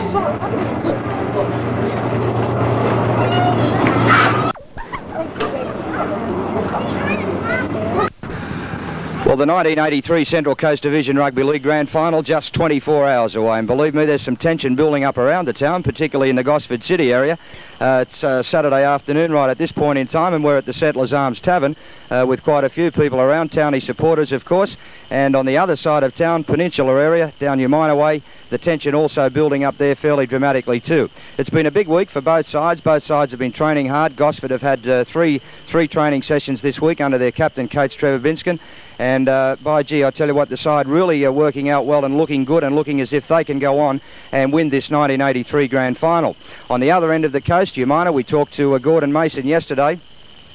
Well, the 1983 Central Coast Division Rugby League Grand Final just 24 hours away, and believe me, there's some tension building up around the town, particularly in the Gosford City area. It's Saturday afternoon right at this point in time, and we're at the Settlers Arms Tavern with quite a few people around, Townie supporters of course, and on the other side of town, Peninsula area, down Umina way, the tension also building up there fairly dramatically too. It's been a big week for both sides. Both sides have been training hard. Gosford have had three training sessions this week under their captain, coach Trevor Binskin. And by gee, I tell you what, the side really are working out well and looking good and looking as if they can go on and win this 1983 Grand Final. On the other end of the coast, Umina, we talked to Gordon Mason yesterday.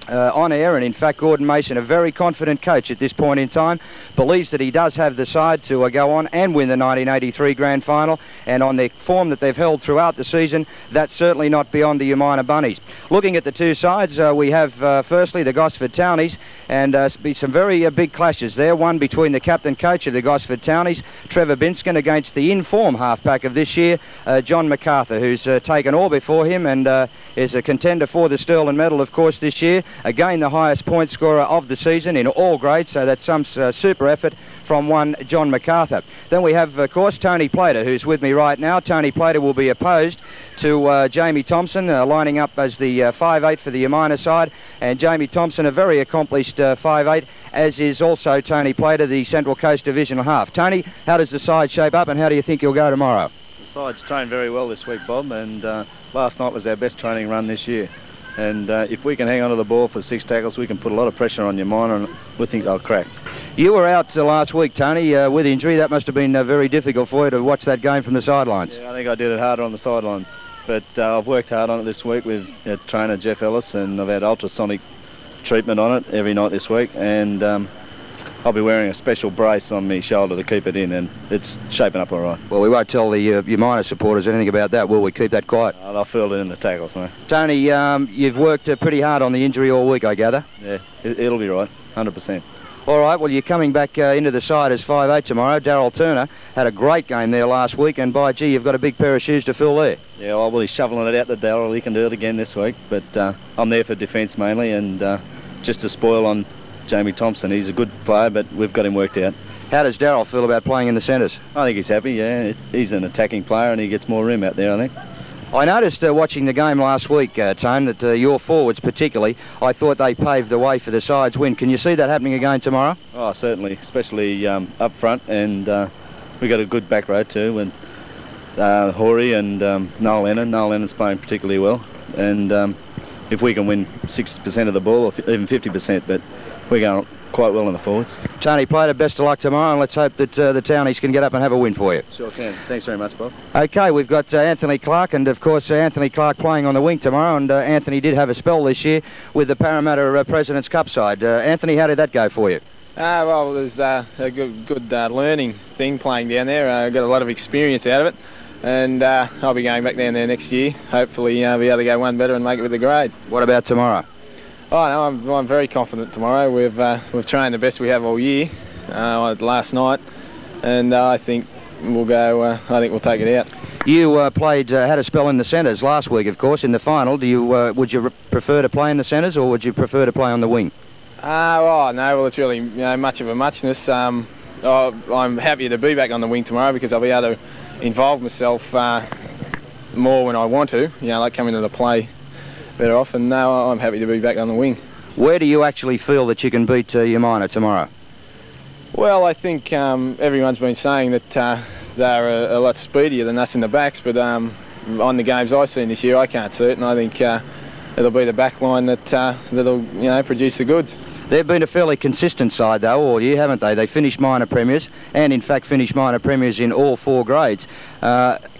On air, and in fact Gordon Mason, a very confident coach at this point in time, believes that he does have the side to go on and win the 1983 Grand Final, and on the form that they've held throughout the season, that's certainly not beyond the Umina Bunnies. Looking at the two sides, we have firstly the Gosford Townies, and some very big clashes there, one between the captain coach of the Gosford Townies, Trevor Binskin, against the in-form halfback of this year, John MacArthur, who's taken all before him and is a contender for the Sterling Medal of course this year. Again, the highest point scorer of the season in all grades, so that's some super effort from one John MacArthur. Then we have, of course, Tony Plater, who's with me right now. Tony Plater will be opposed to Jamie Thompson, lining up as the 5'8" for the Umina side. And Jamie Thompson, a very accomplished 5'8", as is also Tony Plater, the Central Coast Divisional half. Tony, how does the side shape up, and how do you think you'll go tomorrow? The side's trained very well this week, Bob, and last night was our best training run this year. And if we can hang on to the ball for 6 tackles, we can put a lot of pressure on Umina, and we think they'll crack. You were out last week, Tony, with injury. That must have been very difficult for you to watch that game from the sidelines. Yeah, I think I did it harder on the sidelines. But I've worked hard on it this week with trainer Jeff Ellis, and I've had ultrasonic treatment on it every night this week. And I'll be wearing a special brace on my shoulder to keep it in, and it's shaping up all right. Well, we won't tell the Umina supporters anything about that, will we? Keep that quiet. I'll feel it in the tackles, no. Tony, you've worked pretty hard on the injury all week, I gather. Yeah, it'll be right, 100%. All right, well, you're coming back into the side as 5'8" tomorrow. Darryl Turner had a great game there last week, and by gee, you've got a big pair of shoes to fill there. Yeah, well, he's shoveling it out to Darryl. He can do it again this week, but I'm there for defence mainly, and just to spoil on Jamie Thompson. He's a good player, but we've got him worked out. How does Darryl feel about playing in the centres? I think he's happy, yeah. He's an attacking player, and he gets more room out there, I think. I noticed watching the game last week, Tone, that your forwards particularly, I thought they paved the way for the side's win. Can you see that happening again tomorrow? Oh, certainly, especially up front, and we've got a good back row too, with Horry and Noel Lennon. Noel Lennon's playing particularly well, and if we can win 60% of the ball, or even 50%, but we're going quite well in the forwards. Tony Plater, best of luck tomorrow, and let's hope that the Townies can get up and have a win for you. Sure can. Thanks very much, Bob. Okay, we've got Anthony Clark, and of course Anthony Clark playing on the wing tomorrow, and Anthony did have a spell this year with the Parramatta President's Cup side. Anthony, how did that go for you? Well, it was a good learning thing playing down there. I got a lot of experience out of it, and I'll be going back down there next year. Hopefully I'll be able to go one better and make it with the grade. What about tomorrow? Oh no, I'm very confident tomorrow. We've trained the best we have all year last night, and I think we'll go. I think we'll take it out. You had a spell in the centres last week, of course, in the final. Do you would you prefer to play in the centres, or would you prefer to play on the wing? Well, it's really much of a muchness. I'm happy to be back on the wing tomorrow because I'll be able to involve myself more when I want to. Like coming to the play better off, and now I'm happy to be back on the wing. Where do you actually feel that you can beat Umina tomorrow? Well, I think everyone's been saying that they're a lot speedier than us in the backs, but on the games I've seen this year, I can't see it, and I think it'll be the back line that'll produce the goods. They've been a fairly consistent side, though, all year, haven't they? They finished minor premiers, and in fact finished minor premiers in all 4 grades.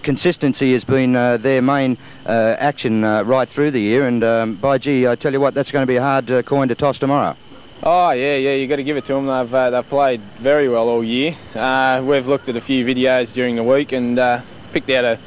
Consistency has been their main action right through the year, and by gee, I tell you what, that's going to be a hard coin to toss tomorrow. Oh yeah, you've got to give it to them. They've played very well all year. We've looked at a few videos during the week and picked out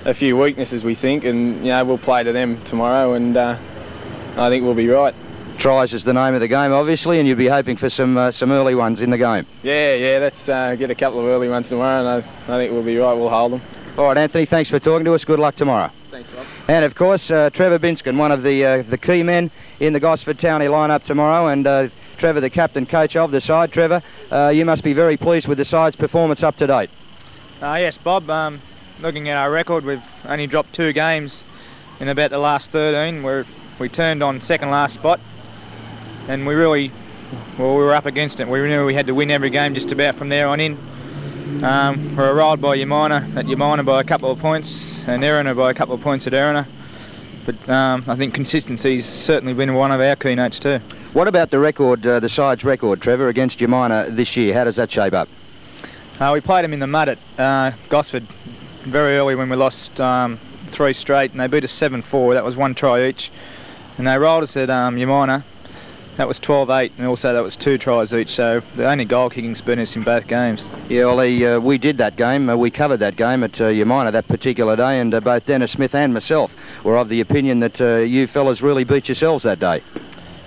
a few weaknesses, we think, and we'll play to them tomorrow, and I think we'll be right. Tries is the name of the game, obviously, and you'll be hoping for some early ones in the game. Yeah, let's get a couple of early ones tomorrow, and I think we'll be right. We'll hold them. All right, Anthony, thanks for talking to us. Good luck tomorrow. Thanks, Rob. And, of course, Trevor Binskin, one of the key men in the Gosford Townie lineup tomorrow, and Trevor, the captain coach of the side. Trevor, you must be very pleased with the side's performance up to date. Yes, Bob. Looking at our record, we've only dropped 2 games in about the last 13, where we turned on second last spot, and we were up against it. We knew we had to win every game just about from there on in. We're rolled by Umina by a couple of points, and Erina by a couple of points at Erina. But I think consistency's certainly been one of our keynotes too. What about the record, the side's record, Trevor, against Umina this year? How does that shape up? We played them in the mud at Gosford very early when we lost 3 straight, and they beat us 7-4. That was 1 try each. And they rolled us at Umina. That was 12-8, and also that was 2 tries each, so the only goal kicking's been us in both games. Yeah, well, we did that game. We covered that game at Umina that particular day, and both Dennis Smith and myself were of the opinion that you fellas really beat yourselves that day.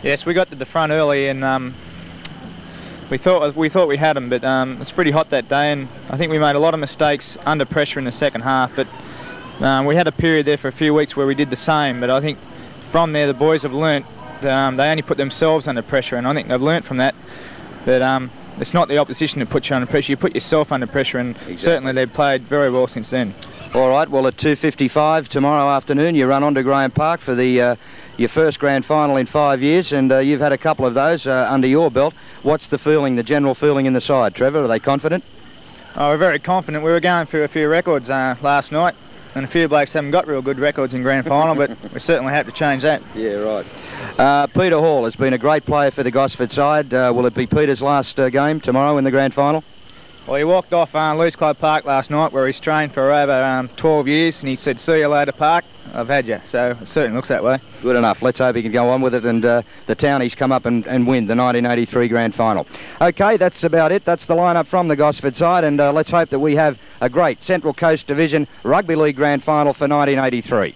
Yes, we got to the front early, and we thought we had them, but it's pretty hot that day, and I think we made a lot of mistakes under pressure in the second half. But we had a period there for a few weeks where we did the same, but I think from there the boys have learnt. They only put themselves under pressure, and I think they've learnt from that it's not the opposition that puts you under pressure, you put yourself under pressure, and exactly. Certainly they've played very well since then. All right, well, at 2:55 tomorrow afternoon you run on to Graham Park for your first grand final in 5 years, and you've had a couple of those under your belt. What's the feeling, the general feeling in the side, Trevor? Are they confident? Oh, we're very confident. We were going through a few records last night, and a few blokes haven't got real good records in grand final, but we certainly hope to change that. Yeah, right. Peter Hall has been a great player for the Gosford side. Will it be Peter's last game tomorrow in the grand final? Well, he walked off Lews Club Park last night, where he's trained for over 12 years, and he said, "See you later, Park. I've had you." So it certainly looks that way. Good enough. Let's hope he can go on with it, and the Townies come up and win the 1983 grand final. Okay, that's about it. That's the lineup from the Gosford side, and let's hope that we have a great Central Coast Division Rugby League grand final for 1983.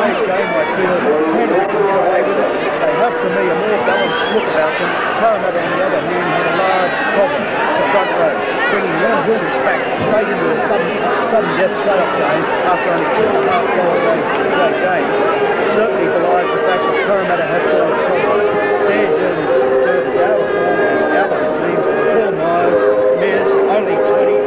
today's game, I feel Canterbury can get away with it. They have, to me, a more balanced look about them. Parramatta, on the other hand, had a large problem the front row, bringing Ron Hilditch back straight into a sudden death playoff game after only 2.5 go-away games. Certainly belies the fact that Parramatta have fallen problems. Stan Jervis out of the team. Paul Myers, Mears, only 20,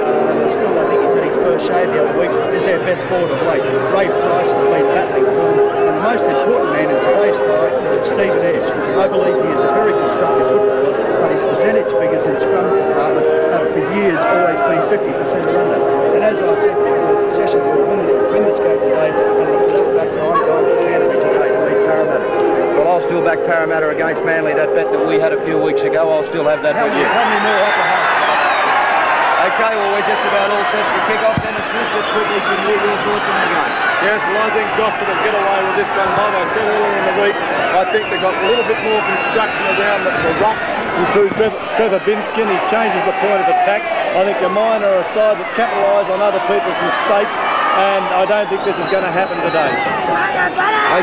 still I think he's in his first shave the other week, is their best forward of late. Ray Price has been battling for him, and the most important man in today's fight, Stephen Edge. I believe he is a very constructive footballer, but his percentage figures in scrum department have for years always been 50% or under. And as I've said before, possession will win this game today, and for that factor I'm going to Canterbury today to beat Parramatta. Well, I'll still back Parramatta against Manly. That bet that we had a few weeks ago, I'll still have that with you. How many more upper half? Okay, well, we're just about all set for kick-off. Dennis Smith, just quickly from you, your thoughts on the game. Yes, well, I think Gosford will get away with this one. Like I said earlier in the week, I think they've got a little bit more construction around the ruck. You see Trevor Binskin, he changes the point of attack. I think Umina are a side that capitalise on other people's mistakes, and I don't think this is going to happen today.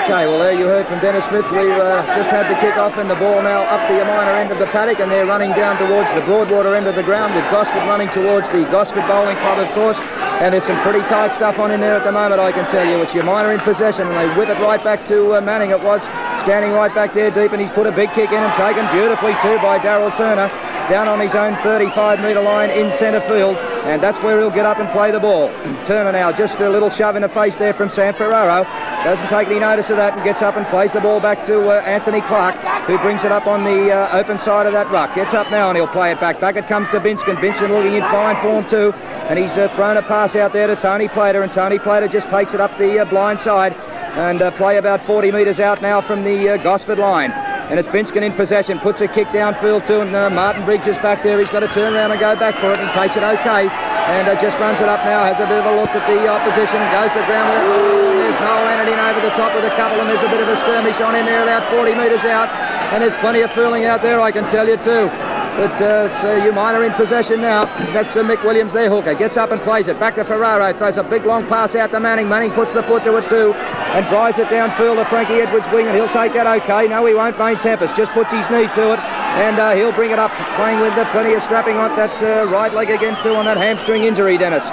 Okay, well, there you heard from Dennis Smith. We've just had the kick-off, and the ball now up the Umina end of the paddock, and they're running down towards the Broadwater end of the ground, with Gosford running towards the Gosford Bowling Club, of course. And there's some pretty tight stuff on in there at the moment, I can tell you. It's Umina in possession, and they whip it right back to Manning, it was, standing right back there deep, and he's put a big kick in and taken beautifully too by Daryl Turner, down on his own 35-metre line in centre field, and that's where he'll get up and play the ball. Turner now, just a little shove in the face there from Sam Ferraro, doesn't take any notice of that and gets up and plays the ball back to Anthony Clark, who brings it up on the open side of that ruck. Gets up now and he'll play it back. Back it comes to Binskin. Binskin looking in fine form too, and he's thrown a pass out there to Tony Plater, and Tony Plater just takes it up the blind side and play about 40 metres out now from the Gosford line. And it's Binskin in possession, puts a kick downfield too, and Martin Briggs is back there. He's got to turn around and go back for it, and he takes it okay, and just runs it up now, has a bit of a look at the opposition, goes to the ground with it. Oh, and there's Noel Annan in over the top with a couple, and there's a bit of a skirmish on in there about 40 metres out, and there's plenty of fooling out there, I can tell you too. But it's Umina in possession now. That's Mick Williams, their hooker. Gets up and plays it. Back to Ferraro. Throws a big long pass out to Manning. Manning puts the foot to it too and drives it downfield to Frankie Edwards' wing, and he'll take that okay. No, he won't feign Tempest. Just puts his knee to it, and he'll bring it up, playing with plenty of strapping on that right leg again too on that hamstring injury, Dennis.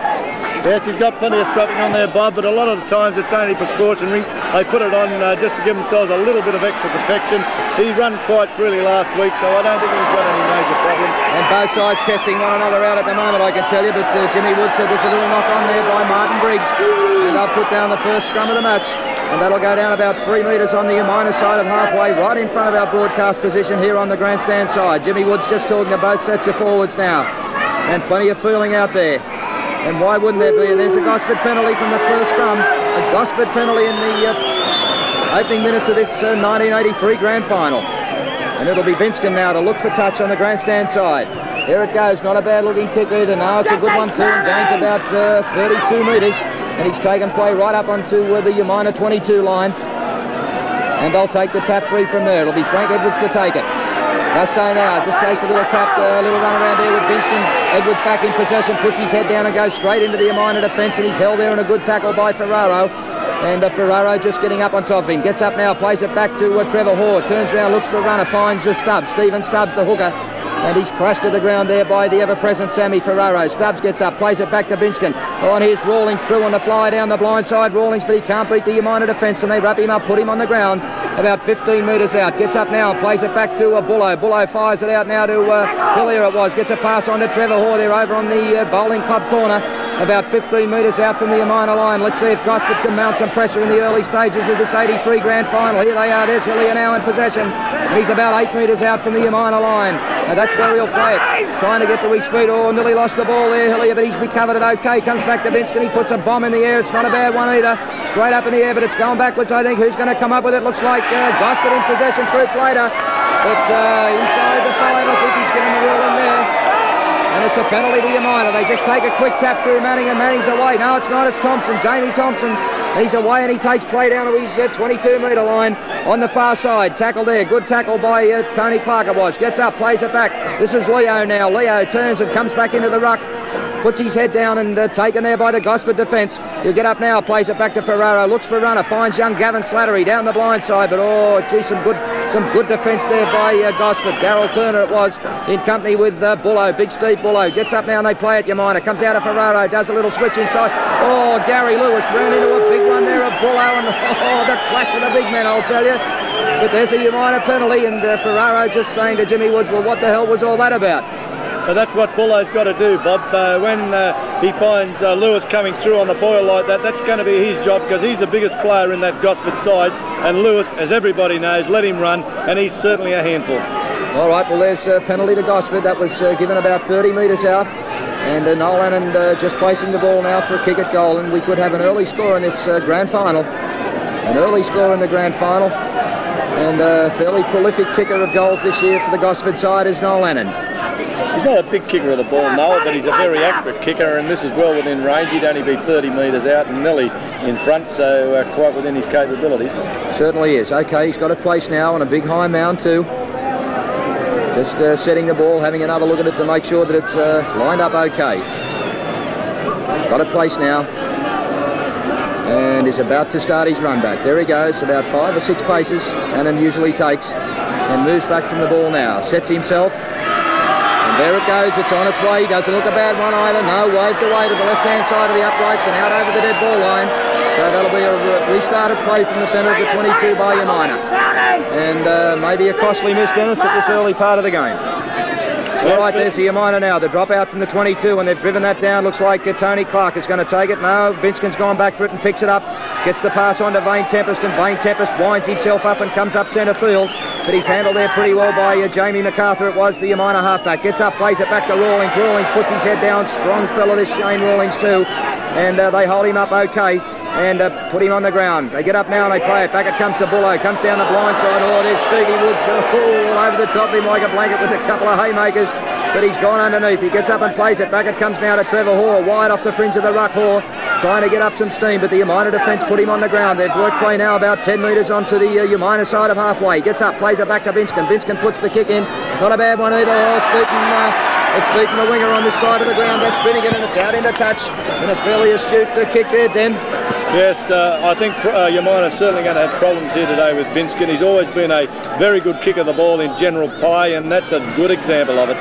Yes, he's got plenty of strapping on there, Bob, but a lot of the times it's only precautionary. They put it on just to give themselves a little bit of extra protection. He ran quite freely last week, so I don't think he's got any major problems. And both sides testing one another out at the moment, I can tell you, but Jimmy Wood said there's a little knock on there by Martin Briggs, and they'll put down the first scrum of the match, and that'll go down about 3 metres on the Umina side of halfway, right in front of our broadcast position here on the grandstand side. Jimmy Wood's just talking to both sets of forwards now, and plenty of fooling out there. And why wouldn't there be? And there's a Gosford penalty from the first scrum. A Gosford penalty in the opening minutes of this 1983 grand final. And it'll be Binskin now to look for touch on the grandstand side. Here it goes, not a bad looking kick either. No, it's a good one too, and gains about 32 metres. And he's taken play right up onto the Umina 22 line. And they'll take the tap free from there. It'll be Frank Edwards to take it. That's so now, just takes a little tap, a little run around there with Binskin. Edwards back in possession, puts his head down and goes straight into the Umina defence, and he's held there, and a good tackle by Ferraro. And Ferraro just getting up on top of him. Gets up now, plays it back to Trevor Hoare. Turns around, looks for a runner, finds Stubbs. Stephen Stubbs, the hooker. And he's crashed to the ground there by the ever-present Sammy Ferraro. Stubbs gets up, plays it back to Binskin. Oh, and here's Rawlings through on the fly down the blind side. Rawlings, but he can't beat the Umina defence, and they wrap him up, put him on the ground about 15 metres out. Gets up now, plays it back to Bullo. Bullo fires it out now to Hillier it was. Gets a pass on to Trevor Hoare there over on the bowling club corner. About 15 metres out from the Umina line. Let's see if Gosford can mount some pressure in the early stages of this 83 grand final. Here they are, there's Hillier now in possession. And he's about 8 metres out from the Umina line. Now that's where he'll play it. Trying to get to his feet. Oh, nearly lost the ball there, Hillier, but he's recovered it okay. Comes back to Binskin. He puts a bomb in the air. It's not a bad one either. Straight up in the air, but it's going backwards, I think. Who's going to come up with it? Looks like Gosford in possession through Plater. But inside the 5, I think he's getting the rule in there. And it's a penalty to Umina. They just take a quick tap through Manning, and Manning's away. No, it's not. It's Thompson, Jamie Thompson. And he's away, and he takes play down to his 22-metre line on the far side. Tackle there. Good tackle by Tony Clark it was. Gets up, plays it back. This is Leo now. Leo turns and comes back into the ruck. puts his head down and taken there by the Gosford defence. He'll get up now, plays it back to Ferraro, looks for a runner, finds young Gavin Slattery down the blind side, but oh gee, some good defence there by Gosford. Darryl Turner it was, in company with Bullo, Big Steve Bullo. Gets up now and they play it, Umina. Comes out of Ferraro, does a little switch inside. Oh, Gary Lewis ran into a big one there of Bullo, and oh, the clash of the big men, I'll tell you. But there's a Umina penalty, and Ferraro just saying to Jimmy Woods, well, what the hell was all that about? But that's what Bullo's got to do, Bob. When he finds Lewis coming through on the boil like that, that's going to be his job, because he's the biggest player in that Gosford side, and Lewis, as everybody knows, let him run, and he's certainly a handful. All right, well, there's a penalty to Gosford. That was given about 30 metres out, and Noel Lennon just placing the ball now for a kick at goal, and we could have an early score in this grand final. An early score in the grand final, and a fairly prolific kicker of goals this year for the Gosford side is Noel Lennon. He's not a big kicker of the ball, Noel, but he's a very accurate kicker, and this is well within range. He'd only be 30 metres out and nearly in front, so quite within his capabilities. Certainly is. Okay, he's got a place now on a big high mound too. Just setting the ball, having another look at it to make sure that it's lined up okay. Got a place now, and is about to start his run back. There he goes, about 5 or 6 paces, and then usually takes, and moves back from the ball now. Sets himself. There it goes, it's on its way, doesn't look a bad one either, no, waved away to the left-hand side of the uprights and out over the dead ball line. So that'll be a restarted play from the centre of the 22 by Umina. And maybe a costly miss, Dennis, at this early part of the game. All right, there's the Umina now, the drop out from the 22, and they've driven that down. Looks like Tony Clark is going to take it. No, Binskin's gone back for it and picks it up. Gets the pass on to Vane Tempest, and Vane Tempest winds himself up and comes up centre field. But he's handled there pretty well by Jamie MacArthur. It was the Umina halfback. Gets up, plays it back to Rawlings. Rawlings puts his head down. Strong fella, this Shane Rawlings too. And they hold him up okay and put him on the ground. They get up now and they play it. Back it comes to Bullo. Comes down the blind side. Oh, there's Stevie Woods all over the top of him like a blanket with a couple of haymakers. But he's gone underneath. He gets up and plays it. Back it comes now to Trevor Hoare. Wide off the fringe of the ruck. Hoare trying to get up some steam, but the Umina defence put him on the ground. They've worked play now about 10 metres onto the Umina side of halfway. Gets up, plays it back to Binskin. Binskin puts the kick in. Not a bad one either. Oh, it's beaten the winger on this side of the ground. That's Finnegan, and it's out into touch. And a fairly astute kick there, Den. Yes, I think Umina's certainly going to have problems here today with Binskin. He's always been a very good kick of the ball in general play, and that's a good example of it.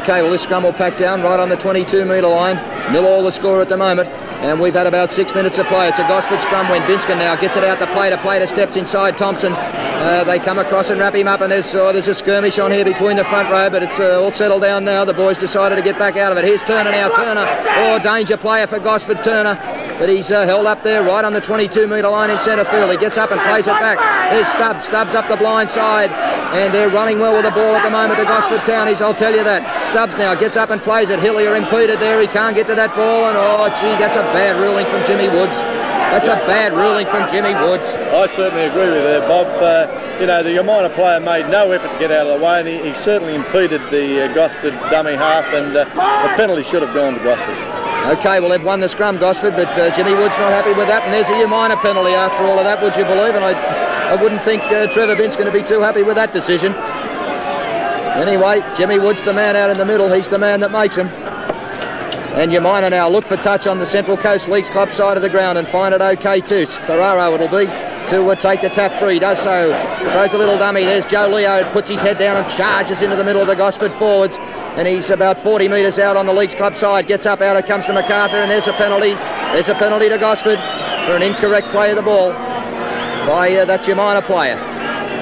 Okay, well, this scrum will pack down right on the 22-metre line. 0-all the score at the moment. And we've had about 6 minutes of play. It's a Gosford scrum win. Binskin now gets it out to Plater. Plater steps inside Thompson. They come across and wrap him up, and there's a skirmish on here between the front row, but it's all settled down now. The boys decided to get back out of it. Here's Turner now. Turner, danger player for Gosford, Turner. But he's held up there right on the 22-metre line in centre field. He gets up and plays it back. There's Stubbs. Stubbs up the blind side. And they're running well with the ball at the moment, the Gosford Townies, I'll tell you that. Stubbs now gets up and plays it. Hillier impeded there. He can't get to that ball. And, oh, gee, that's a bad ruling from Jimmy Woods. That's a bad ruling from Jimmy Woods. I certainly agree with you there, Bob. The Umina player made no effort to get out of the way, and he certainly impeded the Gosford dummy half, and the penalty should have gone to Gosford. Okay, well, they've won the scrum, Gosford, but Jimmy Wood's not happy with that, and there's a Umina penalty after all of that, would you believe? And I wouldn't think Trevor Bint's going to be too happy with that decision. Anyway, Jimmy Wood's the man out in the middle. He's the man that makes him. And Umina now look for touch on the Central Coast Leagues Club side of the ground and find it okay too. Ferraro it'll be to take the tap free. Does so. Throws a little dummy. There's Joe Leo. Puts his head down and charges into the middle of the Gosford forwards. And he's about 40 metres out on the Leagues Club side. Gets up, out it comes to MacArthur, and there's a penalty. There's a penalty to Gosford for an incorrect play of the ball by that Umina player.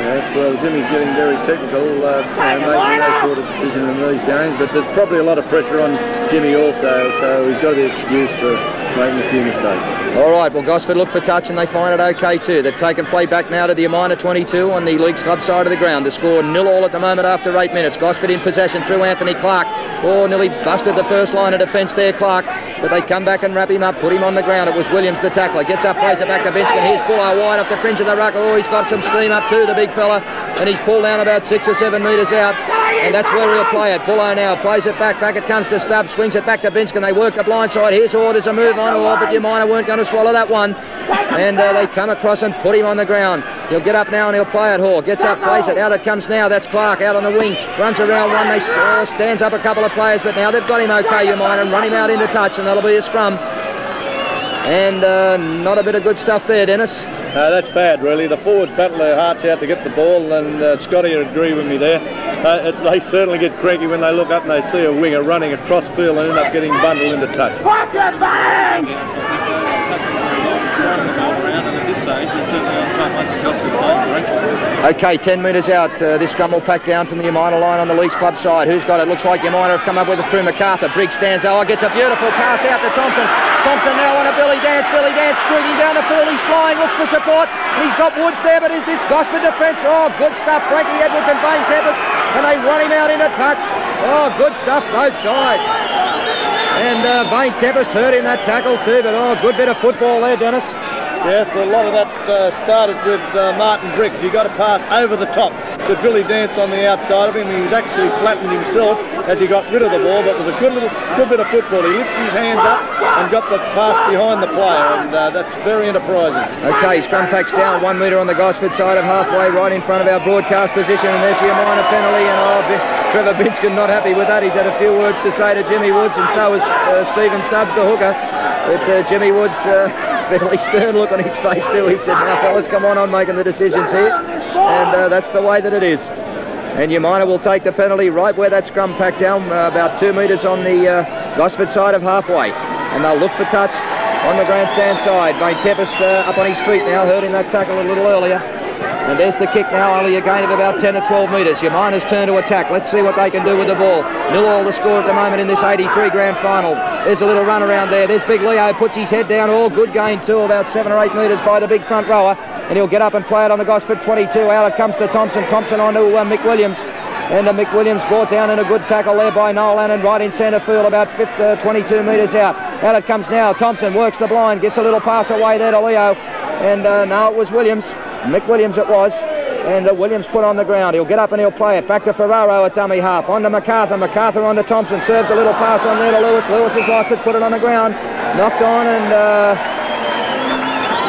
Yes, well, Jimmy's getting very technical, making that sort of decision in these games, but there's probably a lot of pressure on Jimmy also, so he's got to be excused for making a few mistakes. All right, well, Gosford look for touch and they find it okay too. They've taken play back now to the Umina 22 on the Leagues Club side of the ground. The score 0-all at the moment after 8 minutes. Gosford in possession through Anthony Clark. Oh, nearly busted the first line of defence there, Clark. But they come back and wrap him up, put him on the ground. It was Williams, the tackler. Gets up, plays it back to Binskin. Here's Buller wide off the fringe of the ruck. Oh, he's got some steam up too, the big fella. And he's pulled down about 6 or 7 metres out. And that's where he'll play it. Buller now plays it back. Back it comes to Stubbs. Swings it back to Binskin. They work the blind side. Here's Hoare. There's a move on Hoare, but Umina weren't going to swallow that one. And they come across and put him on the ground. He'll get up now and he'll play it. Hall gets up, plays it. Out it comes now. That's Clark out on the wing. Runs around one. They stands up a couple of players, but now they've got him okay, Umina, and run him out into touch, and that'll be a scrum. And not a bit of good stuff there, Dennis. No, that's bad, really. The forwards battle their hearts out to get the ball, and Scotty would agree with me there. They certainly get cranky when they look up and they see a winger running across field and end up getting bundled into touch. Okay, 10 metres out. This scrum will pack down from the Umina line on the Leagues Club side. Who's got it? Looks like Umina have come up with it through MacArthur. Briggs stands. Oh, gets a beautiful pass out to Thompson. Thompson now on a Billy Dance. Billy Dance streaking down the field. He's flying, looks for support. He's got Woods there, but is this Gosford defence? Oh, good stuff. Frankie Edwards and Vane Tempest. And they run him out into touch. Oh, good stuff, both sides. And Vane Tempest hurt in that tackle too, but oh, good bit of football there, Dennis. Yes, a lot of that started with Martin Briggs. He got a pass over the top to Billy Dance on the outside of him. He was actually flattened himself as he got rid of the ball, but it was a good bit of football. He lifted his hands up and got the pass behind the player, and that's very enterprising. Okay, scrum packs down 1 metre on the Gosford side of halfway, right in front of our broadcast position, and there's your minor penalty, and Trevor Binskin not happy with that. He's had a few words to say to Jimmy Woods, and so has Stephen Stubbs, the hooker. But Jimmy Woods, fairly stern look on his face too. He said, now fellas, come on, I'm making the decisions here. And that's the way that it is. And Umina will take the penalty right where that scrum packed down, about 2 metres on the Gosford side of halfway. And they'll look for touch on the grandstand side. Vane Tempest up on his feet now, heard in that tackle a little earlier. And there's the kick now, only a gain of about 10 or 12 metres. Umina's turn to attack. Let's see what they can do with the ball. 0-0 the score at the moment in this 83 grand final. There's a little run around there. There's Big Leo, puts his head down. Oh, good gain too, about 7 or 8 metres by the big front rower. And he'll get up and play it on the Gosford 22. Out it comes to Thompson. Thompson on to Mick Williams. And Mick Williams brought down in a good tackle there by Noel Annan, right in centre field, about 22 metres out. Out it comes now. Thompson works the blind, gets a little pass away there to Leo. And now it was Williams. Mick Williams it was. And Williams put on the ground. He'll get up and he'll play it. Back to Ferraro at dummy half. On to MacArthur. MacArthur on to Thompson. Serves a little pass on there to Lewis. Lewis has lost it. Put it on the ground. Knocked on and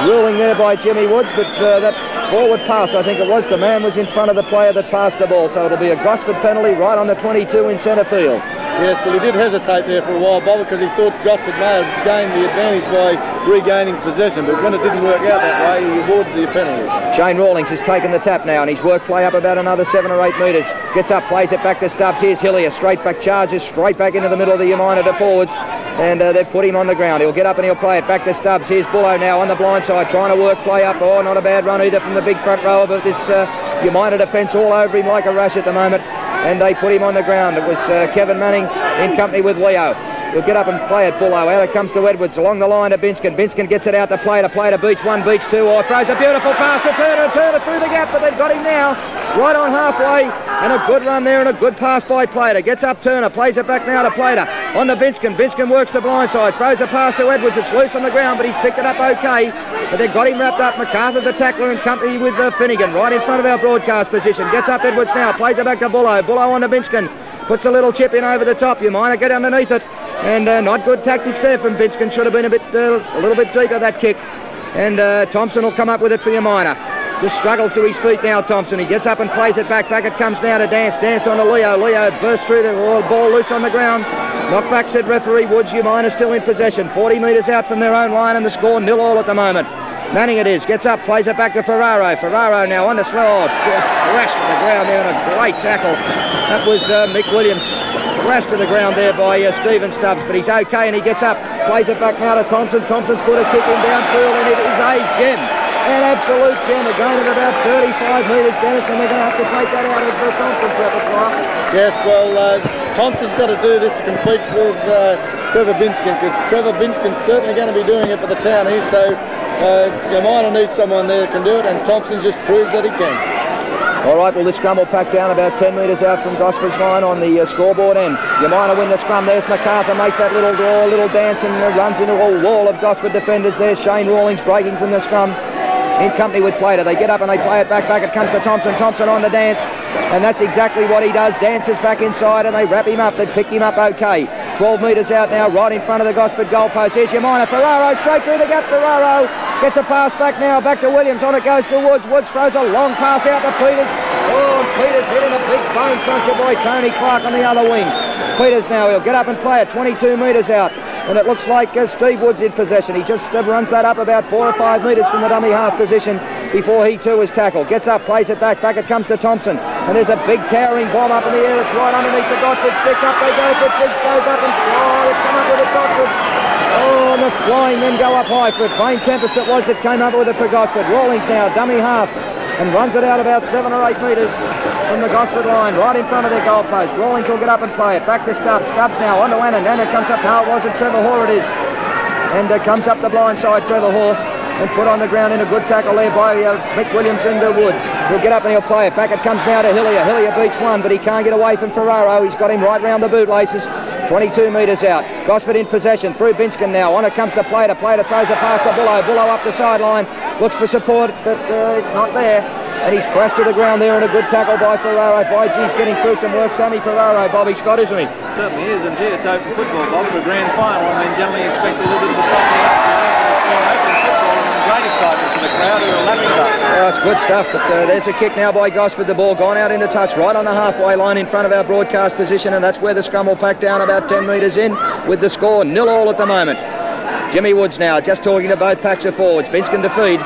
ruling there by Jimmy Woods that that forward pass, I think it was, the man was in front of the player that passed the ball. So it'll be a Gosford penalty right on the 22 in centre field. Yes, well, he did hesitate there for a while, Bob, because he thought Gosford may have gained the advantage by regaining possession, but when it didn't work out that way, he awarded the penalty. Shane Rawlings has taken the tap now, and he's worked play up about another 7 or 8 metres. Gets up, plays it back to Stubbs. Here's Hillier, straight back charges, straight back into the middle of the Umina to forwards, and they've put him on the ground. He'll get up and he'll play it back to Stubbs. Here's Bullo now on the blind side, trying to work play up. Oh, not a bad run either from the big front rower, but this Umina defence all over him like a rash at the moment. And they put him on the ground. It was Kevin Manning in company with Leo. He'll get up and play it, Bullo. Out it comes to Edwards, along the line to Binskin. Binskin gets it out to play to Beach 1, Beach 2, or throws a beautiful pass to Turner through the gap, but they've got him now, right on halfway, and a good run there and a good pass by Plater. Gets up Turner, plays it back now to Plater. On to Binskin. Binskin works the blind side, throws a pass to Edwards. It's loose on the ground, but he's picked it up okay. But they've got him wrapped up. MacArthur, the tackler, in company with Finnegan, right in front of our broadcast position. Gets up Edwards now, plays it back to Bullo. Bullo on to Binskin. Puts a little chip in over the top. Umina get underneath it. And not good tactics there from Binskin. Should have been a little bit deeper, that kick. And Thompson will come up with it for Umina. Just struggles to his feet now, Thompson. He gets up and plays it back. Back it comes now to Dance. Dance on to Leo. Leo bursts through the ball loose on the ground. Knock back, said referee Woods. Umina still in possession. 40 metres out from their own line, and the score 0-0 at the moment. Manning it is. Gets up, plays it back to Ferraro. Ferraro now on to slow. Crashed to the ground there, and a great tackle. That was Mick Williams. Crashed to the ground there by Stephen Stubbs, but he's okay, and he gets up, plays it back now to Thompson. Thompson's put a kick in downfield, and it is a gem. An absolute gem. A gain of about 35 metres, Dennis, and they're going to have to take that out of Thompson's repertoire. Yes, well, Thompson's got to do this to compete with Trevor Binskin, because Trevor Binskin's certainly going to be doing it for the Townies, so Umina needs someone there that can do it, and Thompson just proved that he can. All right, well, this scrum will pack down about 10 metres out from Gosford's line on the scoreboard end. Umina win the scrum. There's MacArthur, makes that little draw, little dance, and runs into a wall of Gosford defenders. There's Shane Rawlings breaking from the scrum in company with Plater. They get up and they play it back. Back it comes to Thompson. Thompson on the Dance, and that's exactly what he does. Dances back inside, and they wrap him up. They picked him up okay. 12 metres out now, right in front of the Gosford goalpost. Here's Umina. Ferraro straight through the gap. Ferraro Gets a pass back now, back to Williams. On it goes to Woods. Woods throws a long pass out to Peters. Oh, and Peters hitting a big bone cruncher by Tony Clark on the other wing. Peters now, he'll get up and play it 22 metres out. And it looks like Steve Woods in possession. He just runs that up about 4 or 5 metres from the dummy half position before he too is tackled. Gets up, plays it back. Back it comes to Thompson. And there's a big towering bomb up in the air. It's right underneath the Gosford sticks. Up they go. Biggs goes up and they come up with it, Gosford. Oh, and the flying men go up high for it. Plain Tempest it was that came up with it for Gosford. Rawlings now, dummy half, and runs it out about 7 or 8 metres from the Gosford line, right in front of their goalpost. Rawlings will get up and play it. Back to Stubbs. Stubbs now on to Annan. Annan comes up. No, it wasn't. Trevor Hoare it is. And comes up the blind side, Trevor Hoare, and put on the ground in a good tackle there by Mick Williams into Woods. He'll get up and he'll play it. Back it comes now to Hillier. Hillier beats one, but he can't get away from Ferraro. He's got him right round the bootlaces. 22 metres out. Gosford in possession through Binskin now. On it comes to Plater. Plater throws a pass to Bullow. Bullow up the sideline. Looks for support, but it's not there. And he's crashed to the ground there, and a good tackle by Ferraro. By G's getting through some work. Sammy Ferraro, Bobby Scott, isn't he? Certainly is, and gee, it's open football, Bob, for a grand final. I mean, generally you expect a little bit of a softening up. Open football and great excitement for the crowd who are lapping it up. Oh, it's good stuff, but there's a kick now by Gosford. The ball gone out into touch right on the halfway line in front of our broadcast position, and that's where the scrum will pack down about 10 metres in with the score 0-0 at the moment. Jimmy Woods now just talking to both packs of forwards. Binskin to feed.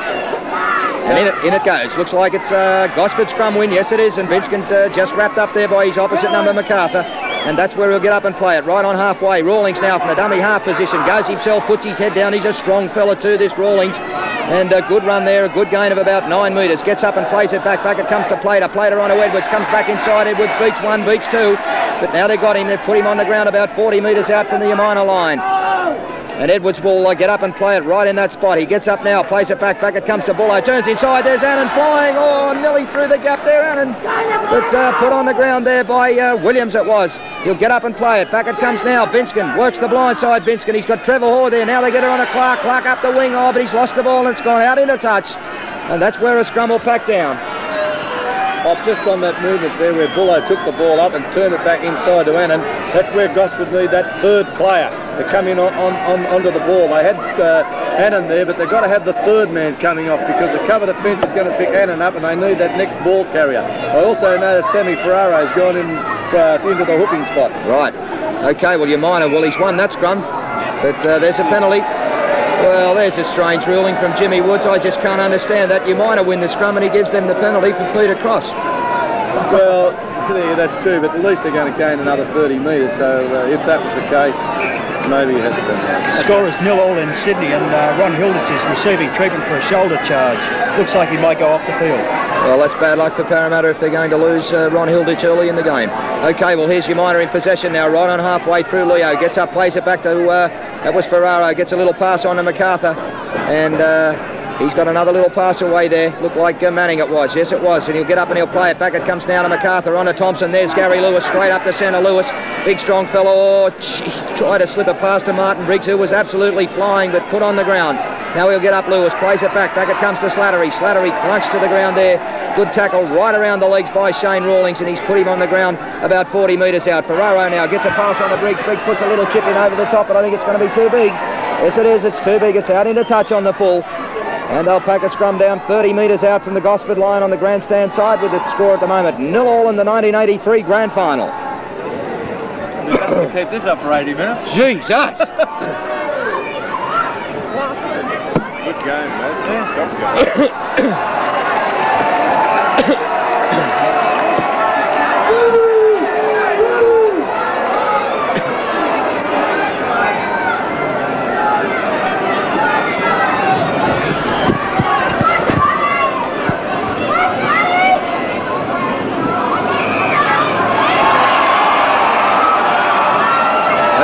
And in it goes. Looks like it's Gosford scrum win. Yes, it is. And Vincent just wrapped up there by his opposite number, MacArthur. And that's where he'll get up and play it. Right on halfway. Rawlings now from the dummy half position. Goes himself, puts his head down. He's a strong fella too, this Rawlings. And a good run there. A good gain of about 9 metres. Gets up and plays it back. Back it comes to Plater. Plater on to Edwards. Comes back inside. Edwards beats one, beats two. But now they've got him. They've put him on the ground about 40 metres out from the Umina line. And Edwards will get up and play it right in that spot. He gets up now, plays it back. Back it comes to Bullow. Turns inside. There's Annan flying. Oh, nearly through the gap there, Annan. But put on the ground there by Williams it was. He'll get up and play it. Back it comes now. Binskin works the blind side. Binskin. He's got Trevor Hoare there. Now they get it on to Clark. Clark up the wing. Oh, but he's lost the ball and it's gone out into touch. And that's where a scrum will pack down. Off just on that movement there where Bullow took the ball up and turned it back inside to Annan. That's where Gosford need that third player to come in onto the ball. They had Annan there, but they've got to have the third man coming off because the cover defence is going to pick Annan up and they need that next ball carrier. I also noticed Sammy Ferraro's gone in into the hooking spot. Right. Okay, well, Umina, well, he's won that scrum, but there's a penalty. Well, there's a strange ruling from Jimmy Woods. I just can't understand that. Umina win the scrum and he gives them the penalty for feet across. Well, yeah, that's true, but at least they're going to gain another 30 metres, so if that was the case, maybe he had to do that. The score is 0-0 in Sydney, and Ron Hilditch is receiving treatment for a shoulder charge. Looks like he might go off the field. Well, that's bad luck for Parramatta if they're going to lose Ron Hilditch early in the game. Okay, well, here's Umina in possession now, right on halfway through. Leo gets up, plays it back to, that was Ferraro, gets a little pass on to MacArthur, and he's got another little pass away there. Looked like Manning it was. Yes, it was. And he'll get up and he'll play it back. It comes now to MacArthur on to Thompson. There's Gary Lewis straight up to centre. Lewis, big strong fellow. Oh, gee, tried to slip it past to Martin Briggs, who was absolutely flying, but put on the ground. Now he'll get up Lewis, plays it back. Back it comes to Slattery. Slattery crunched to the ground there. Good tackle right around the legs by Shane Rawlings, and he's put him on the ground about 40 metres out. Ferraro now gets a pass on to Briggs. Briggs puts a little chip in over the top, but I think it's going to be too big. Yes, it is. It's too big. It's out into touch on the full. And they'll pack a scrum down 30 metres out from the Gosford line on the grandstand side with its score at the moment 0-0 in the 1983 grand final. We're going to keep this up for 80 minutes. Jesus! Good game, mate. Yeah.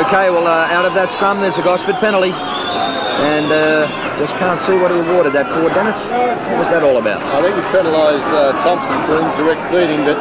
Okay, well, out of that scrum, there's a Gosford penalty. And just can't see what he awarded that for. Dennis, what was that all about? I think he penalised Thompson for indirect feeding, but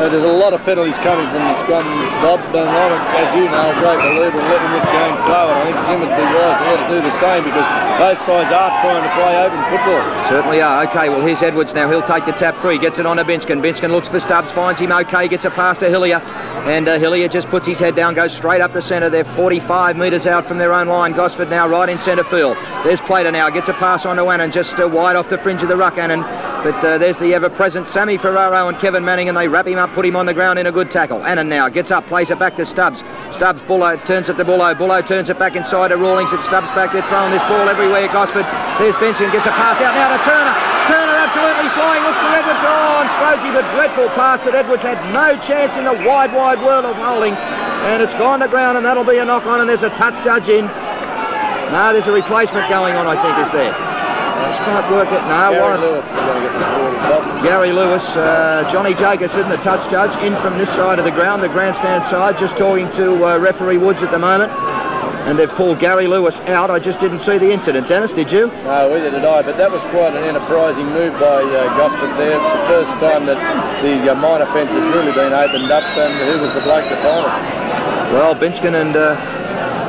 there's a lot of penalties coming from the scrum, Bob. And I'm, as you know, a great believer in letting this game flow. And I think Jim would be wise to let it do the same because both sides are trying to play open football. Certainly are. Okay, well, here's Edwards now. He'll take the tap free, gets it on to Binskin. Binskin looks for Stubbs, finds him okay, gets a pass to Hillier. And Hillier just puts his head down, goes straight up the centre. They're 45 metres out from their own line. Gosford now right in centre field. There's Plater now. now, gets a pass on to Annan, just wide off the fringe of the ruck, Annan. But there's the ever-present Sammy Ferraro and Kevin Manning, and they wrap him up, put him on the ground in a good tackle. Annan now gets up, plays it back to Stubbs. Stubbs, Bullo turns it to Bullo. Bullo turns it back inside to Rawlings. It's Stubbs back there throwing this ball everywhere. Gosford, there's Benson, gets a pass out now to Turner. Turner absolutely flying, looks for Edwards. Oh, and Frozy, but dreadful pass that Edwards had no chance in the wide world of holding. And it's gone to ground, and that'll be a knock on, and there's a touch judge in. No, there's a replacement going on, I think, is there. Just can't work it. No, Warren Lewis is going to get the ball. Gary Lewis, Johnny Jacobson, the touch judge, in from this side of the ground, the grandstand side, just talking to referee Woods at the moment. And they've pulled Gary Lewis out. I just didn't see the incident. Dennis, did you? No, either did I, but that was quite an enterprising move by Gosford there. It's the first time that the minor fence has really been opened up, and who was the bloke to find it? Well, Binskin and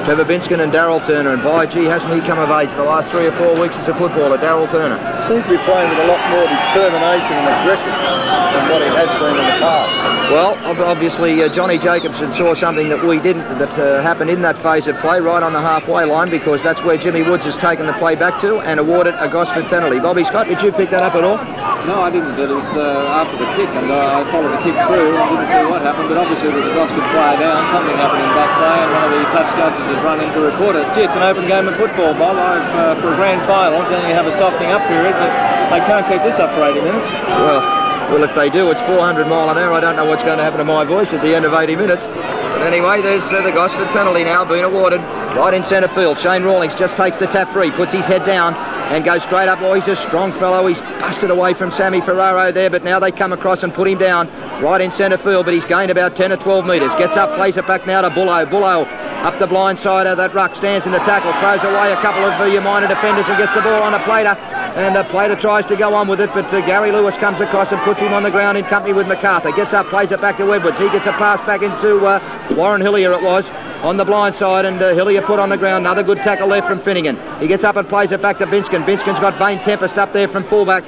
Trevor Binskin and Darryl Turner, and by gee, hasn't he come of age the last 3 or 4 weeks as a footballer, Darryl Turner? Seems to be playing with a lot more determination and aggression than what he has been in the past. Well, obviously Johnny Jacobson saw something that we didn't, that happened in that phase of play right on the halfway line, because that's where Jimmy Woods has taken the play back to and awarded a Gosford penalty. Bobby Scott, did you pick that up at all? No, I didn't, but it was after the kick, and I followed the kick through and didn't see what happened, but obviously with the Gosford player down, something happened in back play, and one of the touch judges has run in to report it. Gee, it's an open game of football, Bob. For a grand final, then you have a softening up period, but they can't keep this up for 80 minutes. Well, if they do, it's 400 mile an hour. I don't know what's going to happen to my voice at the end of 80 minutes. But anyway, there's the Gosford penalty now being awarded. Right in centre field, Shane Rawlings just takes the tap free, puts his head down and goes straight up. Oh, he's a strong fellow. He's busted away from Sammy Ferraro there, but now they come across and put him down right in centre field, but he's gained about 10 or 12 metres. Gets up, plays it back now to Bullo. Bullo up the blind side of that ruck, stands in the tackle, throws away a couple of your minor defenders and gets the ball on a Plater. And Plater tries to go on with it, but Gary Lewis comes across and puts him on the ground in company with MacArthur. Gets up, plays it back to Edwards. He gets a pass back into Warren Hillier, it was, on the blind side, and Hillier put on the ground. Another good tackle there from Finnegan. He gets up and plays it back to Binskin. Binskin's got Vane Tempest up there from fullback.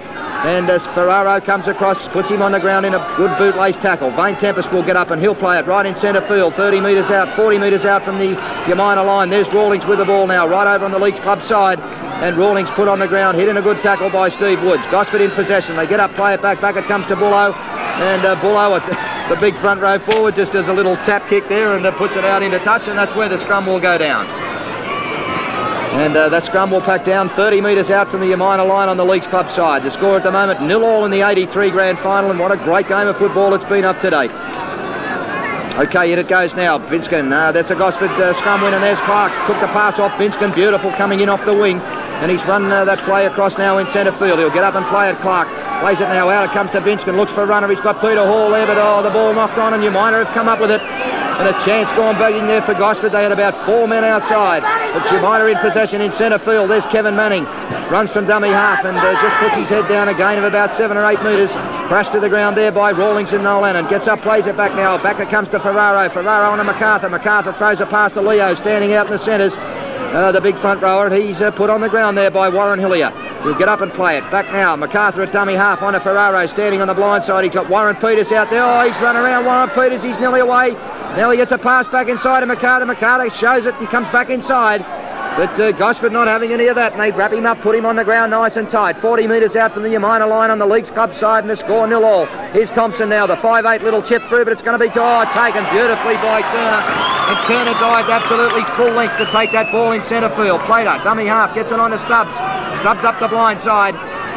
And as Ferraro comes across, puts him on the ground in a good bootlace tackle. Vane Tempest will get up and he'll play it right in centre field, 30 metres out, 40 metres out from the Umina line. There's Rawlings with the ball now, right over on the Leeds Club side. And Rawlings put on the ground, hit in a good tackle by Steve Woods. Gosford in possession. They get up, play it back. Back it comes to Bullo. And Bullo, the big front row forward, just does a little tap kick there and puts it out into touch. And that's where the scrum will go down. And that scrum will pack down 30 metres out from the Umina line on the Leeds Club side. The score at the moment, 0-0 in the 83 grand final, and what a great game of football it's been up to date. Okay, in it goes now. Binskin, that's a Gosford scrum win, and there's Clark. Took the pass off Binskin, beautiful, coming in off the wing. And he's run that play across now in centre field. He'll get up and play it, Clark. Plays it now out, it comes to Binskin, looks for a runner. He's got Peter Hall there, but the ball knocked on, and Umina have come up with it. And a chance gone begging there for Gosford. They had about 4 men outside. But Umina in possession in centre field. There's Kevin Manning. Runs from dummy half and just puts his head down a gain of about 7 or 8 metres. Crashed to the ground there by Rawlings and Noel Annan. Gets up, plays it back now. Back it comes to Ferraro. Ferraro on to MacArthur. MacArthur throws a pass to Leo, standing out in the centres. The big front rower. He's put on the ground there by Warren Hillier. He'll get up and play it. Back now. MacArthur at dummy half on to Ferraro, standing on the blind side. He's got Warren Peters out there. Oh, he's run around Warren Peters. He's nearly away. Now he gets a pass back inside to MacArthur. MacArthur shows it and comes back inside. But Gosford not having any of that, and they wrap him up, put him on the ground nice and tight. 40 metres out from the Umina line on the Leeds Club side, and the score 0-0. Here's Thompson now, the 5'8" little chip through, but it's going to be taken beautifully by Turner. And Turner dived absolutely full length to take that ball in centre field. Plater, dummy half, gets it on to Stubbs. Stubbs up the blind side.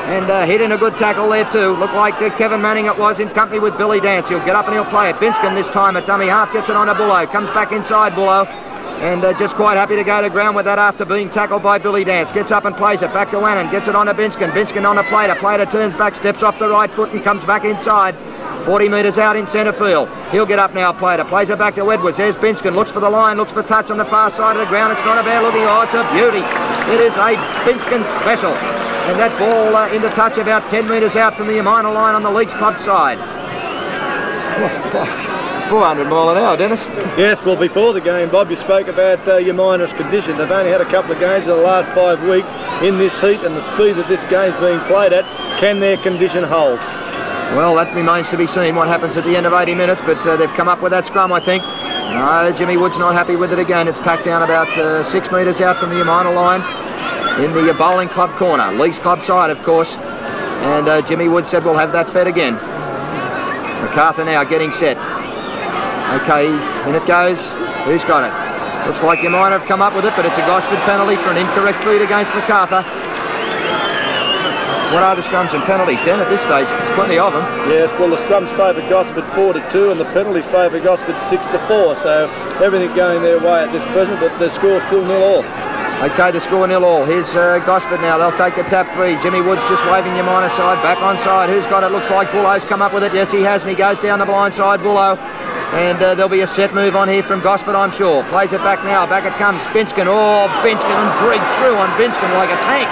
And hit in a good tackle there too. Looked like Kevin Manning it was, in company with Billy Dance. He'll get up and he'll play it. Binskin this time at dummy half, gets it on to Bullo. Comes back inside Bullo. And just quite happy to go to ground with that after being tackled by Billy Dance. Gets up and plays it back to Annan. Gets it on to Binskin. Binskin on to Plater. Plater turns back, steps off the right foot and comes back inside. 40 metres out in centre field. He'll get up now, Plater. Plays it back to Edwards. There's Binskin. Looks for the line. Looks for touch on the far side of the ground. It's not a bad looking. Oh, it's a beauty. It is a Binskin special. And that ball into touch about 10 metres out from the Umina line on the Leeds Club side. Oh, it's 400 mile an hour, Dennis. Yes, well, before the game, Bob, you spoke about Umina's condition. They've only had a couple of games in the last 5 weeks in this heat, and the speed that this game's being played at. Can their condition hold? Well, that remains to be seen what happens at the end of 80 minutes, but they've come up with that scrum, I think. No, Jimmy Wood's not happy with it again. It's packed down about 6 metres out from the Umina line. in the bowling club corner. Lee's club side, of course. And Jimmy Wood said we'll have that fed again. MacArthur now getting set. Okay, in it goes. Who's got it? Looks like you might have come up with it, but it's a Gosford penalty for an incorrect feed against MacArthur. What are the scrums and penalties, Dan, at this stage? There's plenty of them. Yes, well, the scrums favour Gosford 4-2 and the penalties favour Gosford 6-4. So everything going their way at this present, but the score's still 0-all. Okay, the score 0-all. Here's Gosford now. They'll take the tap free. Jimmy Wood's just waving your minor side. Back on side. Who's got it? Looks like Bullow's come up with it. Yes, he has, and he goes down the blind side, Bullow. And there'll be a set move on here from Gosford, I'm sure. Plays it back now. Back it comes. Binskin. Oh, Binskin, and Briggs through on Binskin like a tank.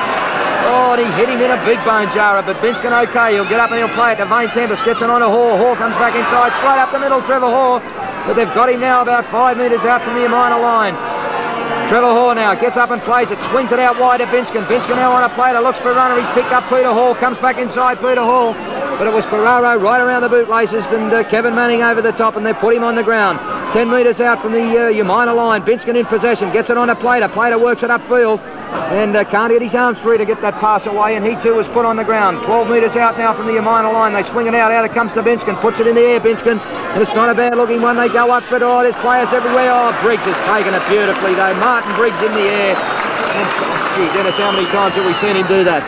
Oh, and he hit him in a big bone jarrer, but Binskin okay. He'll get up and he'll play it to Vane Tempest. Gets it on to Hall. Hall comes back inside, straight up the middle, Trevor Hall. But they've got him now about 5 metres out from the Umina line. Trevor Hall now gets up and plays it, swings it out wide to Binskin. Binskin now on a plater, looks for a runner. He's picked up Peter Hall, comes back inside Peter Hall. But it was Ferraro right around the bootlaces and Kevin Manning over the top, and they put him on the ground. 10 metres out from the Umina line. Binskin in possession, gets it on a Plater. Plater works it upfield and can't get his arms free to get that pass away, and he too was put on the ground. 12 metres out now from the Umina line. They swing it out it comes to Binskin, puts it in the air, Binskin, and it's not a bad looking one. They go up, but oh, there's players everywhere. Oh, Briggs has taken it beautifully though. Martin Briggs in the air. And, gee, Dennis, how many times have we seen him do that?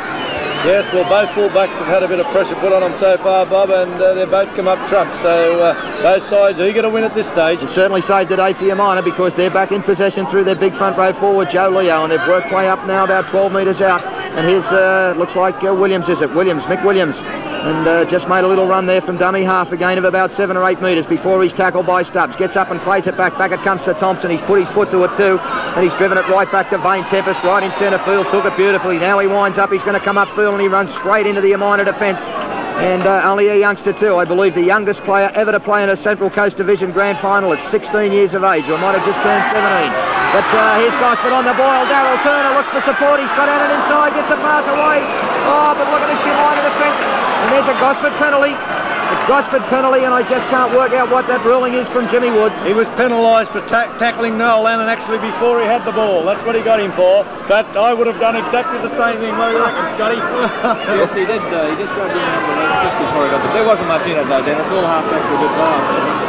Yes, well, both fullbacks have had a bit of pressure put on them so far, Bob, and they've both come up trumps. So both sides are eager to win at this stage. It's certainly saved today for Umina because they're back in possession through their big front row forward, Joe Leo, and they've worked play up now about 12 metres out. And here's, looks like Williams, is it? Williams, Mick Williams. And just made a little run there from dummy half, a gain of about 7 or 8 metres before he's tackled by Stubbs. Gets up and plays it back. Back it comes to Thompson. He's put his foot to it too, and he's driven it right back to Vane Tempest, right in centre field. Took it beautifully. Now he winds up. He's going to come upfield and he runs straight into the Umina defence. And only a youngster too, I believe the youngest player ever to play in a Central Coast Division Grand Final at 16 years of age, or might have just turned 17. But here's Gosford on the boil. Darryl Turner looks for support. He's got out and inside, gets the pass away. Oh, but look at the Umina defence. And there's a Gosford penalty. A Gosford penalty, and I just can't work out what that ruling is from Jimmy Woods. He was penalised for tackling Noel Lannon actually before he had the ball. That's what he got him for. But I would have done exactly the same thing. What do you reckon, Scotty? Yes, he did grab him around the leg just before he got the... There wasn't much in it though, Dennis. All half back for a good pass.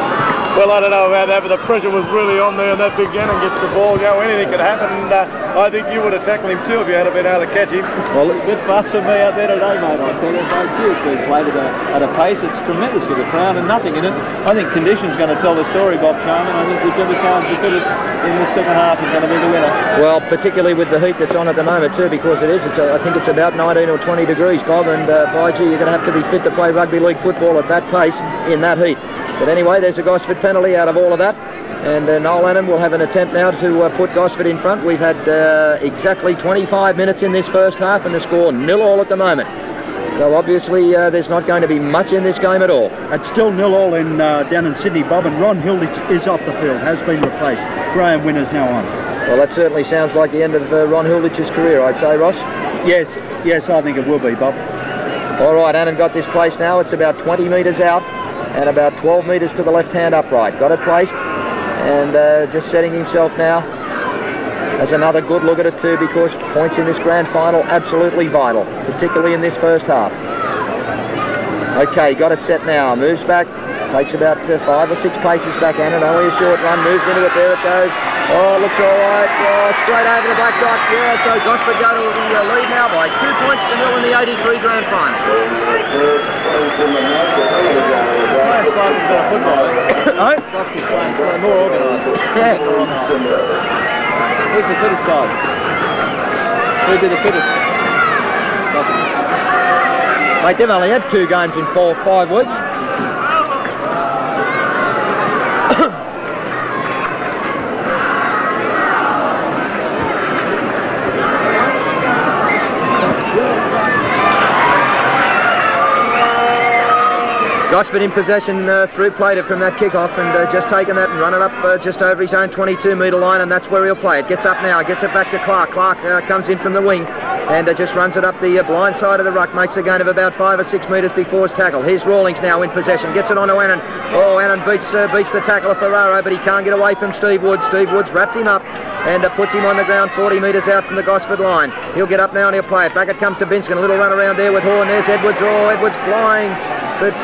Well, I don't know about that, but the pressure was really on there, and that big Gannon gets the ball. You know, anything could happen, and I think you would have tackled him too if you had been able to catch him. Well, it's a good pass for me out there today, mate. I tell you, it's being played at a pace. It's tremendous for the crowd and nothing in it. I think condition's going to tell the story, Bob Sharman. I think whichever side's the fittest in this second half is going to be the winner. Well, particularly with the heat that's on at the moment too, because it is. I think it's about 19 or 20 degrees, Bob, and by gee, you're going to have to be fit to play rugby league football at that pace in that heat. But anyway, there's a Gosford penalty out of all of that, and Noel Lannon will have an attempt now to put Gosford in front. We've had exactly 25 minutes in this first half, and the score 0-all at the moment. So obviously there's not going to be much in this game at all. It's still 0-all down in Sydney, Bob, and Ron Hilditch is off the field, has been replaced. Graham Winner's now on. Well, that certainly sounds like the end of Ron Hilditch's career, I'd say, Ross. Yes, I think it will be, Bob. All right, Annan got this place now. It's about 20 metres out and about 12 metres to the left-hand upright. Got it placed and just setting himself now. Has another good look at it too, because points in this grand final absolutely vital, particularly in this first half. Okay, got it set now. Moves back. Takes about 5 or 6 paces back, Annan. Only a short run. Moves into it. There it goes. Oh, looks all right. Oh, straight over the black dot. Yeah, so Gosford go to the lead now by 2 points to 0 in the 83 grand final. Playing slightly better football. Oh? Gosford playing slightly more organised. Yeah. Who's the fittest side? Who'd be the fittest? Mate, they've only had 2 games in 4 or 5 weeks. Gosford in possession through Plater from that kick-off, and just taken that and run it up just over his own 22-metre line, and that's where he'll play it. Gets up now, gets it back to Clark. Clark comes in from the wing. and just runs it up the blind side of the ruck, makes a gain of about 5 or 6 metres before his tackle. Here's Rawlings now in possession, gets it on to Annan. Oh, Annan beats the tackle of Ferraro, but he can't get away from Steve Woods. Steve Woods wraps him up and puts him on the ground 40 metres out from the Gosford line. He'll get up now and he'll play it. Back it comes to Binskin, a little run around there with Horn. There's Edwards. Oh, Edwards flying, but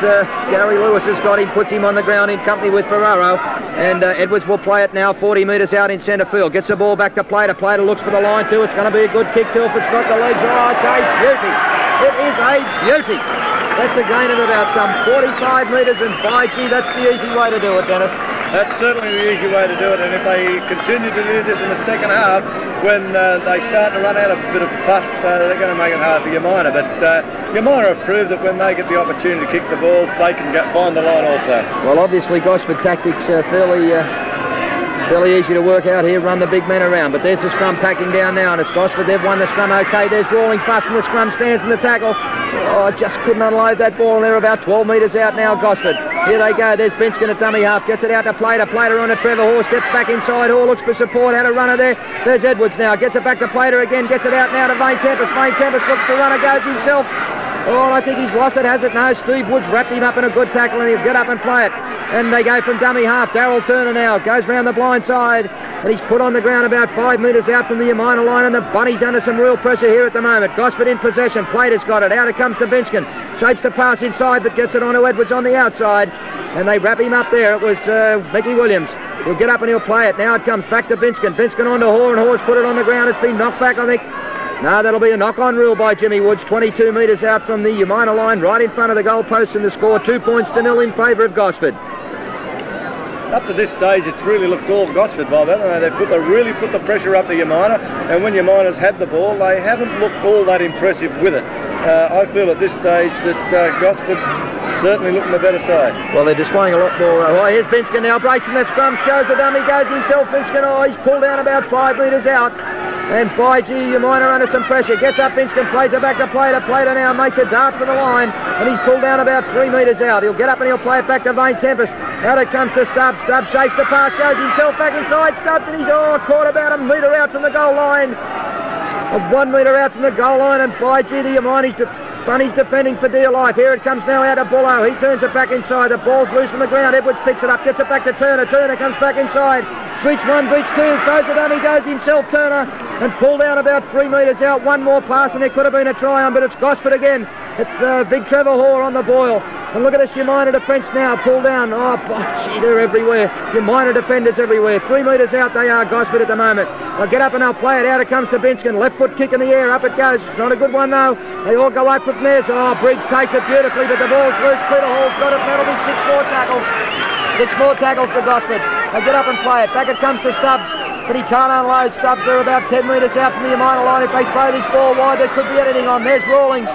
Gary Lewis has got him, puts him on the ground in company with Ferraro, and Edwards will play it now 40 metres out in centre field. Gets the ball back to Plater. Plater looks for the line too. It's going to be a good kick too if it's got the legs. Oh, it's a beauty. It is a beauty. That's a gain of about some 45 metres, and by gee, that's the easy way to do it, Dennis. That's certainly the easy way to do it, and if they continue to do this in the second half, when they start to run out of a bit of puff, they're going to make it hard for Umina. But Umina have proved that when they get the opportunity to kick the ball, they can find the line also. Well, obviously Gosford tactics are fairly easy to work out here, run the big men around, but there's the scrum packing down now, and it's Gosford. They've won the scrum okay. There's Rawlings passing the scrum, stands in the tackle. Oh, just couldn't unload that ball, and they're about 12 metres out now, Gosford. Here they go. There's Binskin at dummy half, gets it out to Plater. Plater on to Trevor Hoare, steps back inside. Hoare looks for support, had a runner there. There's Edwards now, gets it back to Plater again, gets it out now to Vane Tempest. Vane Tempest looks for runner, goes himself. Oh, and I think he's lost it, has it? No, Steve Woods wrapped him up in a good tackle, and he'll get up and play it. And they go from dummy half. Darryl Turner now goes round the blind side, and he's put on the ground about 5 metres out from the Umina line, and the Bunnies under some real pressure here at the moment. Gosford in possession. Plater's got it. Out it comes to Binskin. Shapes the pass inside, but gets it on to Edwards on the outside, and they wrap him up there. It was Mickey Williams. He'll get up and he'll play it. Now it comes back to Binskin. Binskin on to Hoare, and Hoare's put it on the ground. It's been knocked back, I think. No, that'll be a knock-on rule by Jimmy Woods. 22 metres out from the Umina line, right in front of the goalpost, and the score 2-0 in favour of Gosford. Up to this stage, it's really looked all Gosford, Bob, haven't they? They've really put the pressure up to Umina, and when Umina's had the ball, they haven't looked all that impressive with it. I feel at this stage that Gosford certainly looking the better side. Well, they're displaying a lot more. Oh, here's Binskin now, breaks from that scrum, shows the dummy, goes himself. Binskin, oh, he's pulled down about 5 metres out. And by gee, Umina under some pressure. Gets up Binskin, plays it back to Plater. Plater now makes a dart for the line, and he's pulled down about 3 metres out. He'll get up and he'll play it back to Vane Tempest. Out it comes to Stubbs. Stubbs shapes the pass, goes himself back inside. Stubbs, and he's caught about a metre out from the goal line. 1 metre out from the goal line, and by gee, the Bunnies defending for dear life. Here it comes now out of Bullo. He turns it back inside. The ball's loose on the ground. Edwards picks it up, gets it back to Turner. Turner comes back inside. Beats one, beats two, throws it on. He goes himself, Turner, and pulled down about 3 metres out. One more pass, and there could have been a try on, but it's Gosford again. It's big Trevor Hoare on the boil. And look at this Umina defence now, pulled down. Oh, gee, they're everywhere. Umina defenders everywhere. 3 metres out they are, Gosford at the moment. They'll get up and they'll play it. Out it comes to Binskin. Left foot kick in the air. Up it goes. It's not a good one, though. They all go up from there. So, Briggs takes it beautifully, but the ball's loose. Peter Hall's got it. That'll be 6 more tackles. 6 more tackles for Gosford. They get up and play it. Back it comes to Stubbs, but he can't unload. Stubbs are about 10 metres out from the Umina line. If they throw this ball wide, there could be anything on. There's Rawlings.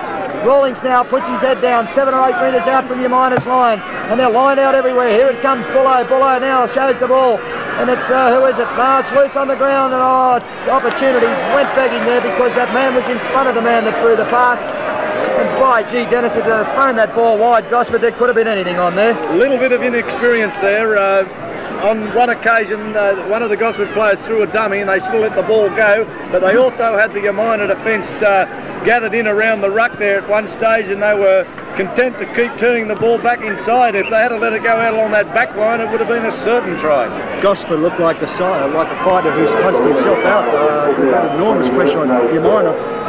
Rawlings now puts his head down, 7 or 8 metres out from Umina's line, and they're lined out everywhere. Here it comes, Bullo. Bullo now shows the ball, and it's, who is it? No, it's loose on the ground, and opportunity went begging there because that man was in front of the man that threw the pass. And by gee, Dennis had thrown that ball wide. Gosford, there could have been anything on there. A little bit of inexperience there. On one occasion, one of the Gosford players threw a dummy and they should have let the ball go, but they also had the Umina defence gathered in around the ruck there at one stage, and they were content to keep turning the ball back inside. If they had to let it go out along that back line, it would have been a certain try. Gosford looked like a fighter who's punched himself out. They've had enormous pressure on Umina.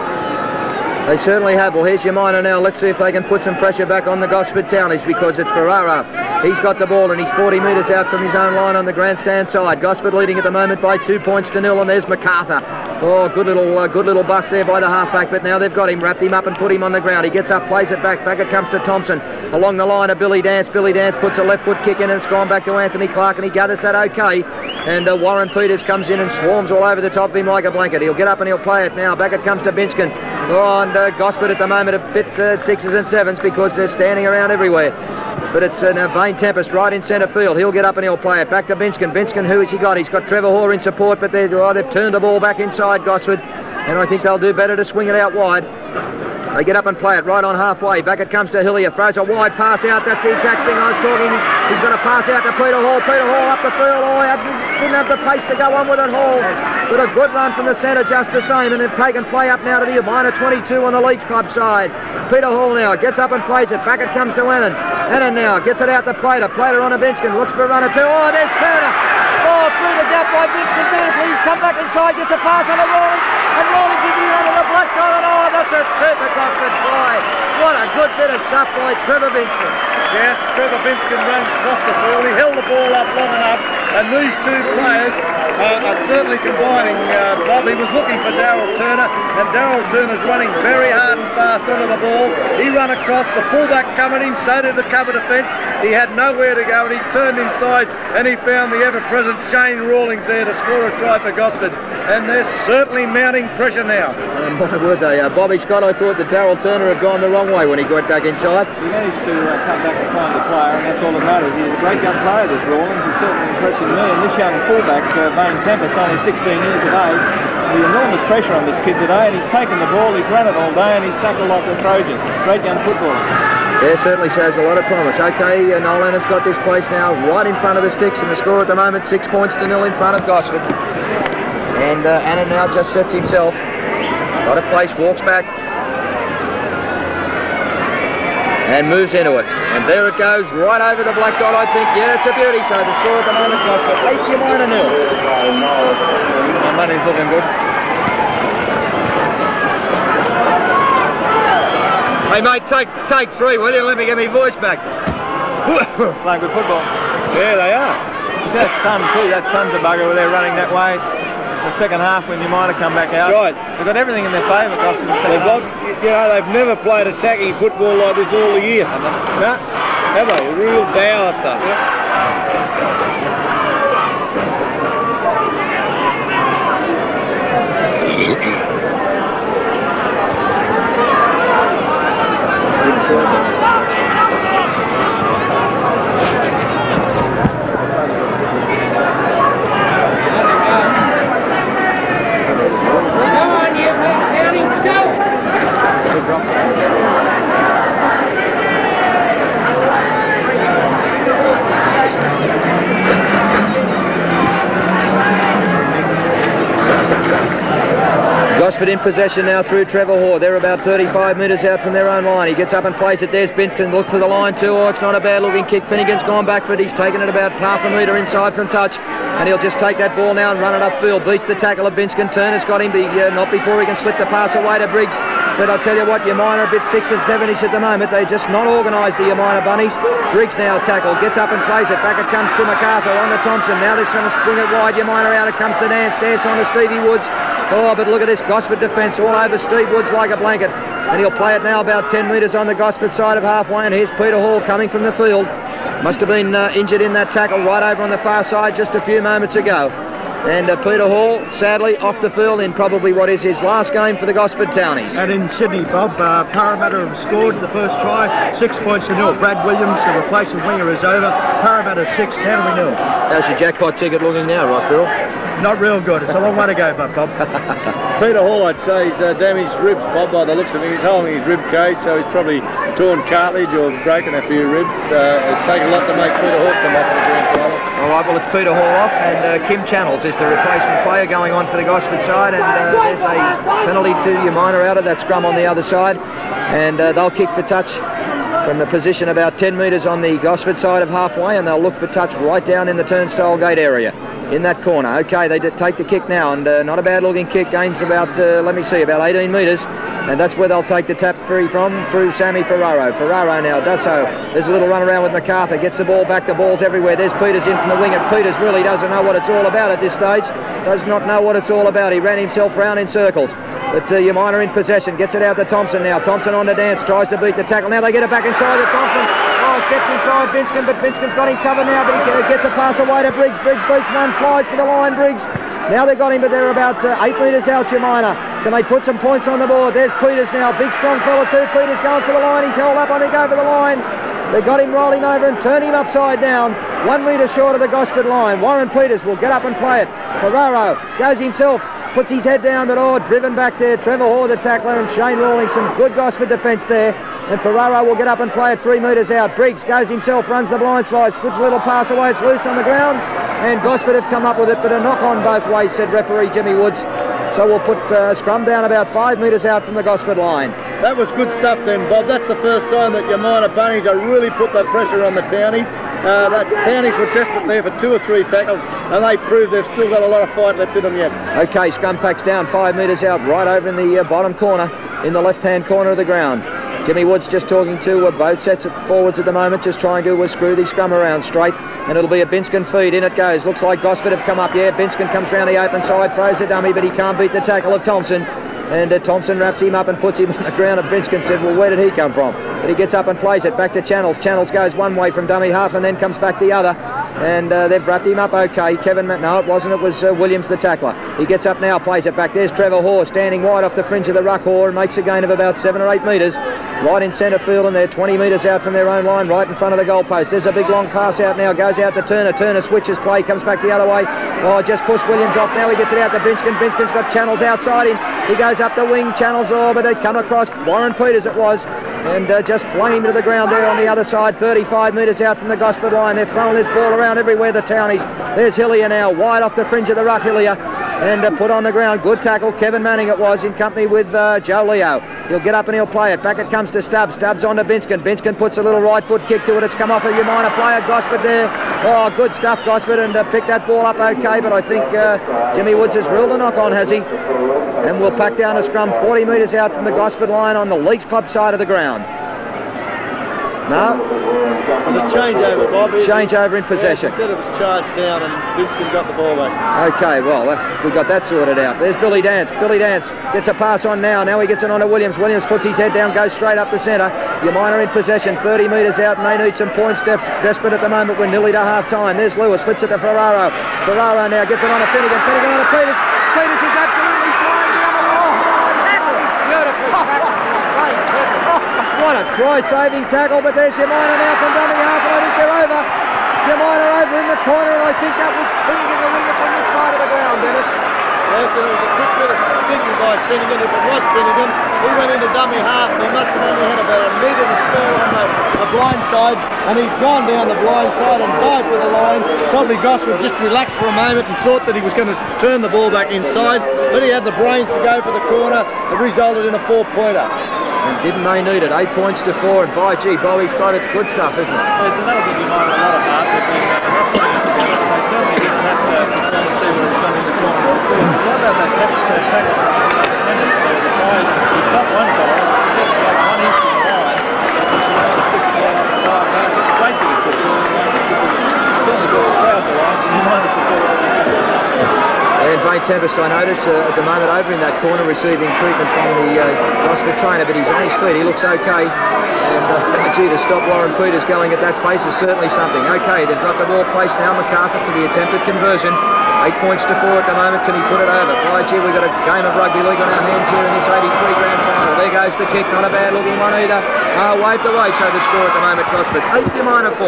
They certainly have. Well, here's Umina now. Let's see if they can put some pressure back on the Gosford Townies, because it's Ferraro. He's got the ball and he's 40 metres out from his own line on the grandstand side. Gosford leading at the moment by 2-0, and there's MacArthur. Oh, good little bust there by the halfback, but now they've got him, wrapped him up and put him on the ground. He gets up, plays it back. Back it comes to Thompson. Along the line of Billy Dance. Billy Dance puts a left foot kick in, and it's gone back to Anthony Clark, and he gathers that okay. And Warren Peters comes in and swarms all over the top of him like a blanket. He'll get up and he'll play it now. Back it comes to Binskin. Oh, and Gosford at the moment a bit 6s and 7s because they're standing around everywhere. But it's now Vane Tempest right in centre field. He'll get up and he'll play it back to Binskin. Binskin, who has he got? He's got Trevor Hoare in support, but they've turned the ball back inside Gosford, and I think they'll do better to swing it out wide. They get up and play it right on halfway. Back it comes to Hillier. Throws a wide pass out. That's the exact thing I was talking. He's going to pass out to Peter Hall. Peter Hall up the field. Oh, didn't have the pace to go on with it, Hall. But a good run from the centre just the same. And they've taken play up now to the Umina 22 on the Leeds Club side. Peter Hall now gets up and plays it. Back it comes to Annan. Annan now gets it out to Plater. Plater on a Binskin. Looks for a runner too. Oh, there's Turner. Oh, through the gap by Binskin beautifully. He's come back inside. Gets a pass on to Rawlings. And Rawlings is in under the black dot. And oh, that's a super Gosford try. What a good bit of stuff by Trevor Binskin. Yes, Trevor Binskin ran across the field. He held the ball up long enough, and these two players are certainly combining. Bob, he was looking for Darryl Turner, and Darryl Turner's running very hard and fast onto the ball. He ran across, the fullback coming him, so did the cover defence. He had nowhere to go, and he turned inside, and he found the ever-present Shane Rawlings there to score a try for Gosford. And they're certainly mounting pressure now. And my word, they are. Bobby Scott, I thought that Darryl Turner had gone the wrong way when he got back inside. He managed to cut back and find the player, and that's all that matters. He's a great young player, this Rawlings. He's certainly impressing me. And this young fullback, Vane Tempest, only 16 years of age, the enormous pressure on this kid today, and he's taken the ball, he's run it all day, and he's tackled like a Trojan. Great young footballer. Yeah, certainly shows a lot of promise. Okay, Nolan has got this place now right in front of the sticks, and the score at the moment 6 points to 0 in front of Gosford. And Anna now just sets himself. Got a place, walks back. And moves into it. And there it goes, right over the black dot, I think. Yeah, it's a beauty. So the score at the moment, Gosford 8 Umina 0. The money's looking good. Hey mate, take 3, will you? Let me get my voice back. Playing good football. Yeah, they are. It's that Sun too. That Sun's a bugger where they're running that way. The second half when you might have come back out. That's right. They've got everything in their favour, Gosford. They've never played attacking football like this all the year. No, have they? Real dour stuff. Gosford in possession now through Trevor Hoare. They're about 35 metres out from their own line. He gets up and plays it. There's Binskin, looks for the line too. Oh, it's not a bad looking kick. Finnegan's gone back for it. He's taken it about half a metre inside from touch. And he'll just take that ball now and run it upfield. Beats the tackle of Binskin. Turner's got him, not before he can slip the pass away to Briggs. But I tell you what, Umina are a bit 6 or 7-ish at the moment. They're just not organised, the Umina bunnies. Briggs now tackled, gets up and plays it. Back it comes to MacArthur on to Thompson. Now they're going to spring it wide. Umina out. It comes to Dance. Dance on to Stevie Woods. Oh, but look at this Gosford defence all over Steve Woods like a blanket. And he'll play it now about 10 metres on the Gosford side of halfway. And here's Peter Hall coming from the field. Must have been injured in that tackle right over on the far side just a few moments ago. And Peter Hall, sadly, off the field in probably what is his last game for the Gosford Townies. And in Sydney, Bob, Parramatta have scored the first try, 6 points to 0. Brad Williams, the replacement winger, is over. Parramatta 6, Canterbury 0. How's your jackpot ticket looking now, Ross Birrell? Not real good. It's a long way to go, Bob. Peter Hall, I'd say, he's damaged ribs, Bob, by the looks of him. He's holding his rib cage, so he's probably torn cartilage or broken a few ribs. It'd take a lot to make Peter Hall come off in the grand final. All right, well, it's Peter Hall off, and Kim Channels is the replacement player going on for the Gosford side, and there's a penalty to Umina out of that scrum on the other side, and they'll kick for touch from the position about 10 metres on the Gosford side of halfway, and they'll look for touch right down in the turnstile gate area in that corner. Okay, they take the kick now, and not a bad looking kick, gains about, about 18 metres, and that's where they'll take the tap free from, through Sammy Ferraro. Ferraro now does so. There's a little run around with MacArthur, gets the ball back, the ball's everywhere. There's Peters in from the wing, and Peters really doesn't know what it's all about at this stage. Does not know what it's all about. He ran himself round in circles. But Umina in possession, gets it out to Thompson now. Thompson on the Dance, tries to beat the tackle. Now they get it back inside to Thompson. Oh, steps inside Binskin, but Binskin's got him covered now, but he gets a pass away to Briggs. Briggs beats one, flies for the line, Briggs. Now they've got him, but they're about 8 metres out, Umina. Can they put some points on the board? There's Peters now, big strong fella too. Peters going for the line, he's held up, I think, over the line. They got him rolling over and turned him upside down. 1 metre short of the Gosford line. Warren Peters will get up and play it. Ferraro goes himself. puts his head down, but driven back there. Trevor Hoare, the tackler, and Shane Rawlings, some good Gosford defence there. And Ferraro will get up and play it 3 metres out. Briggs goes himself, runs the blind slide, slips a little pass away, it's loose on the ground. And Gosford have come up with it, but a knock on both ways, said referee Jimmy Woods. So we'll put scrum down about 5 metres out from the Gosford line. That was good stuff then, Bob. That's the first time that your minor bunnies have really put the pressure on the Townies. The Townies were desperate there for 2 or 3 tackles, and they proved they've still got a lot of fight left in them yet. Okay, scrum packs down 5 metres out, right over in the bottom corner, in the left-hand corner of the ground. Jimmy Woods just talking to both sets of forwards at the moment, just trying to screw the scrum around straight, and it'll be a Binskin feed. In it goes. Looks like Gosford have come up. Yeah, Binskin comes round the open side, throws the dummy, but he can't beat the tackle of Thompson. And Thompson wraps him up and puts him on the ground, and Binskin said, well, where did he come from? But he gets up and plays it back to Channels. Channels goes one way from dummy half and then comes back the other. And they've wrapped him up okay. No, it wasn't. It was Williams, the tackler. He gets up now, plays it back. There's Trevor Hoare standing wide off the fringe of the ruck. Hoare makes a gain of about 7 or 8 metres. Right in centre field, and they're 20 metres out from their own line, right in front of the goalpost. There's a big long pass out now, goes out to Turner. Turner switches play, comes back the other way. Oh, just pushed Williams off. Now he gets it out to Binskin. Binskin's got Channels outside him. He goes up the wing. Channels, but they come across Warren Peters it was, and just flung him to the ground there on the other side, 35 metres out from the Gosford line. They're throwing this ball around everywhere, the Townies. There's Hillier now, wide off the fringe of the ruck, Hillier, and put on the ground. Good tackle, Kevin Manning it was, in company with Joe Leo. He'll get up and he'll play it. Back it comes to Stubbs. Stubbs on to Binskin. Binskin puts a little right foot kick to it. It's come off a Umina player. Gosford there. Oh, good stuff, Gosford, and picked that ball up okay, but I think Jimmy Woods has ruled a knock on, has he? And we'll pack down a scrum 40 metres out from the Gosford line on the Leagues Club side of the ground. No? There's a changeover, Bob. Changeover in possession. Yeah, he said it was charged down and Binskin got the ball back. Okay, well, we got that sorted out. There's Billy Dance. Billy Dance gets a pass on now. Now he gets it on to Williams. Williams puts his head down, goes straight up the centre. Umina in possession, 30 metres out, and they need some points. Desperate at the moment. We're nearly to half-time. There's Lewis, slips it to Ferraro. Ferraro now gets it on to Finnegan. Finnegan on to Peters. Peters is absolutely flying down the wall. Tackle. Beautiful tackle. What a try-saving tackle, but there's Umina now from dummy half, and I think they're over. Umina over in the corner, and I think that was Finnegan, the winger from this side of the ground, Dennis. Yes, it was a quick bit of thinking by Finnegan. If it was Finnegan, he went into dummy half, and he must have only had about a metre to spare on the blind side, and he's gone down the blind side and dived for the line. Probably Gosford just relaxed for a moment and thought that he was going to turn the ball back inside, but he had the brains to go for the corner. It resulted in a 4-pointer. And didn't they need it? 8 points to 4, and by gee, Bobby Scott, it's good stuff, isn't it? Yeah, so that'll give Umina a lot of heart. They've been not putting it together. They certainly didn't have to see where it's gone in the corner. What about that tackle? Tremendous. The guy, he's got one guy, just like 1 inch from the line. Great bit of football. Certainly got the crowd to line. Umina support. And Vane Tempest, I notice, at the moment over in that corner receiving treatment from the Gosford trainer, but he's on his feet, he looks okay. And gee, to stop Warren Peters going at that pace is certainly something. Okay, they've got the ball placed now, MacArthur for the attempted conversion. 8 points to 4 at the moment. Can he put it over? By gee, we've got a game of rugby league on our hands here in this 83 grand final. There goes the kick, not a bad looking one either. Waved away, so the score at the moment, Gosford 8 Umina 4.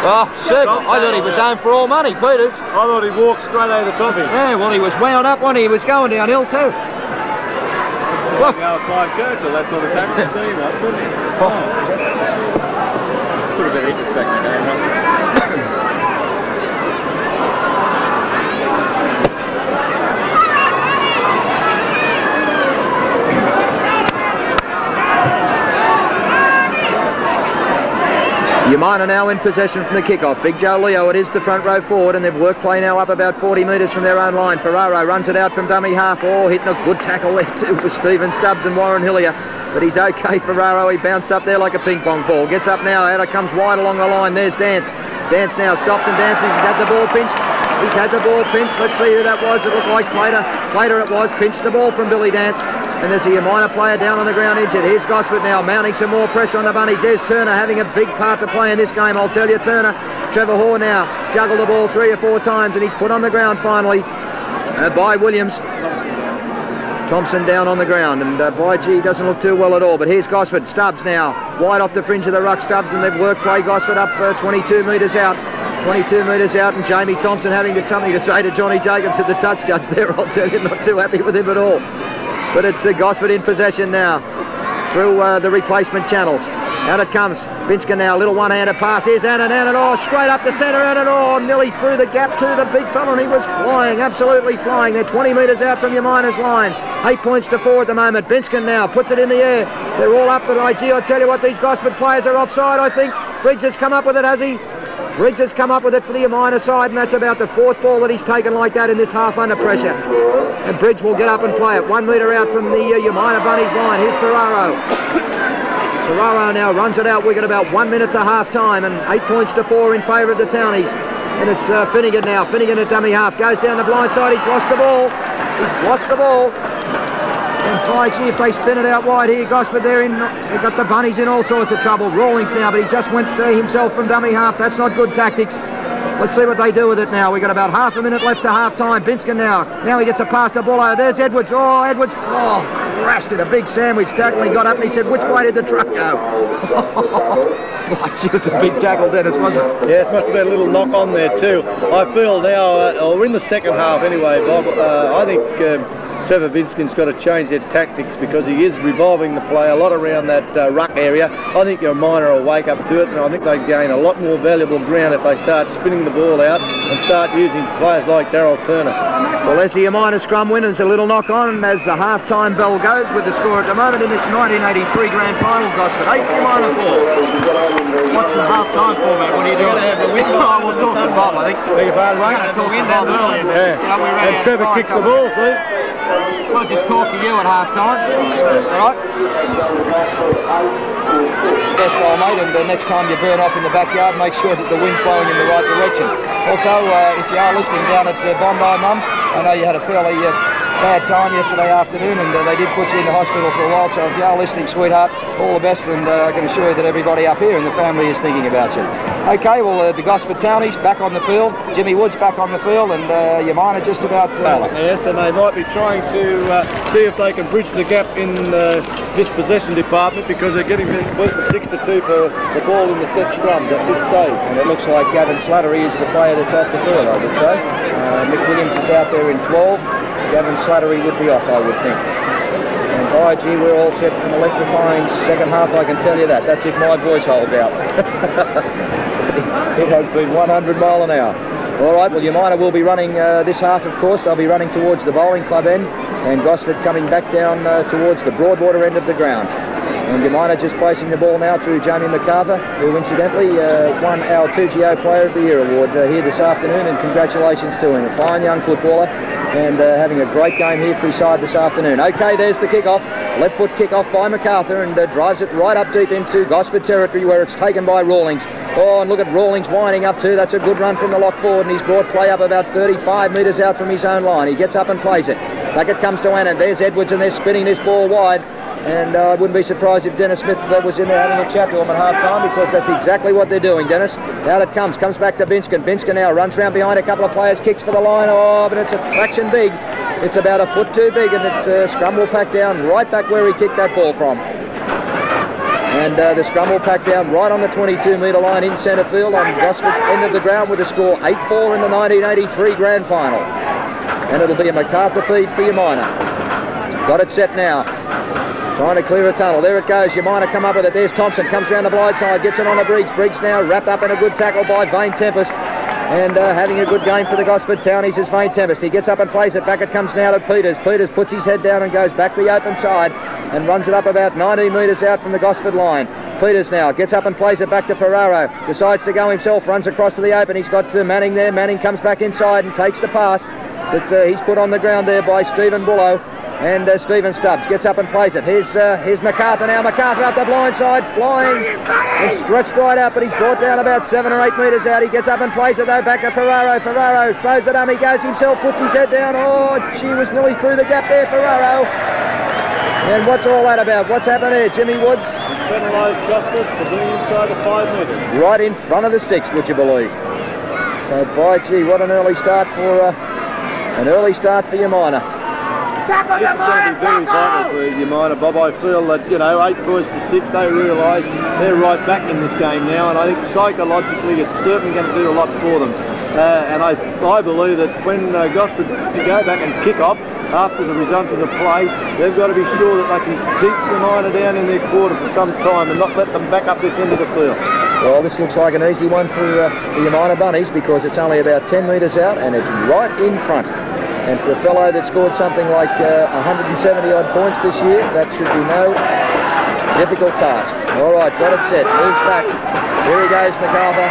Oh, super. I thought he was home for all money, Peters. I thought he walked straight over the top of him. Yeah, well, he was wound up one. He was going downhill too. Look. The old Clive Churchill, that sort of tackle do, couldn't he? Put a bit of interest back in the game, right? Umina now in possession from the kickoff. Big Joe Leo, it is the front row forward, and they've worked play now up about 40 metres from their own line. Ferraro runs it out from dummy half. Oh, hitting a good tackle there too with Stephen Stubbs and Warren Hillier. But he's okay, Ferraro. He bounced up there like a ping pong ball. Gets up now, out it comes wide along the line. There's Dance. Dance now stops and dances. He's had the ball pinched. He's had the ball pinched. Let's see who that was. It looked like Plater. Plater it was. Pinched the ball from Billy Dance. And there's a Umina player down on the ground injured. Here's Gosford now mounting some more pressure on the bunnies. There's Turner having a big part to play in this game, I'll tell you. Turner. Trevor Hoare now juggled the ball 3 or 4 times, and he's put on the ground finally by Williams. Thompson down on the ground, and by gee, doesn't look too well at all. But here's Gosford. Stubbs now wide off the fringe of the ruck. Stubbs, and they've worked play Gosford up 22 metres out. 22 metres out, and Jamie Thompson having something to say to Johnny Jacobson, the touch judge there. I'll tell you, not too happy with him at all. But it's Gosford in possession now through the replacement channels. Out it comes. Binskin now, little one-handed pass. Here's Annan, straight up the centre, Annan, nearly through the gap to the big fella, and he was flying, absolutely flying. They're 20 metres out from your miners line. 8 points to 4 at the moment. Binskin now puts it in the air. They're all up, but I tell you what, these Gosford players are offside, I think. Briggs has come up with it, has he? Briggs has come up with it for the Umina side, and that's about the 4th ball that he's taken like that in this half under pressure. And Briggs will get up and play it. 1 metre out from the Umina Bunnies line. Here's Ferraro. Ferraro now runs it out. We've got about 1 minute to half time, and 8 points to 4 in favour of the Townies. And it's Finnegan now. Finnegan at dummy half. Goes down the blind side. He's lost the ball. And by gee, if they spin it out wide here, Gosford, they've got the Bunnies in all sorts of trouble. Rawlings now, but he just went himself from dummy half. That's not good tactics. Let's see what they do with it now. We've got about half a minute left to half time. Binskin now. Now he gets a pass to Bullo. There's Edwards. Oh, Edwards crashed it. A big sandwich tackle. He got up and he said, which way did the truck go? It was a big tackle, Dennis, wasn't it? Yes, must have been a little knock on there too. I feel now, we're in the second half anyway, Bob. I think Trevor Binskin's got to change their tactics because he is revolving the play a lot around that ruck area. I think your Umina will wake up to it, and I think they gain a lot more valuable ground if they start spinning the ball out and start using players like Darryl Turner. Well, as the Umina scrum win, there's a little knock on as the half-time bell goes with the score at the moment in this 1983 grand final. Gosford 8, Umina 4. What's the half-time format? What are you doing? We'll talk to Bob, I think. We're going to talk in that early. And Trevor kicks the ball, see? We'll just talk to you at half-time. All right? Best old mate, and next time you burn off in the backyard, make sure that the wind's blowing in the right direction. Also, if you are listening down at Bondi, Mum, I know you had a fairly bad time yesterday afternoon, and they did put you in the hospital for a while, so if you are listening, sweetheart, all the best, and I can assure you that everybody up here in the family is thinking about you. Okay, well, the Gosford Townies back on the field, Jimmy Woods back on the field, and Umina just about... Yes, and they might be trying to see if they can bridge the gap in this possession department, because they're getting beaten 6-2 for the ball in the set scrums at this stage. And it looks like Gavin Slattery is the player that's off the field, I would say. Mick Williams is out there in 12. Gavin Slattery would be off, I would think. And by gee, we're all set for an electrifying second half, I can tell you that. That's if my voice holds out. It has been 100 mile an hour. All right, well, Umina will be running this half, of course. They'll be running towards the bowling club end, and Gosford coming back down towards the Broadwater end of the ground. And Umina just placing the ball now through Jamie MacArthur, who incidentally won our 2GO Player of the Year award here this afternoon, and congratulations to him. A fine young footballer and having a great game here for his side this afternoon. Okay, there's the kick-off. Left foot kick-off by MacArthur, and drives it right up deep into Gosford territory, where it's taken by Rawlings. Oh, and look at Rawlings winding up too. That's a good run from the lock forward, and he's brought play up about 35 metres out from his own line. He gets up and plays it. Back it comes to Annan. There's Edwards, and they're spinning this ball wide. And I wouldn't be surprised if Dennis Smith was in there having a chat to him at half-time, because that's exactly what they're doing, Dennis. Out it comes back to Binskin. Binskin now runs round behind a couple of players, kicks for the line. Oh, but it's a fraction big. It's about a foot too big, and it's scrum will pack down right back where he kicked that ball from. And the scrum will pack down right on the 22-metre line in centre field on Gosford's end of the ground with a score 8-4 in the 1983 grand final. And it'll be a MacArthur feed for Umina. Got it set now. Trying to clear a tunnel. There it goes. Umina come up with it. There's Thompson. Comes round the blind side. Gets it on the Briggs. Briggs now wrapped up in a good tackle by Vane Tempest. And having a good game for the Gosford Townies is Vane Tempest. He gets up and plays it. Back it comes now to Peters. Peters puts his head down and goes back the open side and runs it up about 19 metres out from the Gosford line. Peters now gets up and plays it back to Ferraro. Decides to go himself. Runs across to the open. He's got Manning there. Manning comes back inside and takes the pass that he's put on the ground there by Stephen Bullo. And Stephen Stubbs gets up and plays it. Here's MacArthur now. MacArthur up the blind side, flying and stretched right out, but he's brought down about 7 or 8 metres out. He gets up and plays it though, back to Ferraro. Ferraro throws it up, he goes himself, puts his head down. Oh, gee, was nearly through the gap there, Ferraro. And what's all that about? What's happened there, Jimmy Woods? Penalised Gosford for being inside the 5 metres. Right in front of the sticks, would you believe? So, by gee, what an early start for Umina. This is going to be very vital for Umina, Bob. I feel that, 8 points to 6, they realise they're right back in this game now, and I think psychologically it's certainly going to do a lot for them. And I believe that when Gosford go back and kick off after the resumption of play, they've got to be sure that they can keep Umina down in their quarter for some time and not let them back up this end of the field. Well, this looks like an easy one for the Umina Bunnies because it's only about 10 metres out and it's right in front. And for a fellow that scored something like 170 odd points this year, that should be no difficult task. All right, got it set, moves back. Here he goes, MacArthur.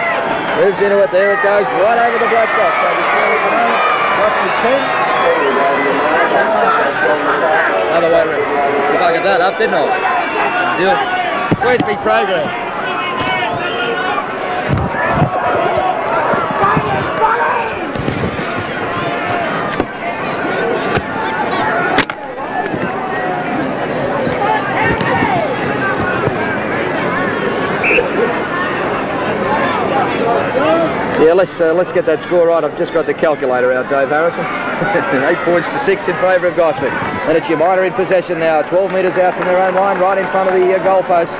Moves into it, there it goes, right over the black box. So the score at the moment, Gosford 10. There we go. Other way around. If I get that up, didn't I? Deal. Where's my program? Yeah, let's get that score right. I've just got the calculator out, Dave Harrison. 8 points to 6 in favour of Gosford. And it's Umina in possession now, 12 metres out from their own line, right in front of the goalpost.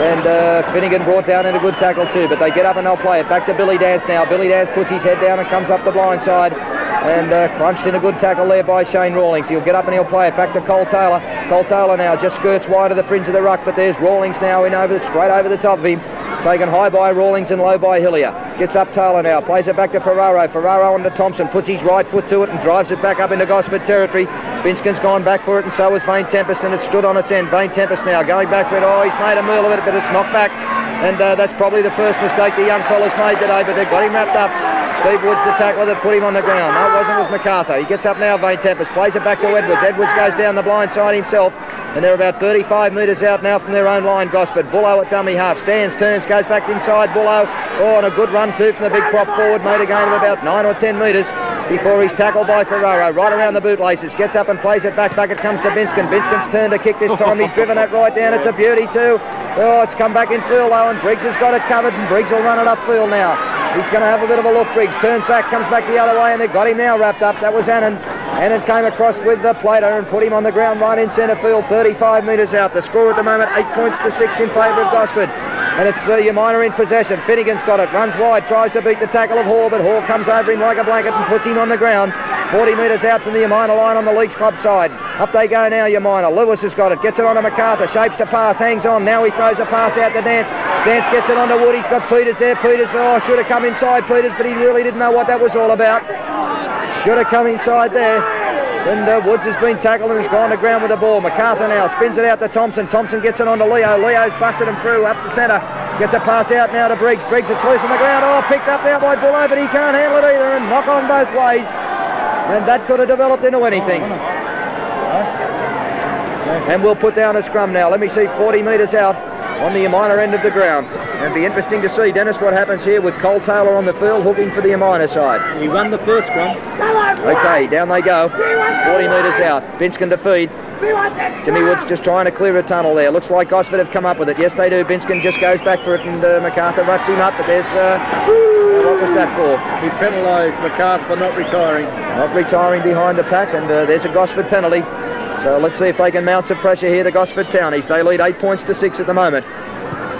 And Finnegan brought down in a good tackle too, but they get up and they'll play it. Back to Billy Dance now. Billy Dance puts his head down and comes up the blind side. And crunched in a good tackle there by Shane Rawlings. He'll get up and he'll play it back to Cole Taylor. Cole Taylor now just skirts wide of the fringe of the ruck, but there's Rawlings now in over, straight over the top of him. Taken high by Rawlings and low by Hillier. Gets up Taylor now, plays it back to Ferraro. Ferraro onto Thompson, puts his right foot to it and drives it back up into Gosford territory. Binskin's gone back for it and so has Vane Tempest, and it's stood on its end. Vane Tempest now going back for it. Oh, he's made a meal of it, but it's knocked back. And that's probably the first mistake the young fella's made today, but they've got him wrapped up. Steve Woods, the tackler that put him on the ground. No, it wasn't, it was MacArthur. He gets up now, Vane Tempest, plays it back to Edwards. Edwards goes down the blind side himself. And they're about 35 metres out now from their own line, Gosford. Bullow at dummy half, stands, turns, goes back inside Bullow. Oh, and a good run too from the big prop forward, made a gain of about 9 or 10 metres before he's tackled by Ferraro. Right around the bootlaces, gets up and plays it back. Back it comes to Binskin. Binskin's turn to kick this time. He's driven it right down. It's a beauty too. Oh, it's come back in field though, and Briggs has got it covered, and Briggs will run it upfield now. He's going to have a bit of a look. Briggs turns back, comes back the other way, and they've got him now wrapped up. That was Annan. Annan came across with the Plato and put him on the ground right in centre field, 35 metres out. The score at the moment, 8 points to 6 in favour of Gosford. And it's Umina in possession. Finnegan's got it, runs wide, tries to beat the tackle of Hall, but Hall comes over him like a blanket and puts him on the ground. 40 metres out from the Umina line on the Leagues Club side. Up they go now, Umina. Lewis has got it, gets it on to MacArthur, shapes to pass, hangs on. Now he throws a pass out to Dance. Dance gets it onto Wood. He's got Peters there. Peters, should have come inside Peters, but he really didn't know what that was all about. Should have come inside there. And Woods has been tackled and has gone to ground with the ball. MacArthur now spins it out to Thompson. Thompson gets it onto Leo. Leo's busted him through up the centre. Gets a pass out now to Briggs. Briggs, it's loose on the ground. Oh, picked up there by Bullow, but he can't handle it either, and knock on both ways. And that could have developed into anything. And we'll put down a scrum now. Let me see, 40 metres out on the Umina end of the ground. It'll be interesting to see, Dennis, what happens here with Cole Taylor on the field, hooking for the Umina side. He won the first scrum. Okay, down they go. 40 metres out. Binskin to feed. Jimmy Woods just trying to clear a tunnel there. Looks like Gosford have come up with it. Yes, they do. Binskin just goes back for it, and MacArthur wraps him up. But there's... what was that for? He penalised MacArthur for not retiring. Not retiring behind the pack, and there's a Gosford penalty. So let's see if they can mount some pressure here, the Gosford Townies. They lead 8 points to 6 at the moment.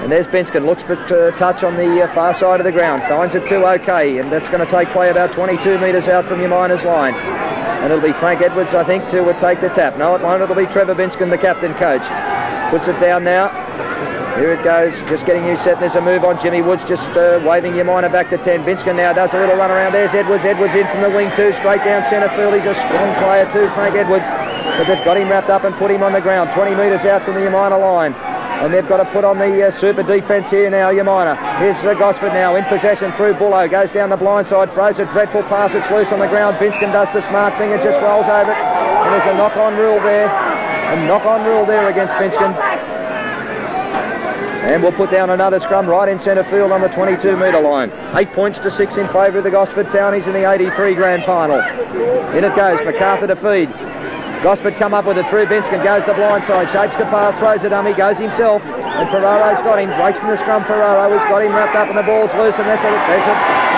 And there's Binskin, looks for touch on the far side of the ground, finds it too okay, and that's going to take play about 22 metres out from Umina's line. And it'll be Frank Edwards, I think, to take the tap. No, it won't. It'll be Trevor Binskin, the captain coach. Puts it down now. Here it goes, just getting you set. There's a move on Jimmy Woods, just waving Umina back to 10. Binskin now does a little run around. There's Edwards. Edwards in from the wing too, straight down centre field. He's a strong player too, Frank Edwards. But they've got him wrapped up and put him on the ground, 20 metres out from the Umina line. And they've got to put on the super defence here now, Umina. Here's Gosford now in possession through Bullow. Goes down the blind side, throws a dreadful pass. It's loose on the ground. Binskin does the smart thing and just rolls over it. And there's a knock-on rule there. A knock-on rule there against Binskin. And we'll put down another scrum right in centre field on the 22-metre line. 8 points to 6 in favour of the Gosford Townies in the 83 grand final. In it goes, MacArthur to feed. Gosford come up with it through Binskin, goes the blind side, shapes the pass, throws a dummy, goes himself, and Ferraro's got him, breaks from the scrum. Ferraro has got him wrapped up and the ball's loose, and there's a